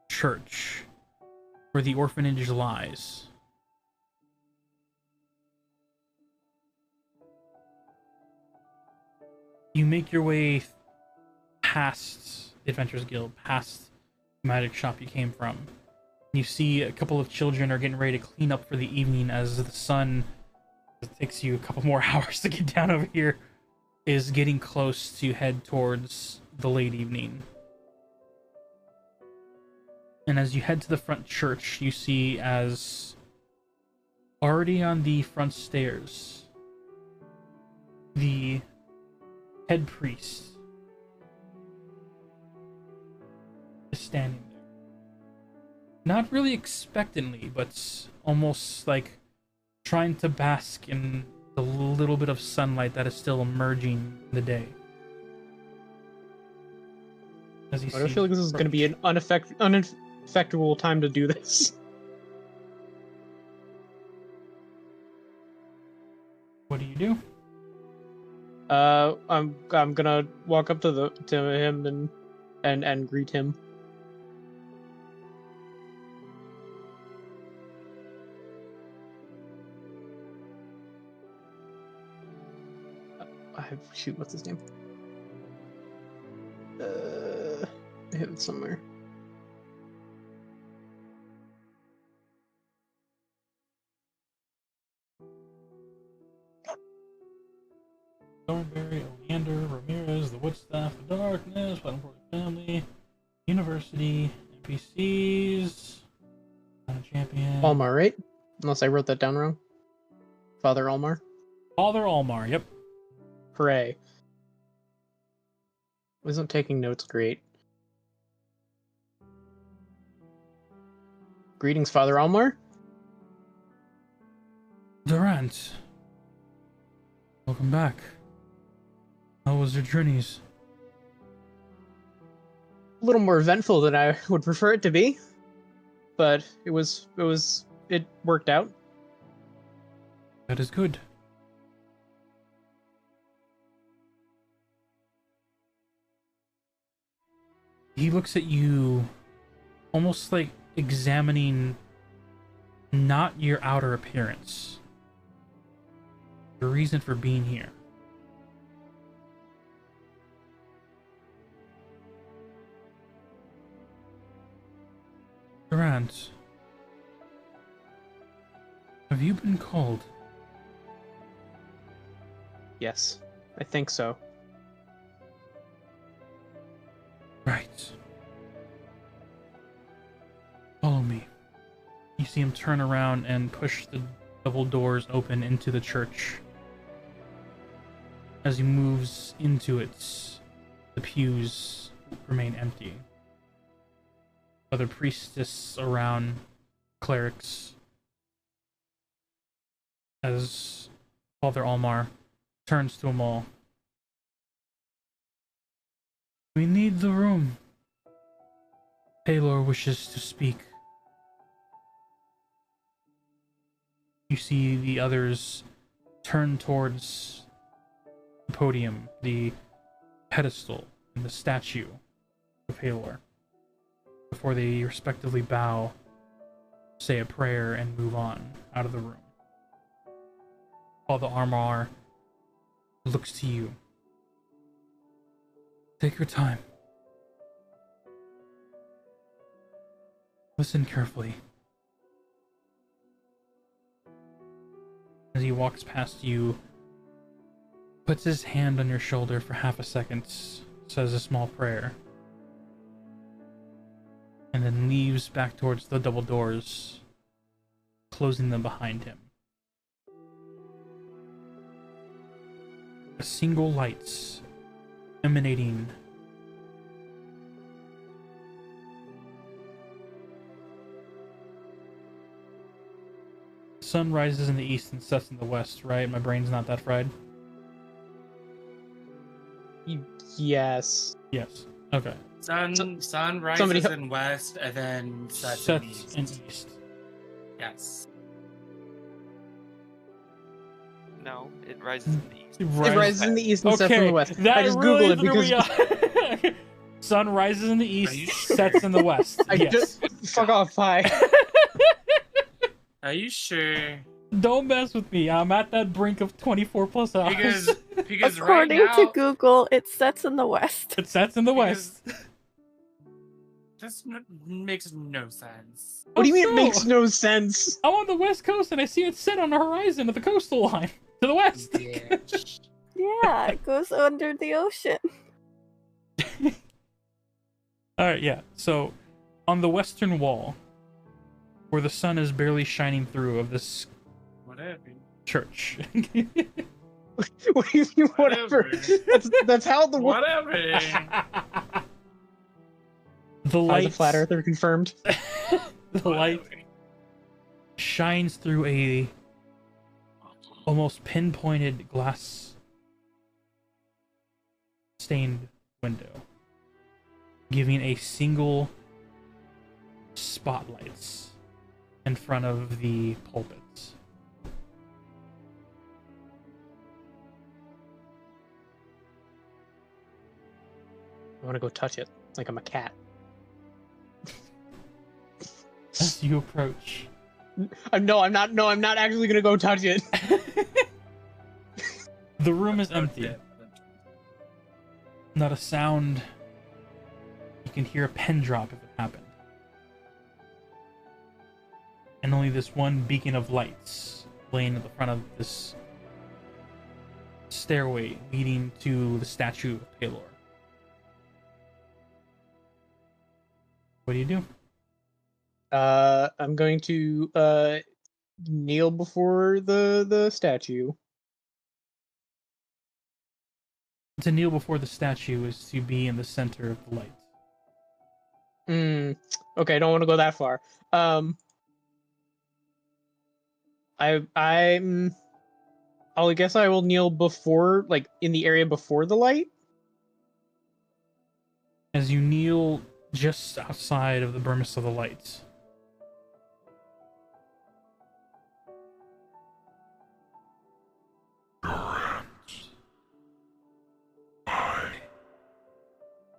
church, where the orphanage lies, you make your way past the Adventurers Guild, past the magic shop you came from. You see a couple of children are getting ready to clean up for the evening as the sun, it takes you a couple more hours to get down over here, is getting close to head towards the late evening. And as you head to the front church, you see as already on the front stairs, the head priest is standing there. Not really expectantly, but almost like trying to bask in the little bit of sunlight that is still emerging in the day. As he I don't feel like this is going to be an uneffectual time to do this. What do you do? I'm gonna walk up to him and greet him. Shoot, what's his name? I have it somewhere. Thornberry, Oleander, Ramirez, the Woodstaff, the Darkness, Platinum Family, University, NPCs, Champion. Almar, right? Unless I wrote that down wrong. Father Almar. Father Almar, yep. Hooray. Wasn't taking notes great. Greetings, Father Almar. Durant, welcome back. How was your journeys? A little more eventful than I would prefer it to be, but it worked out. That is good. He looks at you almost like examining not your outer appearance, the reason for being here. Durant, Have you been called? Yes, I think so. Right. Follow me. You see him turn around and push the double doors open into the church. As he moves into it, the pews remain empty. Other priestess around, clerics, as Father Almar turns to them all. We need the room. Taylor wishes to speak. You see the others turn towards the podium, the pedestal, and the statue of Halor, before they respectively bow, say a prayer, and move on out of the room. Father Almar looks to you. Take your time. Listen carefully. As he walks past you, puts his hand on your shoulder for half a second, says a small prayer, and then leaves back towards the double doors, closing them behind him. A single light emanating sun rises in the east and sets in the west, right? My brain's not that fried. Yes. Yes. Okay. Sun rises somebody in west and then sets in east. Yes. No, it rises in the east. It rises in the east and sets in Okay, the west. that I just really Googled it because sun rises in the you east, sure? sets in the west. I Yes. just fuck off, hi. Are you sure? Don't mess with me. I'm at that brink of 24 plus hours. Because right According now to Google, it sets in the west. It sets in the Because- west. this makes no sense. What do you mean so? it makes no sense? I'm on the west coast and I see it set on the horizon of the coastal line to the west. Bitch. Yeah, it goes under the ocean. Alright, yeah. So, on the western wall, where the sun is barely shining through of this Whatever. church. What do you mean, whatever? That's how the world. Whatever. The The light, flat earther confirmed. the light shines through a almost pinpointed glass stained window, giving a single spotlights in front of the pulpits. I want to go touch it like I'm a cat. As you approach, No, I'm not. No, I'm not actually gonna go touch it. the room is empty. Not a sound. You can hear a pin drop if it happened. And only this one beacon of lights laying at the front of this stairway leading to the statue of Palor. What do you do? I'm going to kneel before the statue. To kneel before the statue is to be in the center of the light. Okay, I don't want to go that far. I guess I will kneel before, like, in the area before the light. As you kneel just outside of the burmest of the lights, Your hands. I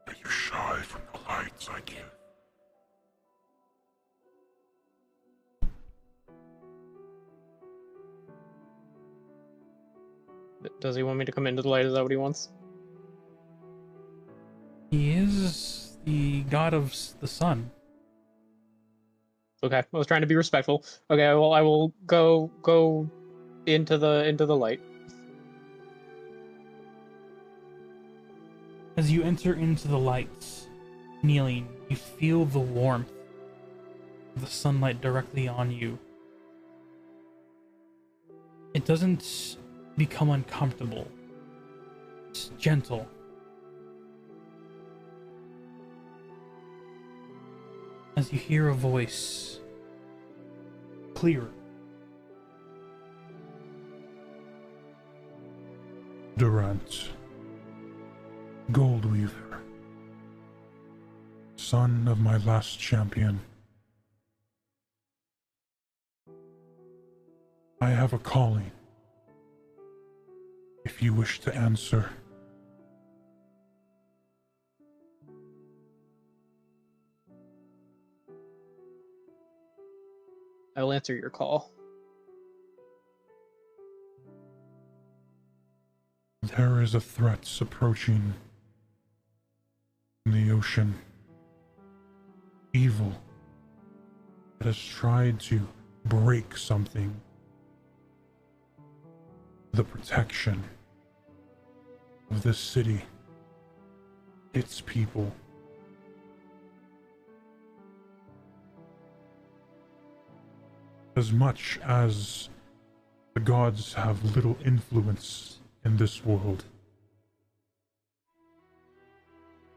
let you shy from the lights I give. Does he want me to come into the light? Is that what he wants? he is the god of the sun. Okay, I was trying to be respectful. Okay, I will go into the light. As you enter into the lights, kneeling, you feel the warmth of the sunlight directly on you. It doesn't become uncomfortable. It's gentle. As you hear a voice, clearer. Durant, Goldweaver, son of my last champion. I have a calling. If you wish to answer. I will answer your call. There is a threat approaching from the ocean. Evil that has tried to break something. The protection of this city, its people. As much as the gods have little influence in this world,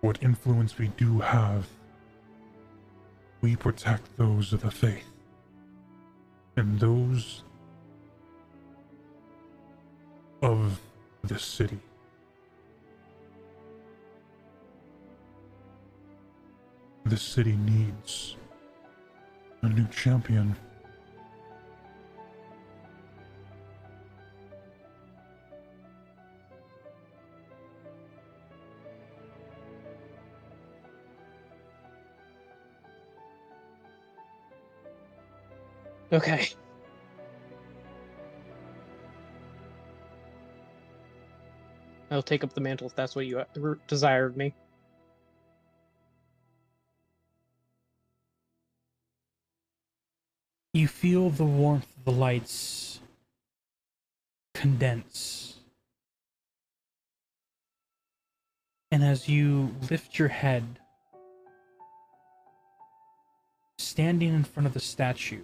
what influence we do have, we protect those of the faith, and those of this city. This city needs a new champion. Okay. I'll take up the mantle if that's what you desire of me. You feel the warmth of the lights condense. And as you lift your head, standing in front of the statue,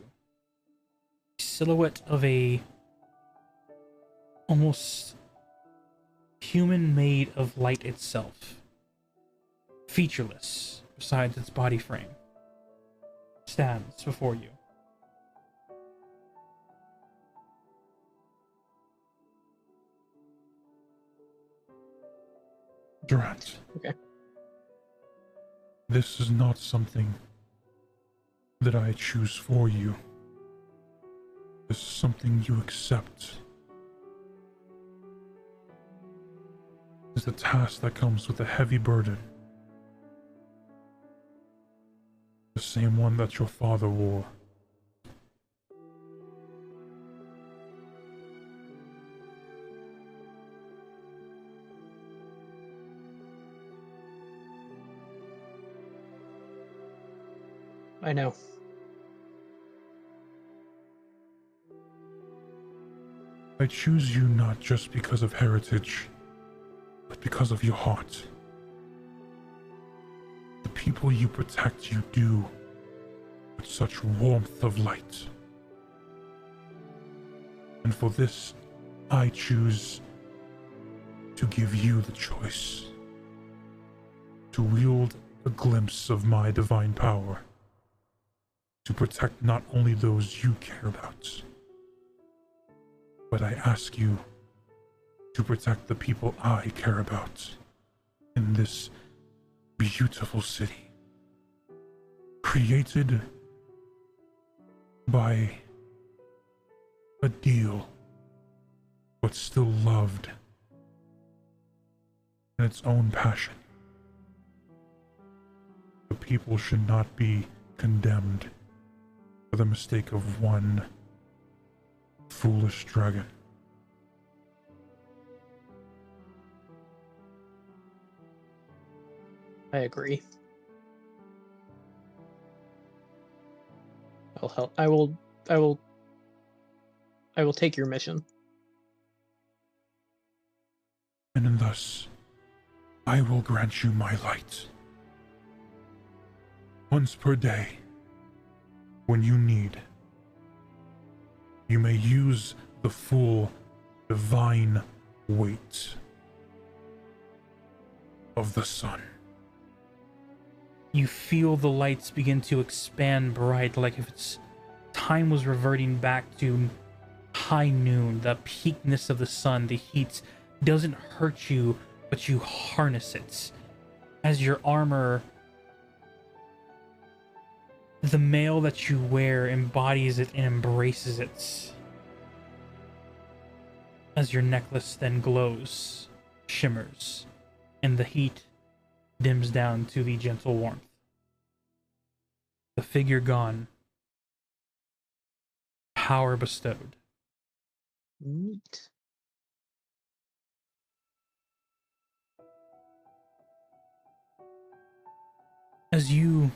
silhouette of a almost human made of light itself, featureless besides its body frame, stands before you. Durant. Okay. This is not something that I choose for you. This is something you accept. It's a task that comes with a heavy burden. The same one that your father wore. I know. I choose you not just because of heritage, but because of your heart. The people you protect you do with such warmth of light. And for this, I choose to give you the choice. To wield a glimpse of my divine power. To protect not only those you care about, but I ask you to protect the people I care about in this beautiful city, created by a deal, but still loved in its own passion. The people should not be condemned for the mistake of one foolish dragon. I agree. will help. I will take your mission. And thus, I will grant you my light. Once per day, when you need, you may use the full divine weight of the sun. You feel the lights begin to expand bright, like if time was reverting back to high noon. The peakness of the sun, the heat doesn't hurt you, but you harness it. As your armor, the mail that you wear embodies it and embraces it. As your necklace then glows, shimmers, and the heat dims down to the gentle warmth. The figure gone, power bestowed. Neat. As you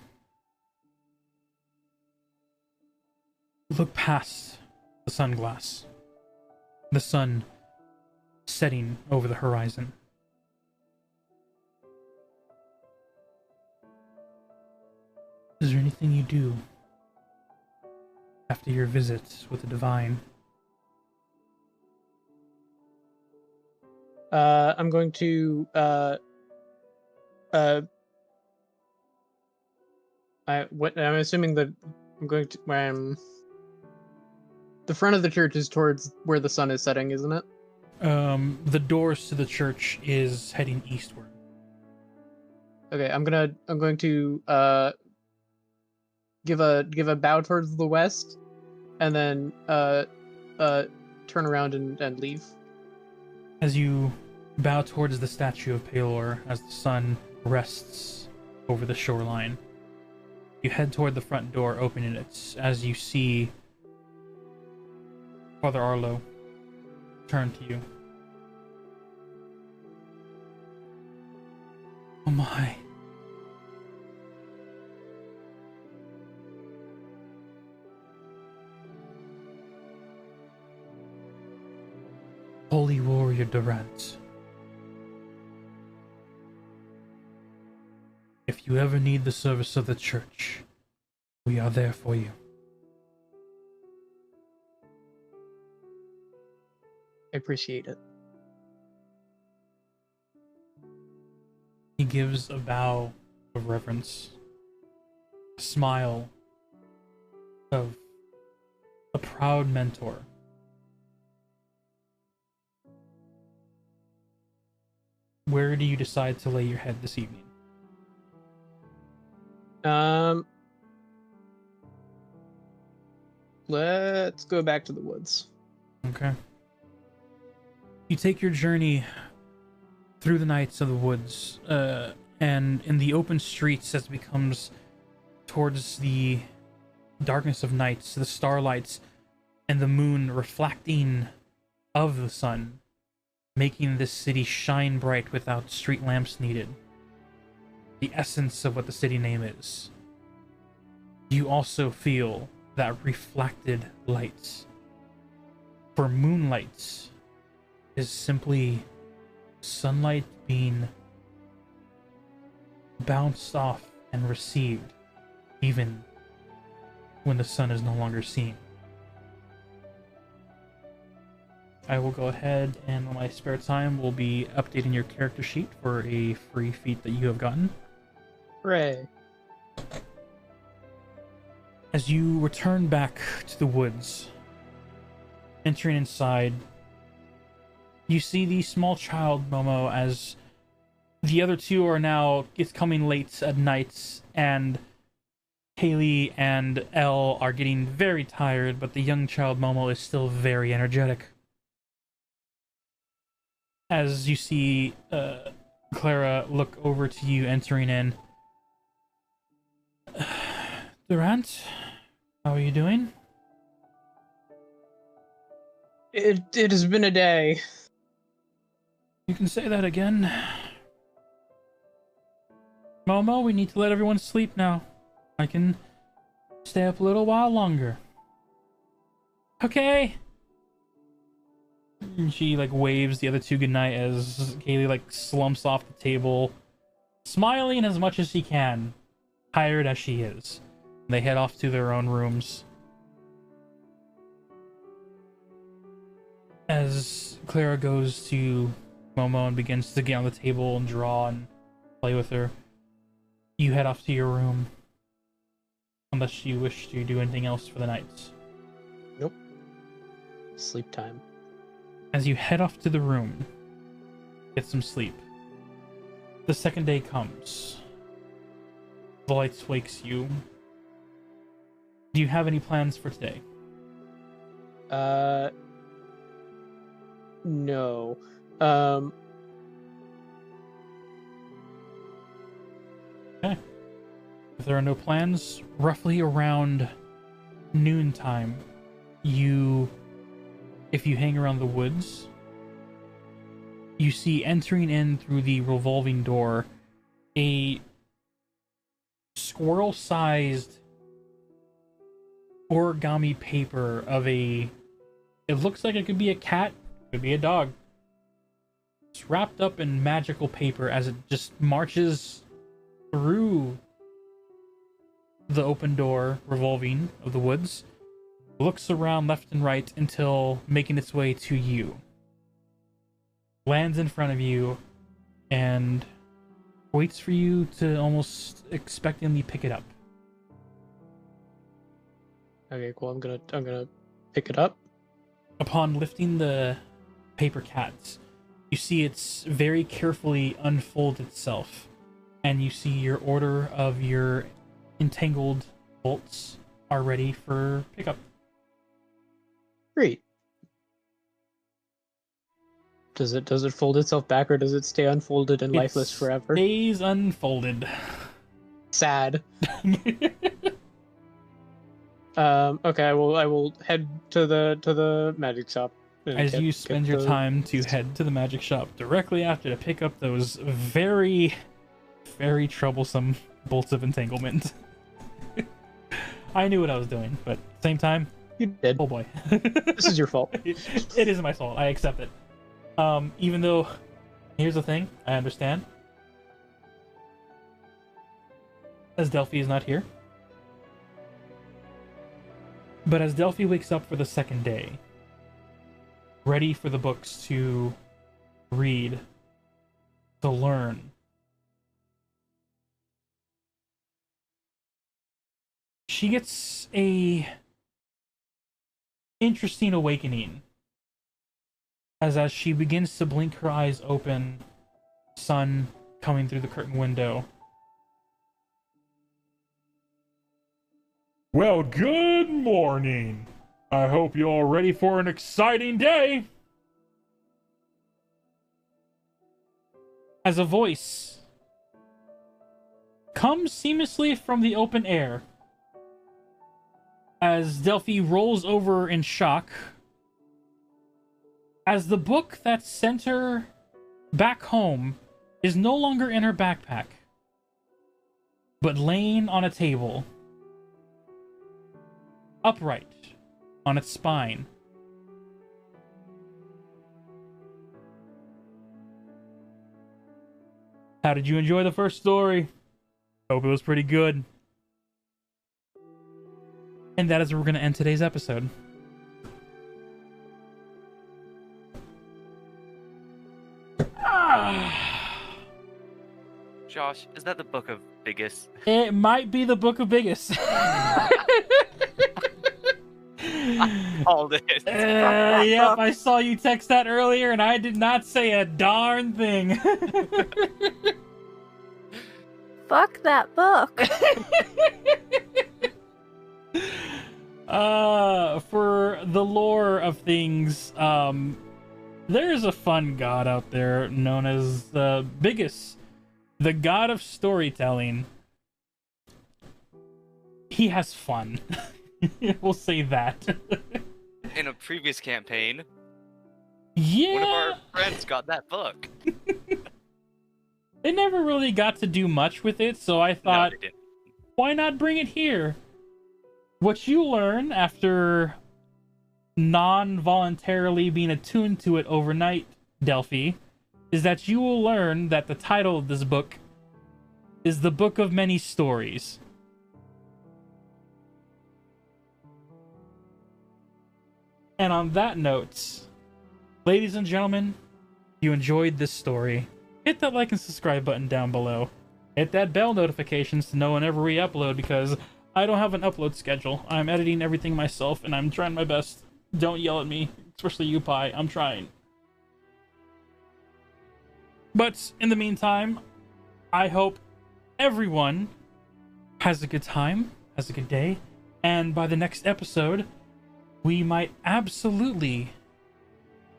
look past the sunglass, the sun setting over the horizon, is there anything you do after your visit with the divine? I'm going to I'm assuming that I'm going to the front of the church is towards where the sun is setting, isn't it? The doors to the church is heading eastward. Okay, I'm going to give a bow towards the west, and then turn around and leave. As you bow towards the statue of Palor as the sun rests over the shoreline, you head toward the front door, opening it as you see Father Arlo turn to you. Oh my. Holy Warrior Durant. If you ever need the service of the church, we are there for you. I appreciate it. He gives a bow of reverence, a smile of a proud mentor. Where do you decide to lay your head this evening? Let's go back to the woods. Okay. You take your journey through the nights of the woods, and in the open streets as it becomes towards the darkness of nights, the starlights and the moon reflecting of the sun, making this city shine bright without street lamps needed. The essence of what the city name is. You also feel that reflected light. For moonlight is simply sunlight being bounced off and received even when the sun is no longer seen. I will go ahead and on my spare time will be updating your character sheet for a free feat that you have gotten. Hooray. As you return back to the woods, entering inside, you see the small child Momo as the other two are now, it's coming late at night, and Haley and Elle are getting very tired, but the young child Momo is still very energetic. As you see Clara look over to you entering in. Durant, how are you doing? It has been a day. You can say that again. Momo, we need to let everyone sleep now. I can Stay up a little while longer. Okay. And she like waves the other two goodnight as Kaylee like slumps off the table, smiling as much as she can, tired as she is. They head off to their own rooms. As Clara goes to Momo and begins to get on the table and draw and play with her, you head off to your room. Unless you wish to do anything else for the night. Nope. Sleep time. As you head off to the room, get some sleep. The second day comes. The lights wakes you. Do you have any plans for today? No. Okay. If there are no plans, roughly around noontime, if you hang around the woods, you see entering in through the revolving door a squirrel-sized origami paper of it looks like it could be a cat, could be a dog. It's wrapped up in magical paper as it just marches through the open door revolving of the woods, looks around left and right until making its way to you, lands in front of you, and waits for you to almost expectantly pick it up. Okay, cool. I'm gonna pick it up. Upon lifting the paper cat, you see it's very carefully unfold itself, and you see your order of your entangled bolts are ready for pickup. Great. Does it fold itself back, or does it stay unfolded and lifeless forever? Stays unfolded. Sad. Okay, I will head to the magic shop. As you spend your time to head to the magic shop directly after to pick up those very, very troublesome bolts of entanglement. I knew what I was doing, but at the same time, you did. Oh boy. This is your fault. It is my fault. I accept it. Even though, here's the thing, I understand. As Delphi is not here. But as Delphi wakes up for the second day, ready for the books to read, to learn, she gets a interesting awakening as she begins to blink her eyes open, sun coming through the curtain window. Well, good morning. I hope you're all ready for an exciting day. As a voice comes seamlessly from the open air, as Delphi rolls over in shock, as the book that sent her back home is no longer in her backpack, but laying on a table, upright on its spine. How did you enjoy the first story? Hope it was pretty good. And that is where we're going to end today's episode. Josh, is that the Book of Biggest? It might be the Book of Biggest. I called it. Yep, I saw you text that earlier, and I did not say a darn thing. Fuck that book. For the lore of things, there is a fun god out there known as the Biggest, the god of storytelling. He has fun. We'll say that. In a previous campaign, yeah, one of our friends got that book. They never really got to do much with it, so I thought, No, they didn't. why not bring it here? what you learn after non-voluntarily being attuned to it overnight, Delphi, is that you will learn that the title of this book is The Book of Many Stories. And on that note, ladies and gentlemen, if you enjoyed this story, hit that like and subscribe button down below. Hit that bell notifications to know whenever we upload, because I don't have an upload schedule. I'm editing everything myself, and I'm trying my best. Don't yell at me, especially you, Pi. I'm trying. But in the meantime, I hope everyone has a good time, has a good day, and by the next episode, we might absolutely,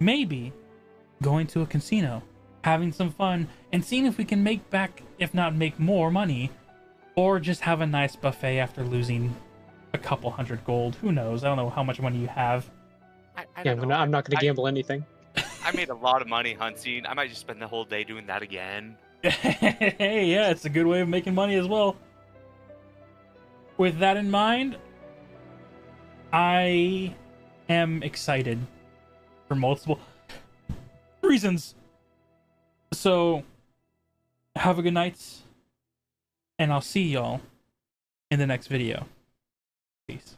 maybe, going to a casino, having some fun, and seeing if we can make back, if not make more money, or just have a nice buffet after losing a couple hundred gold. Who knows? I don't know how much money you have. I don't know. I'm not going to gamble anything. I made a lot of money hunting. I might just spend the whole day doing that again. Hey, yeah, it's a good way of making money as well. With that in mind, I am excited for multiple reasons. So, have a good night, and I'll see y'all in the next video. Peace.